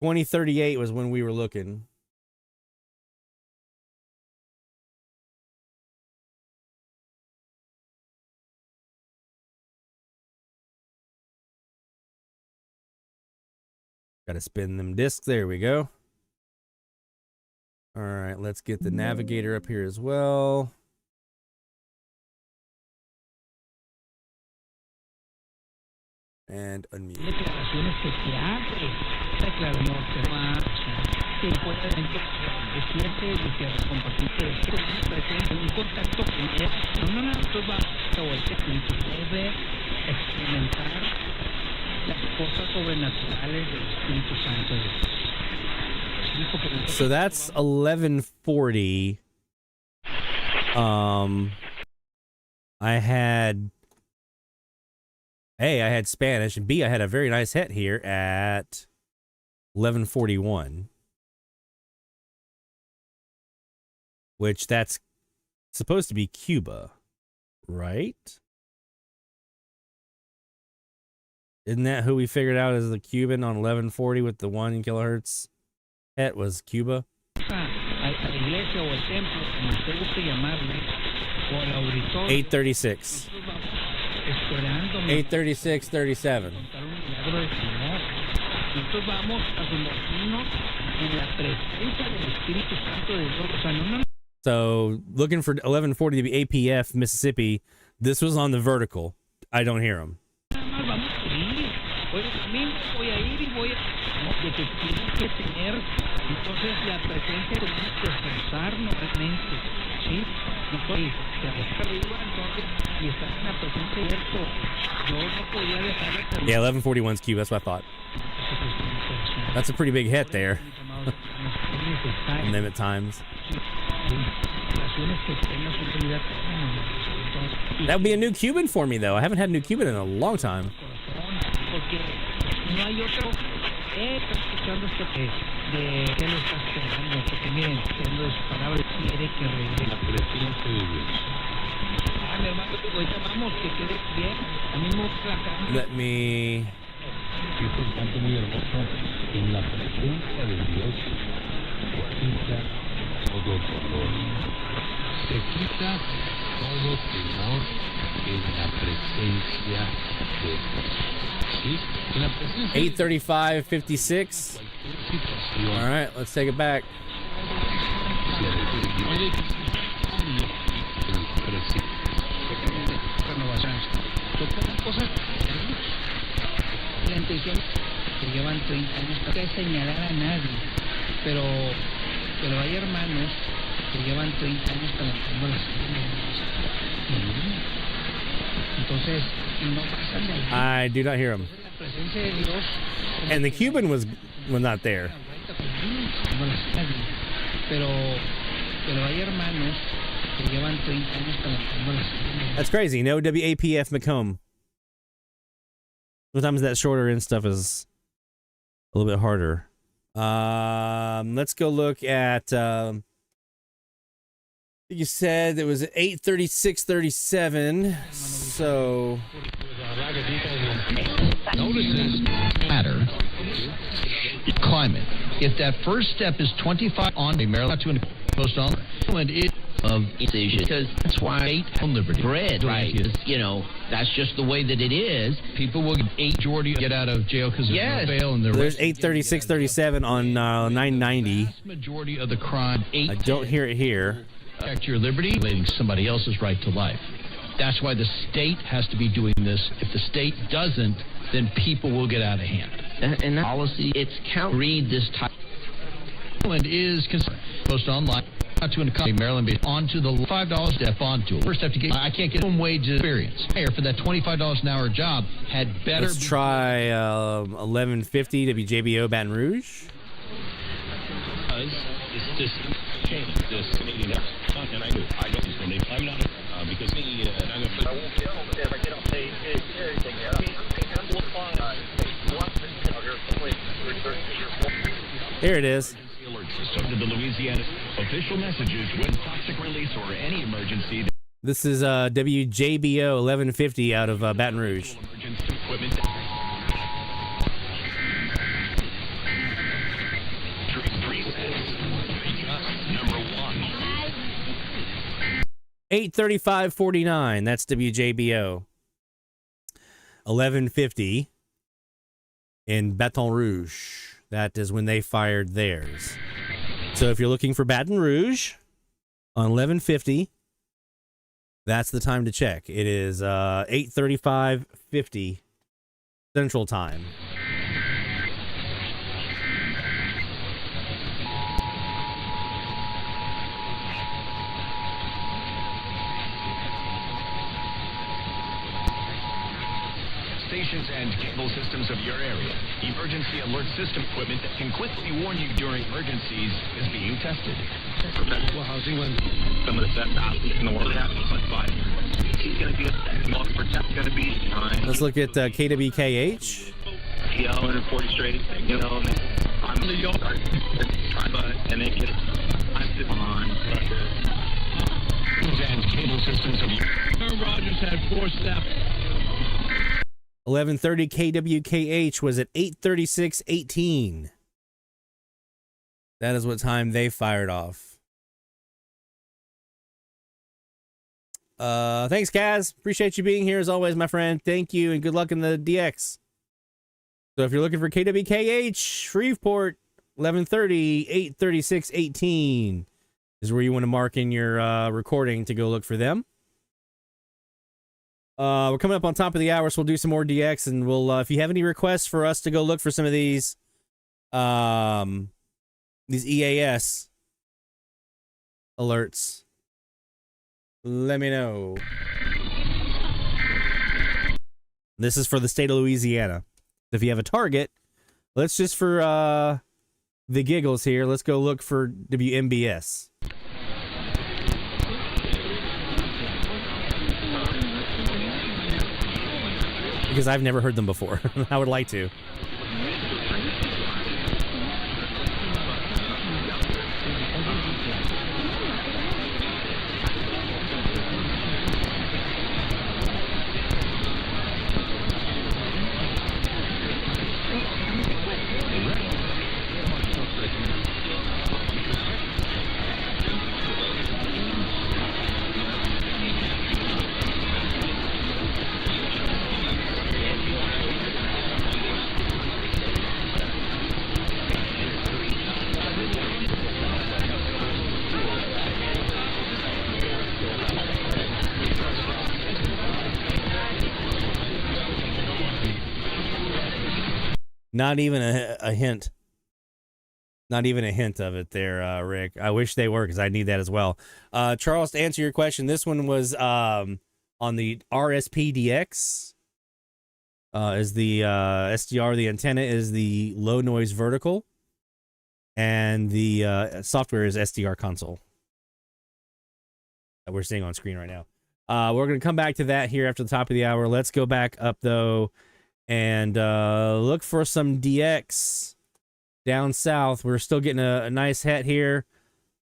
2038 was when we were looking. Got to spin them discs. There we go. All right, let's get the navigator up here as well. And unmute. So that's 1140. I had A, I had Spanish, and B, I had a very nice hit here at 1141. Which that's supposed to be Cuba, right? Isn't that who we figured out as the Cuban on 1140 with the 1 kilohertz? Het was Cuba. 836. 836.37. So looking for 1140 to be APF Mississippi. This was on the vertical. I don't hear him. Yeah, 1141's Q. That's what I thought. That's a pretty big hit there. And then at times. That would be a new Cuban for me, though. I haven't had a new Cuban in a long time. No hay otro. Escuchando esto que de qué lo estás esperando, porque miren, siendo de su palabra, quiere que regrese. La presencia de Dios. Mi hermano, ahorita vamos, que quede bien. A mí me gusta la cara. Let me. Es un canto muy hermoso. En la presencia de Dios quita todo dolor. Se quita todo temor en la presencia de Dios. 8:35:56. All right, let's take it back. La intención que llevan 30 años para señalar a nadie, pero hay hermanos que llevan 30 años calentando las cosas. Entonces, no pasan de ahí. I do not hear him. La presencia de Dios. And the Cuban was not there. Pero hay hermanos que llevan 30 años calentando las cosas. That's crazy. No WAPF Macomb. Sometimes that shorter end stuff is a little bit harder. Let's go look at. You said it was 8:36:37. So. Notice this matter. Climate. If that first step is 25 on the Maryland to post on, and it of incision, because that's why on liberty bread, right? You know, that's just the way that it is. People will get out of jail because there's no bail, and there's 8:36:37 on 990. Majority of the crime. I don't hear it here. Protect your liberty, violating somebody else's right to life. That's why the state has to be doing this. If the state doesn't, then people will get out of hand. And that policy, it's count. Read this type. Maryland is concerned. Post online. Not to an economy, Maryland be onto the $5 step onto it. First have to get. I can't get minimum wage experience. Hire for that $25 an hour job had better. Let's try 1150 WJBO Baton Rouge. This system changed this Canadian and I don't when they I'm not because me and I'm going to I won't get home if I get on pay everything. I mean Here it is. System to the Louisiana official messages when toxic release or any emergency. This is WJBO 1150 out of Baton Rouge. Emergency equipment. 8:35:49. That's WJBO 1150 in Baton Rouge. That is when they fired theirs. So if you're looking for Baton Rouge on 1150, that's the time to check. It is 8:35:50 Central Time. Stations and cable systems of your area. Emergency alert system equipment that can quickly warn you during emergencies is being tested. Well, housing when some of the best athletes in the world have like fire. He's going to be going to be behind. Let's look at KWKH. 140 straight. You know, I'm the yard. And they get I'm sitting on. And cable systems of Aaron Rodgers had 4 staff. 1130 KWKH was at 8:36:18. That is what time they fired off. Thanks, Kaz. Appreciate you being here as always, my friend. Thank you, and good luck in the DX. So if you're looking for KWKH, Shreveport, 1130, 8:36:18 is where you want to mark in your recording to go look for them. We're coming up on top of the hour, so we'll do some more DX, and we'll if you have any requests for us to go look for some of these EAS alerts, let me know. This is for the state of Louisiana. If you have a target, let's just for the giggles here, let's go look for WMBS. because I've never heard them before. I would like to. Not even a hint. Not even a hint of it there, Rick. I wish they were, because I need that as well. Charles, to answer your question, this one was on the RSPDX. Is the SDR, the antenna is the low noise vertical, and the software is SDR console that we're seeing on screen right now. We're going to come back to that here after the top of the hour. Let's go back up, though, and look for some DX down south. We're still getting a nice hat here.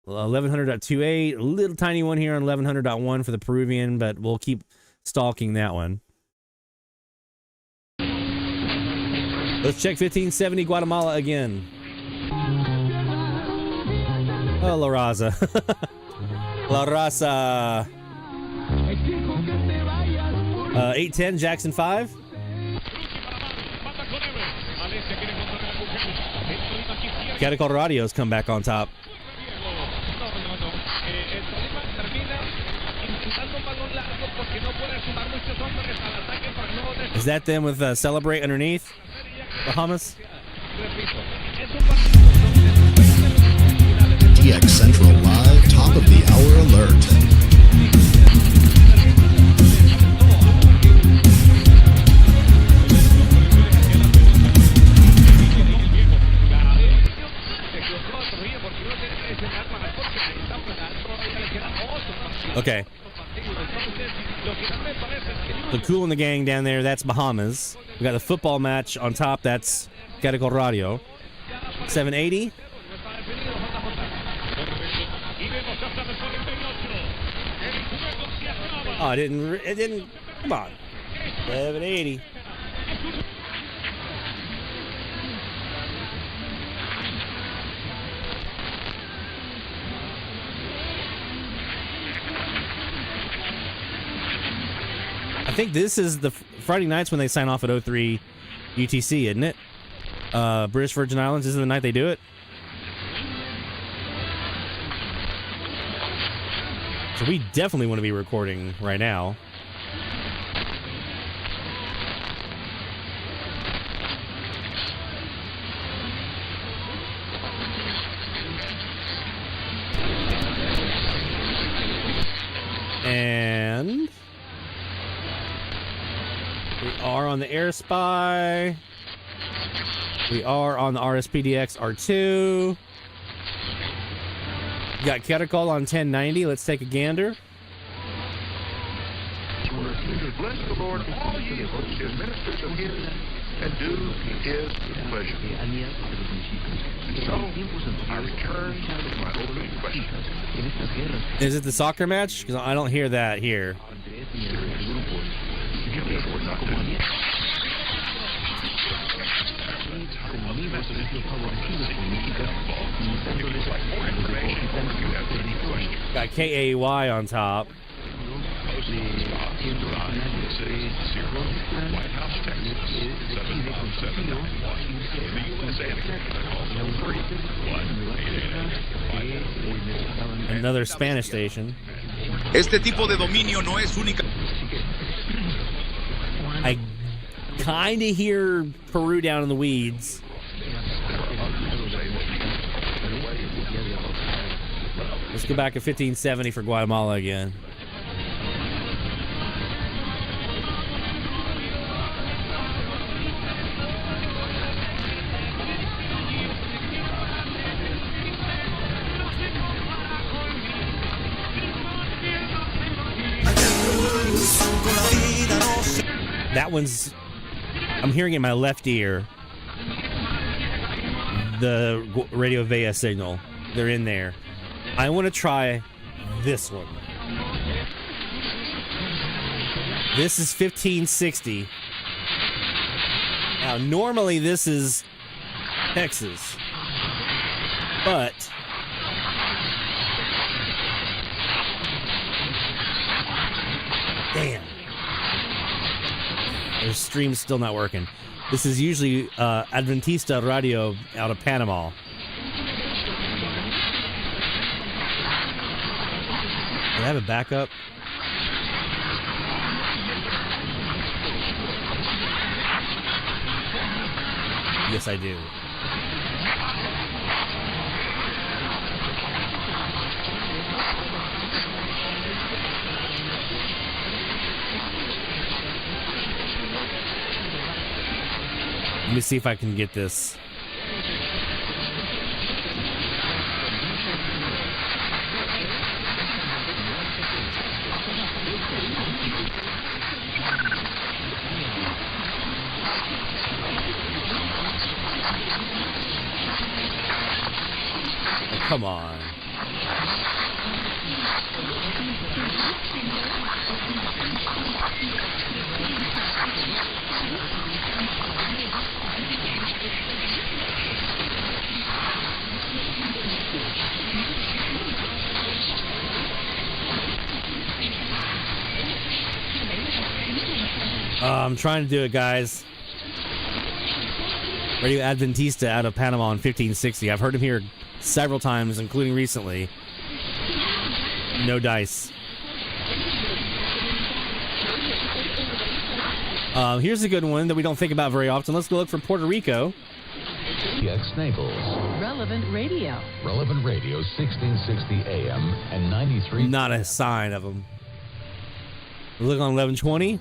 1100.28, a little tiny one here on 1100.1 for the Peruvian, but we'll keep stalking that one. Let's check 1570 Guatemala again. Oh, La Raza. La Raza. 810 Jackson 5. Catacol Radio's come back on top. Is that them with Celebrate underneath? Bahamas? DX Central Live, top of the hour alert. Okay. The Cool in the Gang down there, that's Bahamas. We got a football match on top, that's Catacol Radio. 780. Oh, it didn't, come on. 780. I think this is the Friday nights when they sign off at 03 UTC, isn't it? British Virgin Islands, isn't the night they do it? So we definitely want to be recording right now. And we are on the Air Spy. We are on the RSPDX R2. We got Catacol on 1090. Let's take a gander. Bless the Lord, all ye hosts, his ministers of his, and do his pleasure. And so, I return to my opening question. Is it the soccer match? Because I don't hear that here. Got KAY on top. Another Spanish station. Este tipo de dominio no es única. I kind of hear Peru down in the weeds. Let's go back to 1570 for Guatemala again. That one's I'm hearing in my left ear the Radio Vea signal. They're in there. I want to try this one. This is 1560. Now, normally this is Texas, but damn, their stream's still not working. This is usually Adventista Radio out of Panama. Do I have a backup? Yes, I do. Let me see if I can get this. Oh, come on. I'm trying to do it, guys. Radio Adventista out of Panama in 1560. I've heard him here several times, including recently. No dice. Here's a good one that we don't think about very often. Let's go look for Puerto Rico. PX Naples. Relevant Radio. Relevant Radio, 1660 AM and 93. Not a sign of them. Look on 1120.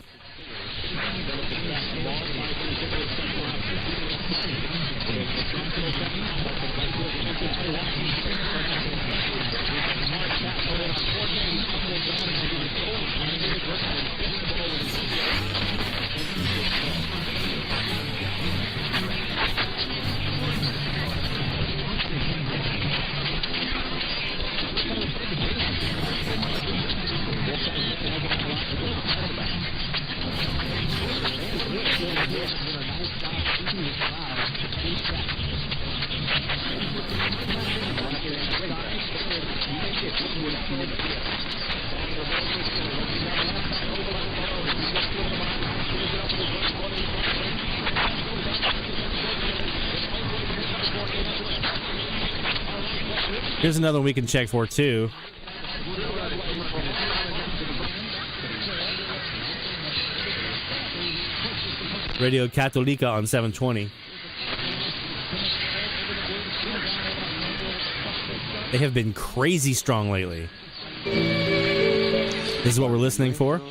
Here's another one we can check for, too. Radio Católica on 720. They have been crazy strong lately. This is what we're listening for.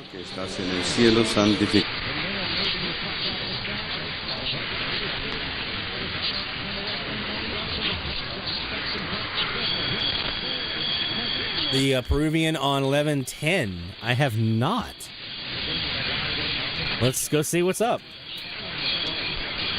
The Peruvian on 1110. I have not. Let's go see what's up.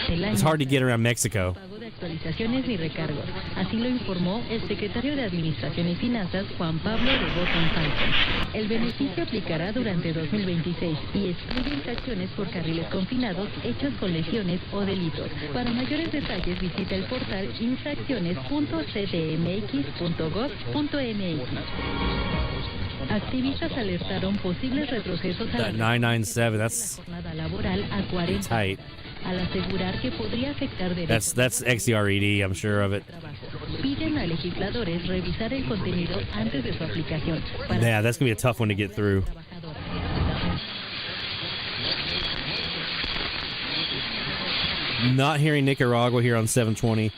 It's hard to get around Mexico. Actualizaciones ni recargos. Así lo informó el secretario de Administración y Finanzas, Juan Pablo Rego Sanfalco. El beneficio aplicará durante 2026 y excluye infracciones por carriles confinados hechos con lesiones o delitos. Para mayores detalles visita el portal infracciones.cdmx.gov.mx. Activistas alertaron posibles retrocesos a la 997, that's jornada laboral a 40 tight. al asegurar que podría afectar That's XDRED, I'm sure of it. Piden a legisladores revisar el contenido antes de su aplicación. Yeah, that's gonna be a tough one to get through. Not hearing Nicaragua here on 720.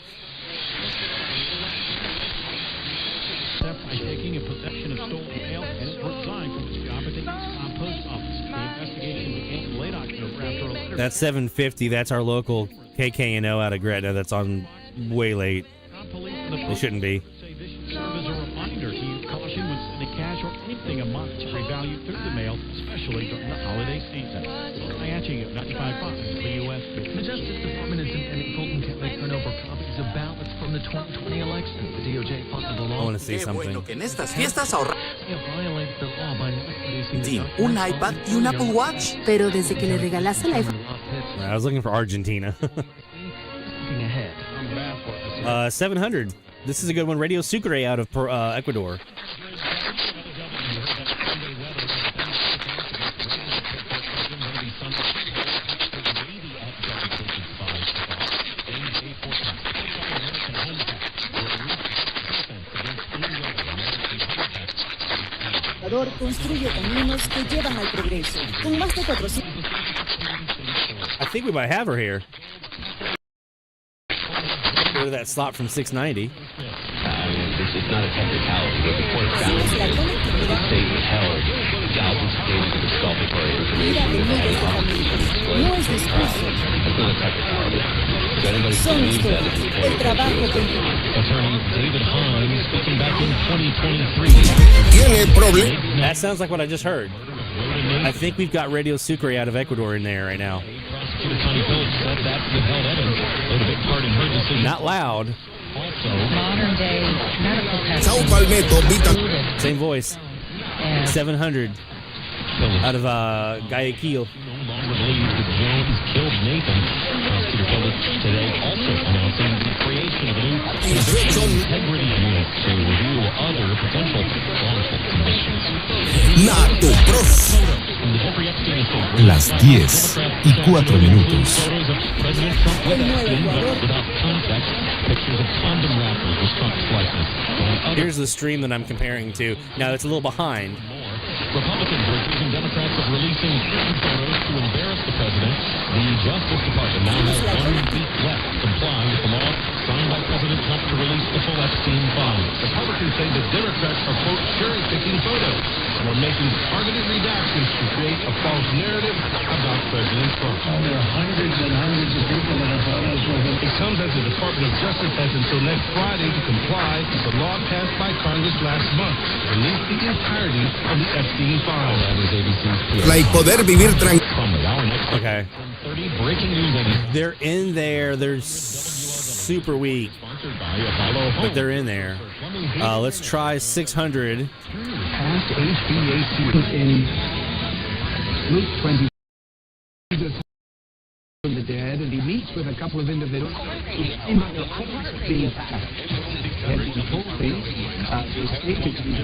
Taking in possession of stolen mail and resigned from his job at the Eastcom Post Office. The investigation began in late October after a letter. That's 750. That's our local KKNO out of Gretna. That's on way late. They shouldn't be. Say this should serve as a reminder to you cautious protection when sending cash or anything of monetary value through the mail, especially during the holiday season. Iachi of 95.5, the U.S. The Justice Department is intending Fulton County turn over copies of ballots from the 2020 election. The DOJ filed the law. I want to see something. Jim, un iPad y un Apple Watch. Pero desde que le regalaste el iPhone. I was looking for Argentina. 700. This is a good one. Radio Sucre out of Ecuador. Construye caminos que llevan al progreso. Con más de 400. I think we might have her here. Go to that slot from 690. It's not a technicality, but the court found that the state held thousands of pages of exculpatory information No es discurso. It's not a technicality. So anybody believes that it's important. Attorney David Hahn speaking back in 2023. That sounds like what I just heard. I think we've got Radio Sucre out of Ecuador in there right now. Prosecutor Tony Phillips said that withheld evidence played a big part in her decision. Not loud. Also, Modern day medical testing. Same voice. 700 out of Guayaquil. no longer believes that Jones killed Nathan. Prosecutor Phillips today also announcing the creation of a new integrity unit to review other potential wrongful convictions. Las 10:04. President Trump with Epstein, but without context, pictures of condom wrappers with Trump's likeness. Here's the stream that I'm comparing to. Now it's a little behind. Republicans are accusing Democrats of releasing photos to embarrass the president. The Justice Department now has 1 week left to comply with the law signed by President Trump to release the full Epstein files. Republicans say the Democrats are, quote, cherry-picking photos and are making targeted redactions to create a false narrative about President Trump. There are hundreds and hundreds of people that are photos with him. It comes as the Department of Justice has until next Friday to comply with the law passed by Congress last month to release the entirety of the Epstein files. Okay. They're in there. They're super weak, but they're in there. Let's try 600. Past HVAC in Luke 20. Jesus from the dead, and he meets with a couple of individuals.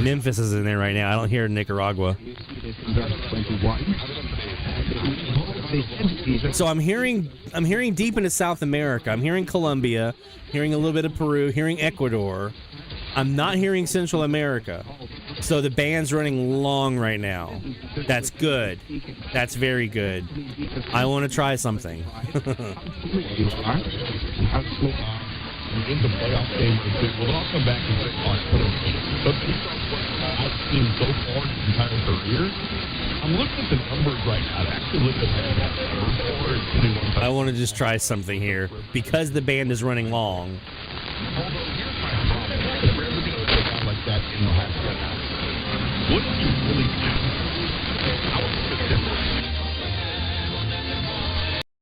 Memphis is in there right now. I don't hear Nicaragua. So I'm hearing deep into South America. I'm hearing Colombia, hearing a little bit of Peru, hearing Ecuador. I'm not hearing Central America. So the band's running long right now. That's good. That's very good. I want to try something. In the playoff game, we'll all come back and say, but I've seen so far in his entire career. I'm looking at the numbers right now. I actually looked at that. I want to just try something here because the band is running long. Although here's my problem. It's rarely going to take out like that in the half. What do you really do? How is it different?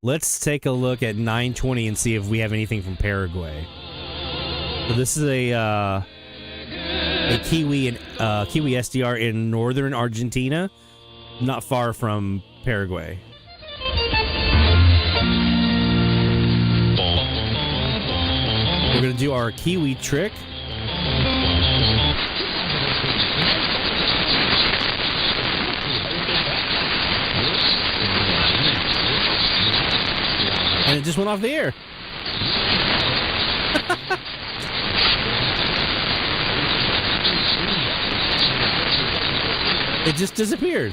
Let's take a look at 920 and see if we have anything from Paraguay. So this is a Kiwi and KiwiSDR in northern Argentina, not far from Paraguay. We're gonna do our Kiwi trick. And it just went off the air. It just disappeared.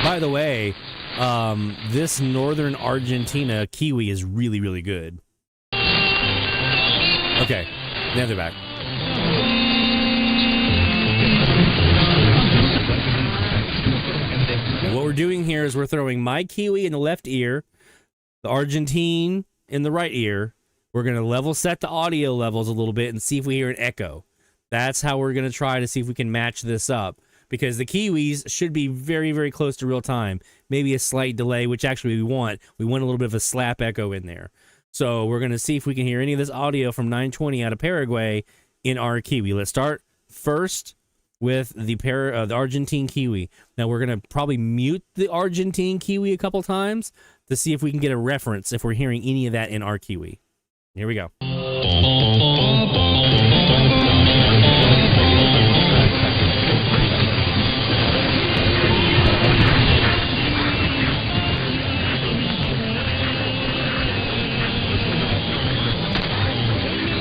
By the way, this northern Argentina Kiwi is really, really good. Okay, now they're back. And what we're doing here is we're throwing my Kiwi in the left ear, the Argentine in the right ear. We're going to level set the audio levels a little bit and see if we hear an echo. That's how we're going to try to see if we can match this up, because the Kiwis should be very, very close to real time. Maybe a slight delay, which actually we want. We want a little bit of a slap echo in there. So we're going to see if we can hear any of this audio from 920 out of Paraguay in our Kiwi. Let's start first with the Argentine Kiwi. Now we're going to probably mute the Argentine Kiwi a couple times to see if we can get a reference if we're hearing any of that in our Kiwi. Here we go.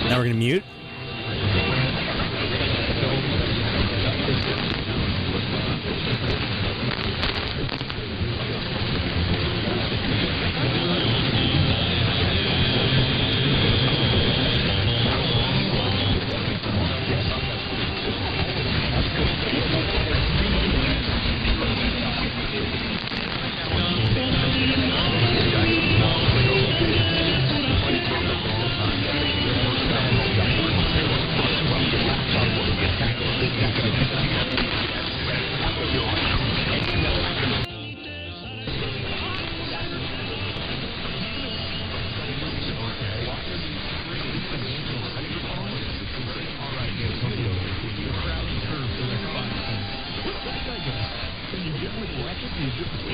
Now we're going to mute.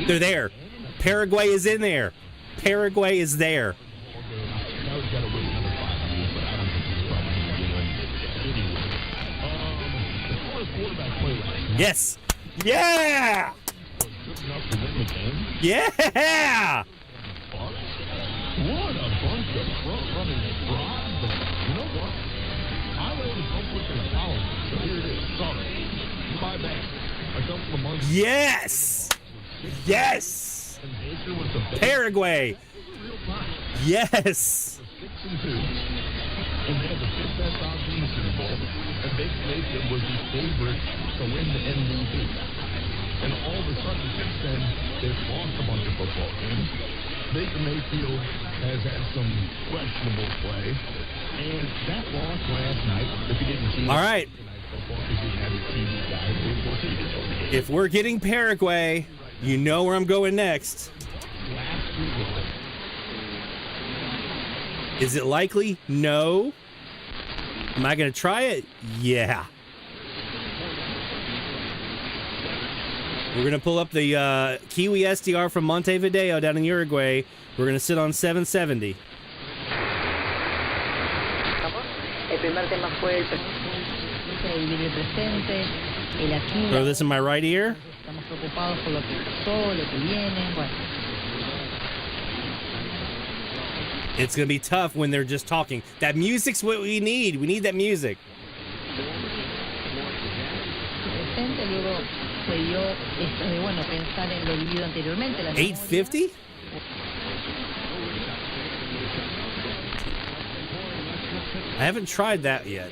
They're there. Paraguay is in there. Paraguay is there. Yes. Yeah. Yeah. What a bunch of front-running frauds. You know what? I waited so quick in the column, so here it is. Sorry. My bad. A couple of months. Yes. Yes. Paraguay. Yes. 6-2. And they had the fifth best odds in the Super Bowl. And Baker Mayfield was the favorite to win the MVP. And all of a sudden, since then, they've lost a bunch of football games. Baker Mayfield has had some questionable play. And that loss last night, if you didn't see it, all right. If we're getting Paraguay, you know where I'm going next. Is it likely? No. Am I going to try it? Yeah. We're going to pull up the KiwiSDR from Montevideo down in Uruguay. We're going to sit on 770. Throw this in my right ear. It's going to be tough when they're just talking. That music's what we need. We need that music. 850? I haven't tried that yet.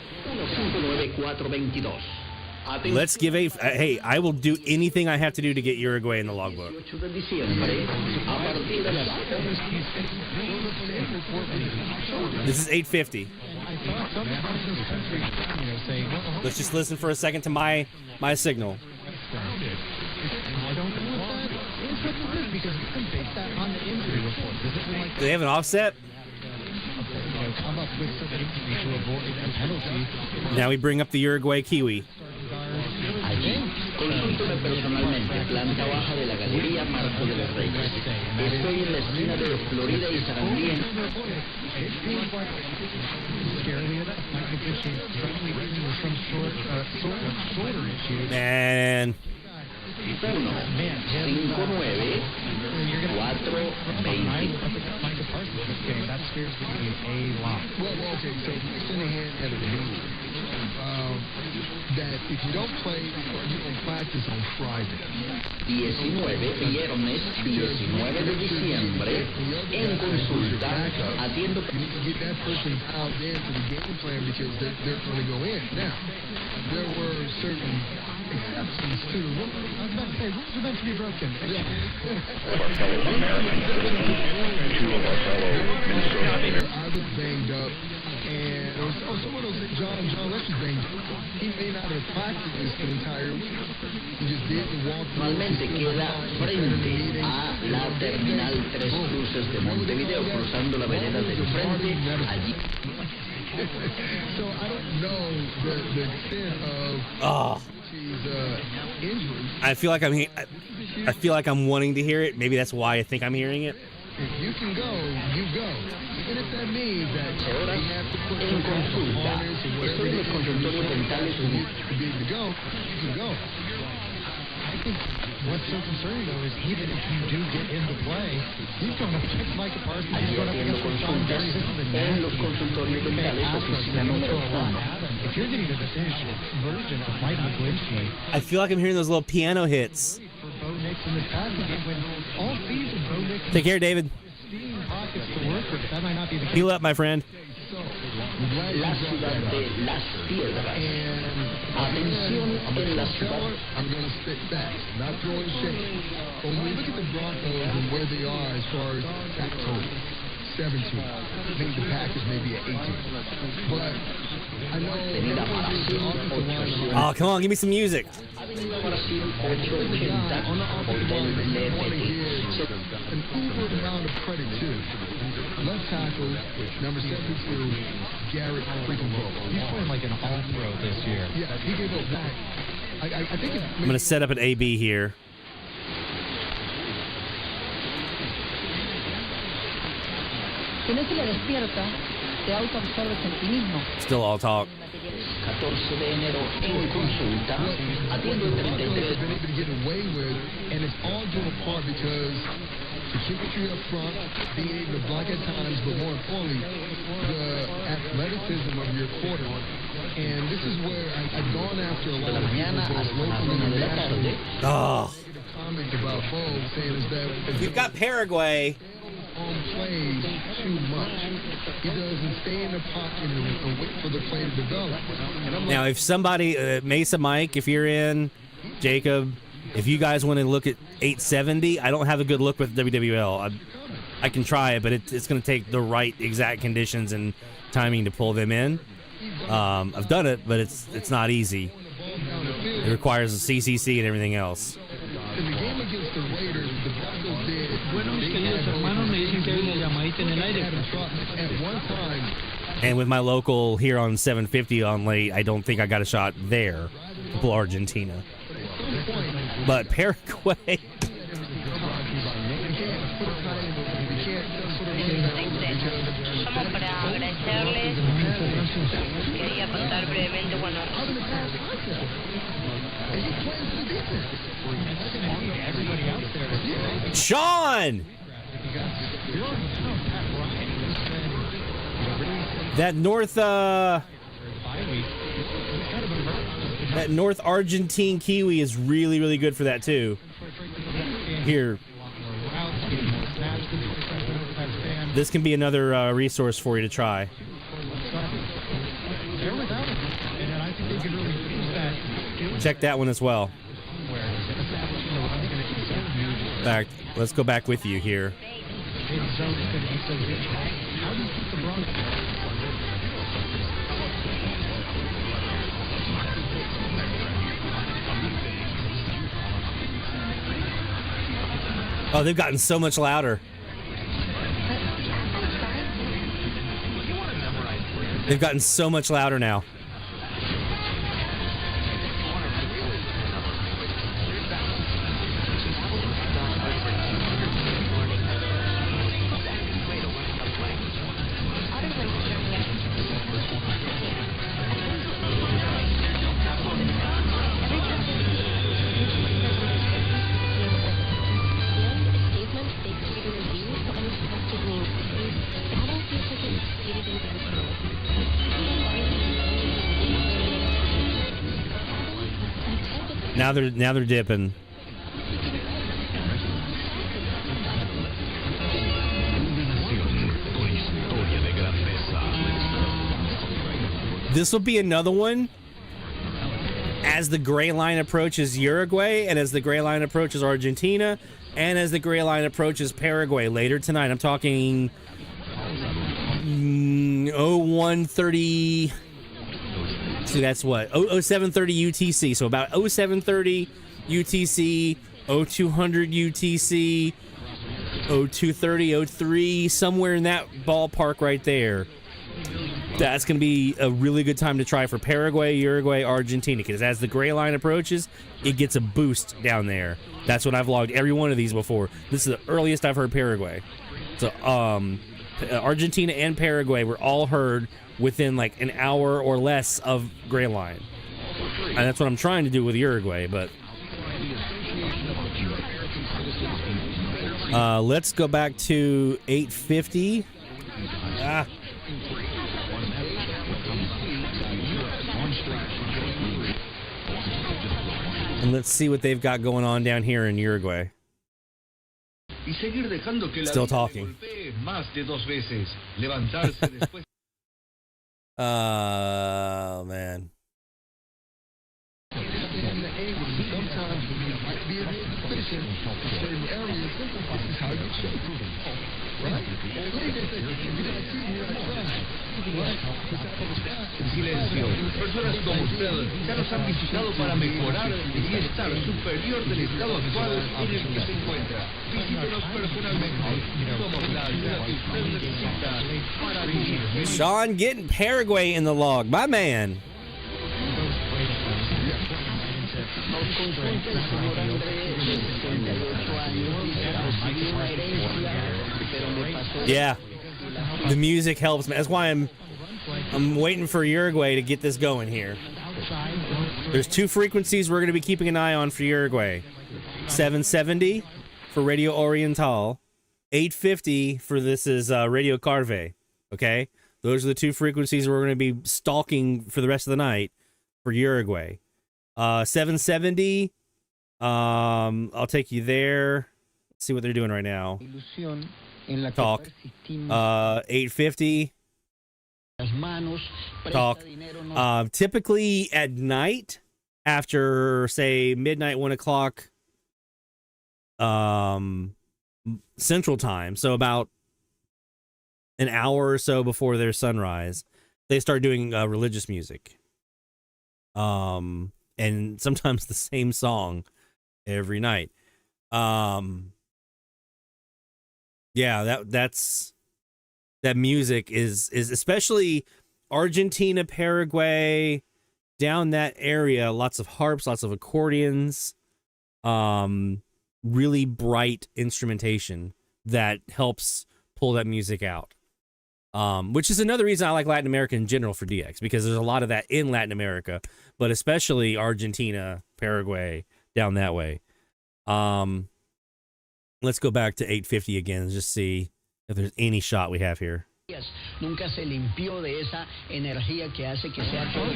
Let's give a... hey, I will do anything I have to do to get Uruguay in the logbook. This is 850. Let's just listen for a second to my signal. Do they have an offset? Now we bring up the Uruguay Kiwi. Consúltame personalmente, planta baja de la Galería Marco de los Reyes. Estoy en la esquina de Florida y Sarandí. Man. 1-4-20-420. That if you don't play, you don't practice on Friday. 19, viernes 19 de diciembre, en consulta, atiendo... You need to get that person out there to the game plan because they're going to go in. Now, there were certain exceptions to... I was about to say, rules are meant to be broken. Our fellow American citizens, 2 of our fellow Minnesota... I was banged up, and... someone else, John, let's just banged up. he may not have practiced this the entire week. He just didn't walk through. Actualmente queda frente a la terminal Tres Cruces de Montevideo, cruzando la vereda del frente. Allí. So I don't know the extent of his injury. I feel like I'm wanting to hear it. Maybe that's why I think I'm hearing it. If you can go, you go. Even if that means that you have to put en consulta. Estoy en los consultorios dentales to be able to go, you can go. I think what's so concerning, though, is even if you do get into play, he's going to fix Micah Parsons. Allí haciendo consultas en los consultorios dentales, oficina número 1. If you're getting a definitive version of Mike McGlinchey, I feel like I'm hearing those little piano hits. for Bo Nix in the past, when all season Bo Nix Take care, David. pockets to work with, that might not be the case. Heal up, my friend. La ciudad de Las Piedras. Atención en la ciudad. I'm going to spit facts, not throwing shade. But when we look at the Broncos and where they are as far as sack total, 17. I think the Packers may be at 18. But I know. Oh, come on, give me some music. An uber amount of credit too. Left tackle, number 72, Garrett freaking Bowe. He's playing like an all-pro this year. Yeah, he gave up that. I think it's... I'm going to set up an AB here. Que no se le despierta, te autoabsorbes en ti mismo. Still all talk. 14 de enero en consulta, atiendo el 33. Been able to get away with, and it's all due in part because the chemistry up front, being able to block at times, but more importantly, the athleticism of your quarterback. And this is where I've gone after a lot of people, both locally and nationally. Oh. Comment about Bo saying is that You've got Paraguay. Plays too much. He doesn't stay in the pocket and wait for the play to develop. Now, if somebody, Mesa Mike, if you're in, Jacob, if you guys want to look at 870, I don't have a good look with WWL. I can try it, but it's going to take the right exact conditions and timing to pull them in. I've done it, but it's not easy. It requires a CCC and everything else. In the game against the Raiders, the Broncos did. Bueno, mis queridos hermanos, me dicen que hay una llamadita en el aire. At one time. And with my local here on 750 on late, I don't think I got a shot there to pull Argentina. But Paraguay. Somos para agradecerles. Quería pasar brevemente cuando... Sean! That North Argentine Kiwi is really, really good for that too. Here. This can be another resource for you to try. Check that one as well. In fact, let's go back with you here. Oh, they've gotten so much louder. They've gotten so much louder now. Now they're dipping. This will be another one as the gray line approaches Uruguay, and as the gray line approaches Argentina, and as the gray line approaches Paraguay later tonight. I'm talking 01:30. So that's what 0730 UTC. So about 0730 UTC, 0200 UTC, 0230, 03, somewhere in that ballpark right there. That's going to be a really good time to try for Paraguay, Uruguay, Argentina, because as the gray line approaches, it gets a boost down there. That's when I've logged every one of these before. This is the earliest I've heard Paraguay. So Argentina and Paraguay were all heard within like an hour or less of gray line. And that's what I'm trying to do with Uruguay, but let's go back to 850. And let's see what they've got going on down here in Uruguay. Still talking. Oh, man. Silencio. Personas como usted ya nos han visitado para mejorar y estar superior del estado actual en el que se encuentra. Visítenos personalmente. Somos la ayuda que usted necesita para vivir. Sean getting Paraguay in the log. My man. Yeah. The music helps me. That's why I'm waiting for Uruguay to get this going here. There's two frequencies we're going to be keeping an eye on for Uruguay. 770 for Radio Oriental. 850 for this is Radio Carve. Okay? Those are the two frequencies we're going to be stalking for the rest of the night for Uruguay. 770, I'll take you there. Let's see what they're doing right now. Talk. 850. Talk. Typically at night, after say midnight, 1 o'clock, Central Time. So about an hour or so before their sunrise, they start doing religious music. And sometimes the same song every night. Yeah, that music is especially Argentina, Paraguay, down that area, lots of harps, lots of accordions, really bright instrumentation that helps pull that music out. Which is another reason I like Latin America in general for DX, because there's a lot of that in Latin America, but especially Argentina, Paraguay, down that way. Let's go back to 850 again and just see if there's any shot we have here. Nunca se limpió de esa energía que hace que sea todo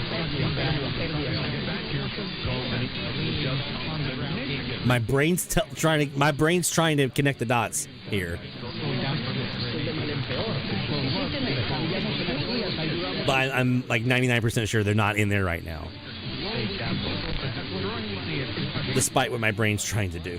My brain's trying to connect the dots here. But I'm like 99% sure they're not in there right now. Despite what my brain's trying to do.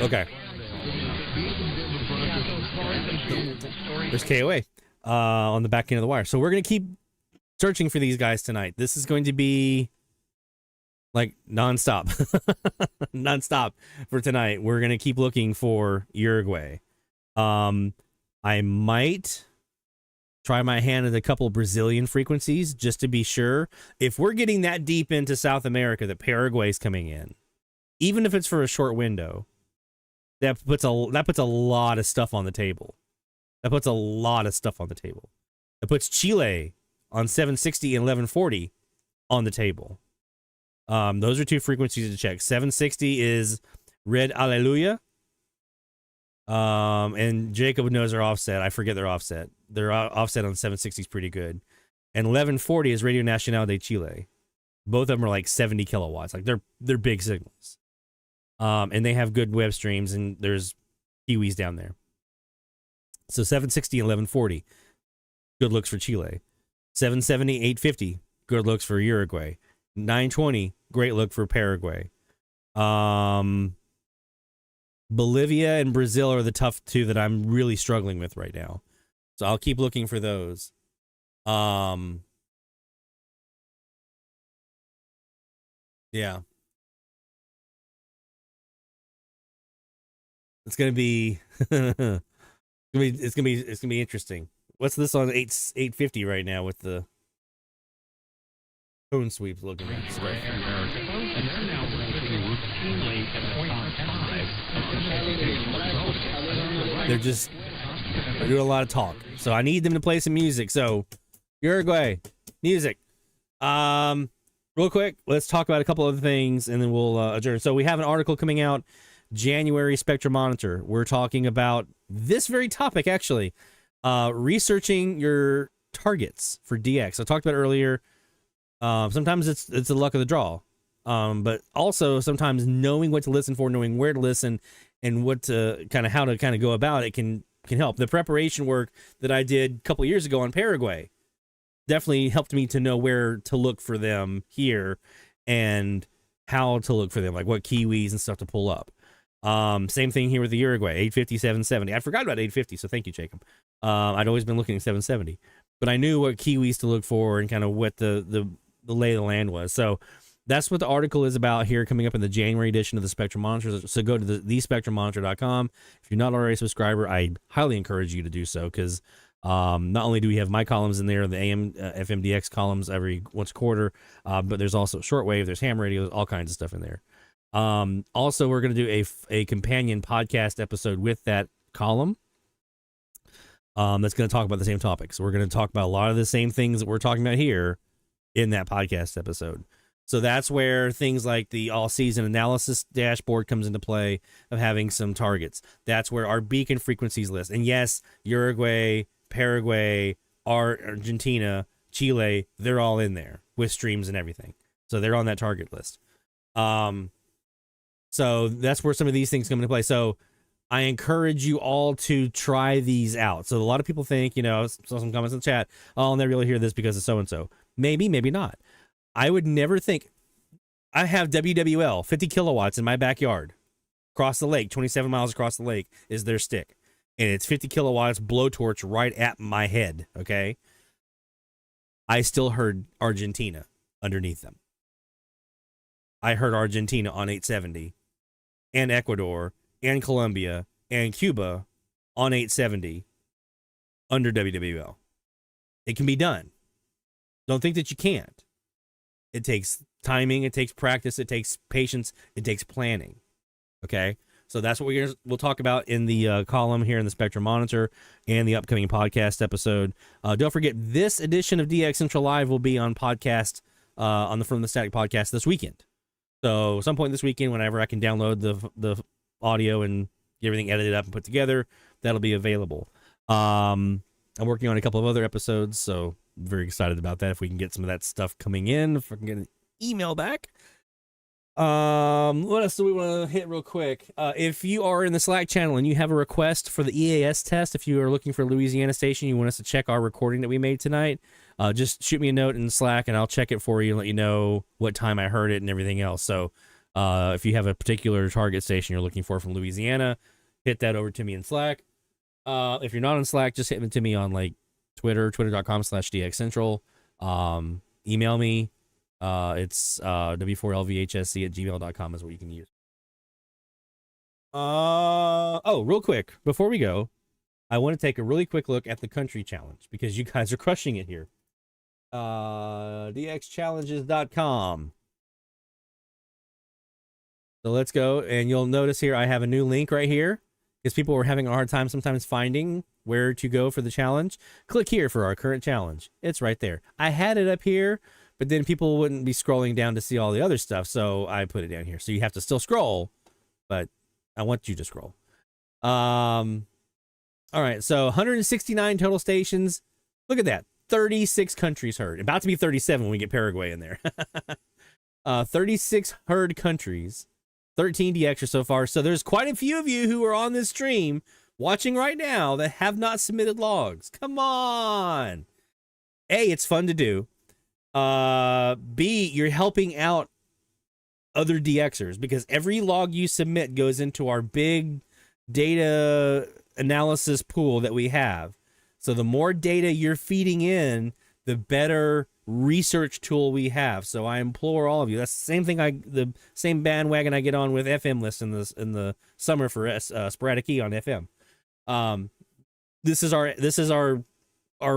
Okay. There's KOA on the back end of the wire. So we're going to keep searching for these guys tonight. This is going to be like nonstop. Nonstop for tonight. We're going to keep looking for Uruguay. I might try my hand at a couple Brazilian frequencies just to be sure. If we're getting that deep into South America that Paraguay's coming in, even if it's for a short window, that puts a lot of stuff on the table. That puts a lot of stuff on the table. It puts Chile on 760 and 1140 on the table. Those are two frequencies to check. 760 is Red Alleluia. And Jacob knows their offset. I forget their offset. Their offset on 760 is pretty good. And 1140 is Radio Nacional de Chile. Both of them are like 70 kilowatts. Like they're big signals. And they have good web streams, and there's Kiwis down there. So 760 and 1140. Good looks for Chile. 770, 850, good looks for Uruguay. 920, great look for Paraguay. Bolivia and Brazil are the tough two that I'm really struggling with right now. So I'll keep looking for those. Yeah. It's gonna be it's gonna be interesting. What's this on 850 right now with the cone sweeps looking at? They're doing a lot of talk. So I need them to play some music. So Uruguay, music. Real quick, let's talk about a couple other things and then we'll adjourn. So we have an article coming out, January Spectrum Monitor. We're talking about this very topic, actually. Researching your targets for DX. I talked about it earlier. Sometimes it's the luck of the draw. But also sometimes knowing what to listen for, knowing where to listen, and what to how to go about it can help. The preparation work that I did a couple of years ago on Paraguay definitely helped me to know where to look for them here and how to look for them, like what kiwis and stuff to pull up. Same thing here with the Uruguay, 850, 770. I forgot about 850, so thank you, Jacob. I'd always been looking at 770, but I knew what kiwis to look for and kind of what the lay of the land was. So that's what the article is about here, coming up in the January edition of the Spectrum Monitor. So go to thespectrummonitor.com. If you're not already a subscriber, I highly encourage you to do so, because not only do we have my columns in there, the AM FMDX columns every once a quarter, but there's also shortwave, there's ham radio, all kinds of stuff in there. Also, we're going to do a companion podcast episode with that column that's going to talk about the same topics. We're going to talk about a lot of the same things that we're talking about here in that podcast episode. So that's where things like the all-season analysis dashboard comes into play, of having some targets. That's where our beacon frequencies list. And yes, Uruguay, Paraguay, Argentina, Chile, they're all in there with streams and everything. So they're on that target list. So that's where some of these things come into play. So I encourage you all to try these out. So a lot of people think, saw some comments in the chat, oh, I'll never really hear this because of so-and-so. Maybe, maybe not. I would never think. I have WWL, 50 kilowatts in my backyard. Across the lake, 27 miles across the lake is their stick. And it's 50 kilowatts blowtorch right at my head, okay? I still heard Argentina underneath them. I heard Argentina on 870, and Ecuador, and Colombia, and Cuba on 870 under WWL. It can be done. Don't think that you can't. It takes timing, it takes practice, it takes patience, it takes planning. Okay? So that's what we'll talk about in the column here in the Spectrum Monitor and the upcoming podcast episode. Don't forget, this edition of DX Central Live will be on podcast, on the From the Static podcast this weekend. So some point this weekend, whenever I can download the audio and get everything edited up and put together, that'll be available. I'm working on a couple of other episodes, so I'm very excited about that. If we can get some of that stuff coming in, if I can get an email back. What else do we want to hit real quick? If you are in the Slack channel and you have a request for the EAS test, if you are looking for a Louisiana station, you want us to check our recording that we made tonight, just shoot me a note in Slack and I'll check it for you and let you know what time I heard it and everything else. So if you have a particular target station you're looking for from Louisiana, hit that over to me in Slack. If you're not on Slack, just hit it to me on like Twitter, twitter.com/DXCentral. Email me. It's w4lvhsc@gmail.com is what you can use. Real quick, before we go, I want to take a really quick look at the country challenge because you guys are crushing it here. dxchallenges.com. So let's go, and you'll notice here I have a new link right here because people were having a hard time sometimes finding where to go for the challenge. Click here for our current challenge. It's right there. I had it up here, but then people wouldn't be scrolling down to see all the other stuff, so I put it down here. So you have to still scroll, but I want you to scroll. All right, so 169 total stations. Look at that. 36 countries heard. About to be 37 when we get Paraguay in there. 36 heard countries. 13 DXers so far. So there's quite a few of you who are on this stream watching right now that have not submitted logs. Come on. A, it's fun to do. B, you're helping out other DXers because every log you submit goes into our big data analysis pool that we have. So the more data you're feeding in, the better research tool we have. So I implore all of you. That's the same thing. The same bandwagon I get on with FM lists in the summer for Sporadic E on FM. This is our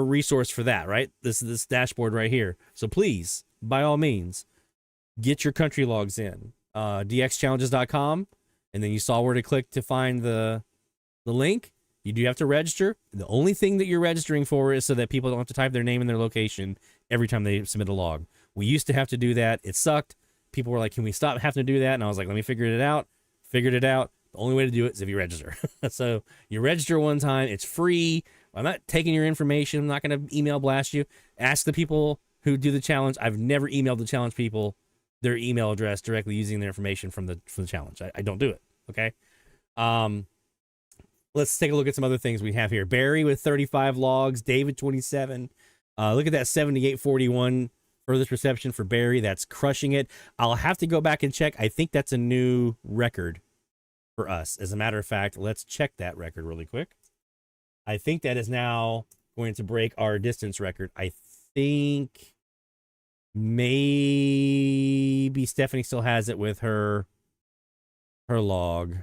resource for that, right? This dashboard right here. So please, by all means, get your country logs in. dxchallenges.com, and then you saw where to click to find the link. You do have to register. The only thing that you're registering for is so that people don't have to type their name and their location every time they submit a log. We used to have to do that. It sucked. People were like, can we stop having to do that? And I was like, let me figure it out. Figured it out. The only way to do it is if you register. So you register one time. It's free. I'm not taking your information. I'm not going to email blast you. Ask the people who do the challenge. I've never emailed the challenge people their email address directly using their information from the challenge. I don't do it. Okay. Let's take a look at some other things we have here. Barry with 35 logs, David 27. Look at that 78-41 furthest reception for Barry. That's crushing it. I'll have to go back and check. I think that's a new record for us. As a matter of fact, let's check that record really quick. I think that is now going to break our distance record. I think maybe Stephanie still has it with her log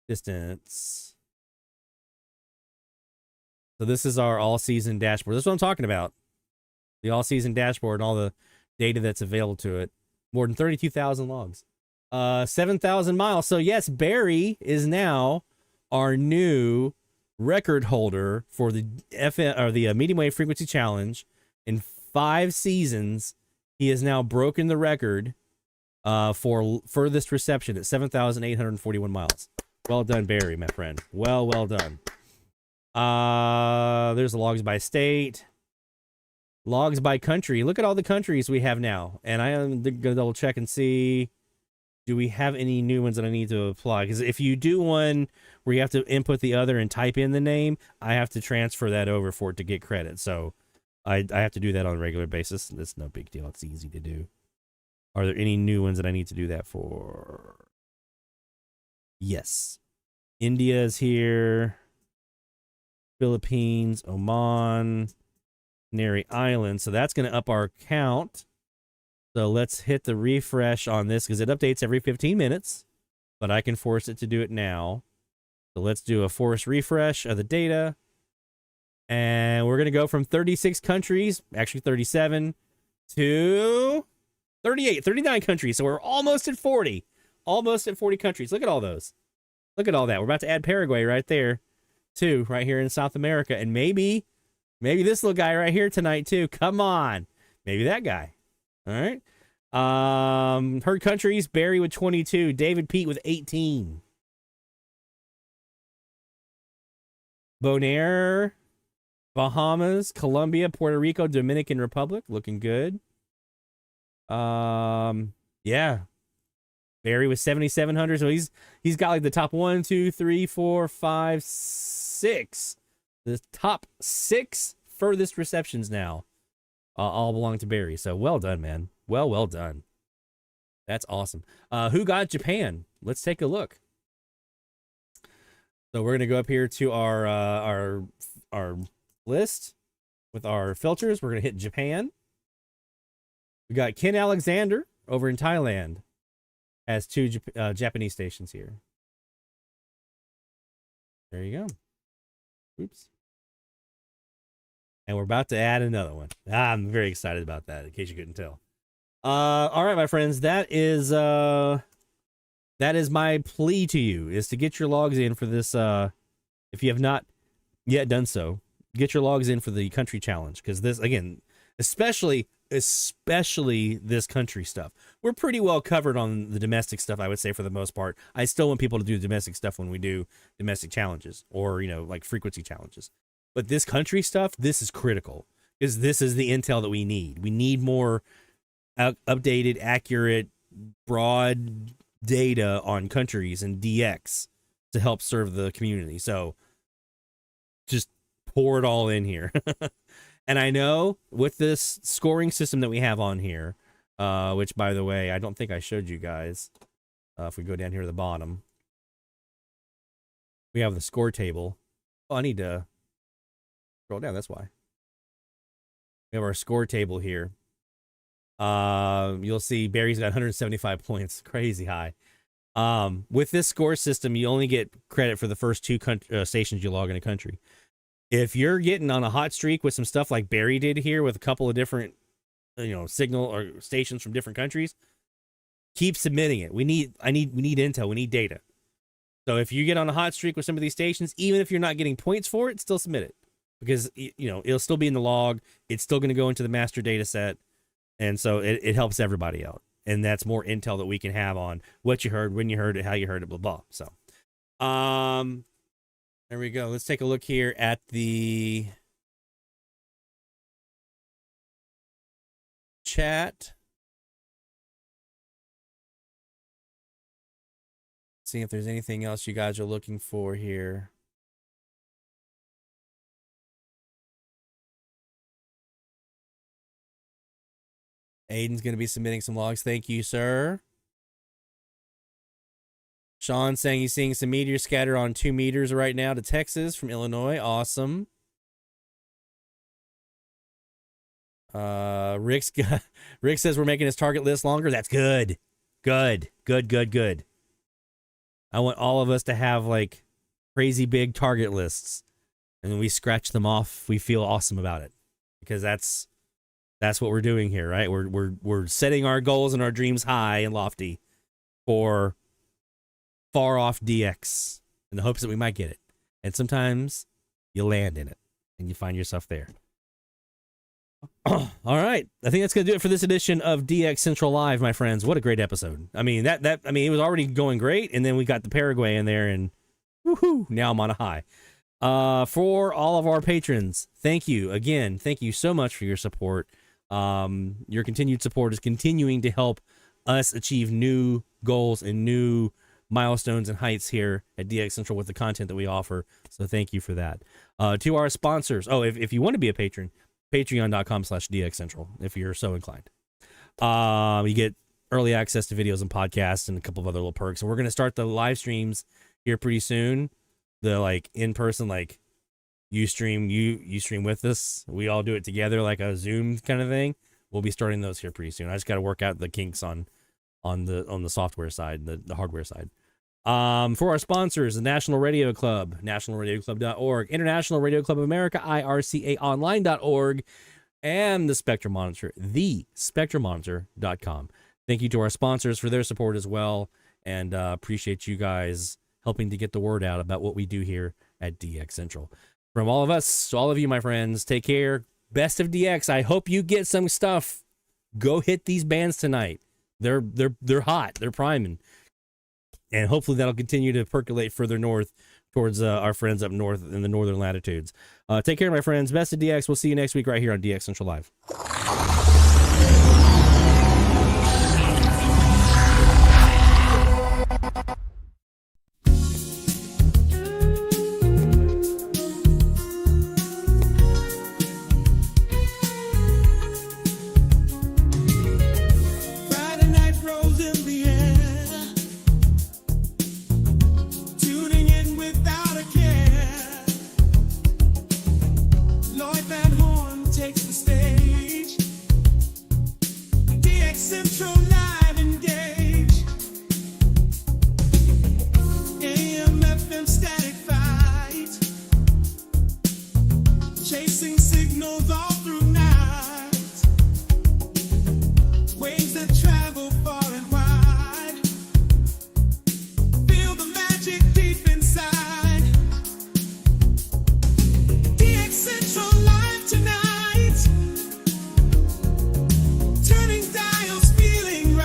distance. So this is our all-season dashboard. This is what I'm talking about. The all-season dashboard and all the data that's available to it. More than 32,000 logs. 7,000 miles. So yes, Barry is now our new record holder for the medium wave frequency challenge. In 5 seasons, he has now broken the record for furthest reception at 7,841 miles. Well done, Barry, my friend. Well done. There's the logs by state, logs by country. Look at all the countries we have now. And I am going to double check and see, do we have any new ones that I need to apply? Because if you do one where you have to input the other and type in the name, I have to transfer that over for it to get credit. So I have to do that on a regular basis. That's no big deal. It's easy to do. Are there any new ones that I need to do that for? Yes. India is here. Philippines, Oman, Canary Islands. So that's going to up our count. So let's hit the refresh on this because it updates every 15 minutes, but I can force it to do it now. So let's do a force refresh of the data. And we're going to go from 36 countries, actually 37, to 38, 39 countries. So we're almost at 40. Almost at 40 countries. Look at all those. Look at all that. We're about to add Paraguay right there, too, right here in South America. And maybe this little guy right here tonight, too. Come on. Maybe that guy. All right. Herd countries, Barry with 22, David Pete with 18. Bonaire, Bahamas, Colombia, Puerto Rico, Dominican Republic, looking good. Yeah. Barry with 7,700. So he's got like the top 1, 2, 3, 4, 5, 6. The top 6 furthest receptions now all belong to Barry. So well done, man. Well done. That's awesome. Who got Japan? Let's take a look. So we're gonna go up here to our list with our filters. We're gonna hit Japan. We got Ken Alexander over in Thailand. Has 2 Japanese stations here. There you go. Oops. And we're about to add another one. I'm very excited about that, in case you couldn't tell. All right, my friends, that is my plea to you, is to get your logs in for this. If you have not yet done so, get your logs in for the country challenge, because this, again, especially this country stuff. We're pretty well covered on the domestic stuff, I would say, for the most part. I still want people to do domestic stuff when we do domestic challenges or, like frequency challenges. But this country stuff, this is critical, because this is the intel that we need. We need more updated, accurate, broad data on countries and DX to help serve the community. So just pour it all in here. And I know with this scoring system that we have on here, which, by the way, I don't think I showed you guys. If we go down here to the bottom, we have the score table. Oh, I need to scroll down. That's why. We have our score table here. You'll see Barry's got 175 points. Crazy high. With this score system, you only get credit for the first 2 stations you log in a country. If you're getting on a hot streak with some stuff like Barry did here with a couple of different, signal or stations from different countries, keep submitting it. We need intel. We need data. So if you get on a hot streak with some of these stations, even if you're not getting points for it, still submit it, because it'll still be in the log. It's still going to go into the master data set, and so it helps everybody out. And that's more intel that we can have on what you heard, when you heard it, how you heard it, blah blah. So, there we go. Let's take a look here at the chat. See if there's anything else you guys are looking for here. Aiden's going to be submitting some logs. Thank you, sir. Sean saying he's seeing some meteors scatter on 2 meters right now to Texas from Illinois. Awesome. Rick says we're making his target list longer. That's good. Good. I want all of us to have like crazy big target lists, and when we scratch them off, we feel awesome about it, because that's what we're doing here, right? We're setting our goals and our dreams high and lofty for far off DX in the hopes that we might get it. And sometimes you land in it and you find yourself there. All right. I think that's going to do it for this edition of DX Central Live, my friends. What a great episode. I mean, it was already going great, and then we got the Paraguay in there, and woohoo, now I'm on a high. For all of our patrons, thank you again. Thank you so much for your support. Your continued support is continuing to help us achieve new goals and new milestones and heights here at DX Central with the content that we offer. So thank you for that. To our sponsors. Oh, if you want to be a patron, patreon.com/DX Central, if you're so inclined. You get early access to videos and podcasts and a couple of other little perks. And we're going to start the live streams here pretty soon. The in-person, you stream with us. We all do it together, like a Zoom kind of thing. We'll be starting those here pretty soon. I just got to work out the kinks on the software side, the hardware side. For our sponsors, the National Radio Club, nationalradioclub.org, International Radio Club of America, IRCAonline.org, and the Spectrum Monitor, thespectrummonitor.com. Thank you to our sponsors for their support as well, and appreciate you guys helping to get the word out about what we do here at DX Central. From all of us to all of you, my friends, take care. Best of DX. I hope you get some stuff. Go hit these bands tonight. They're hot. They're priming. And hopefully that'll continue to percolate further north towards our friends up north in the northern latitudes. Take care, my friends. Best of DX. We'll see you next week right here on DX Central Live. Turning dials, feeling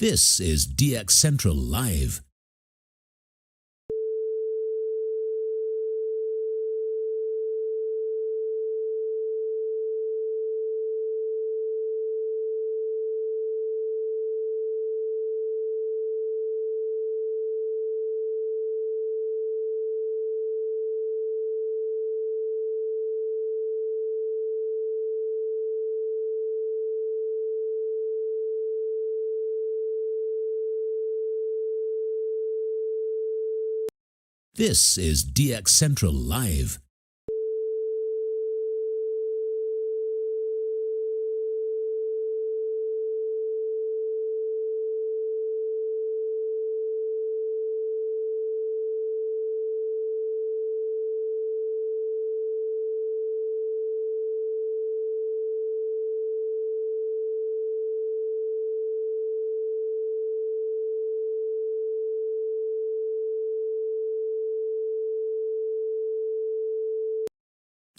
This is DX Central Live. This is DX Central Live.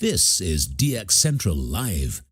This is DX Central Live.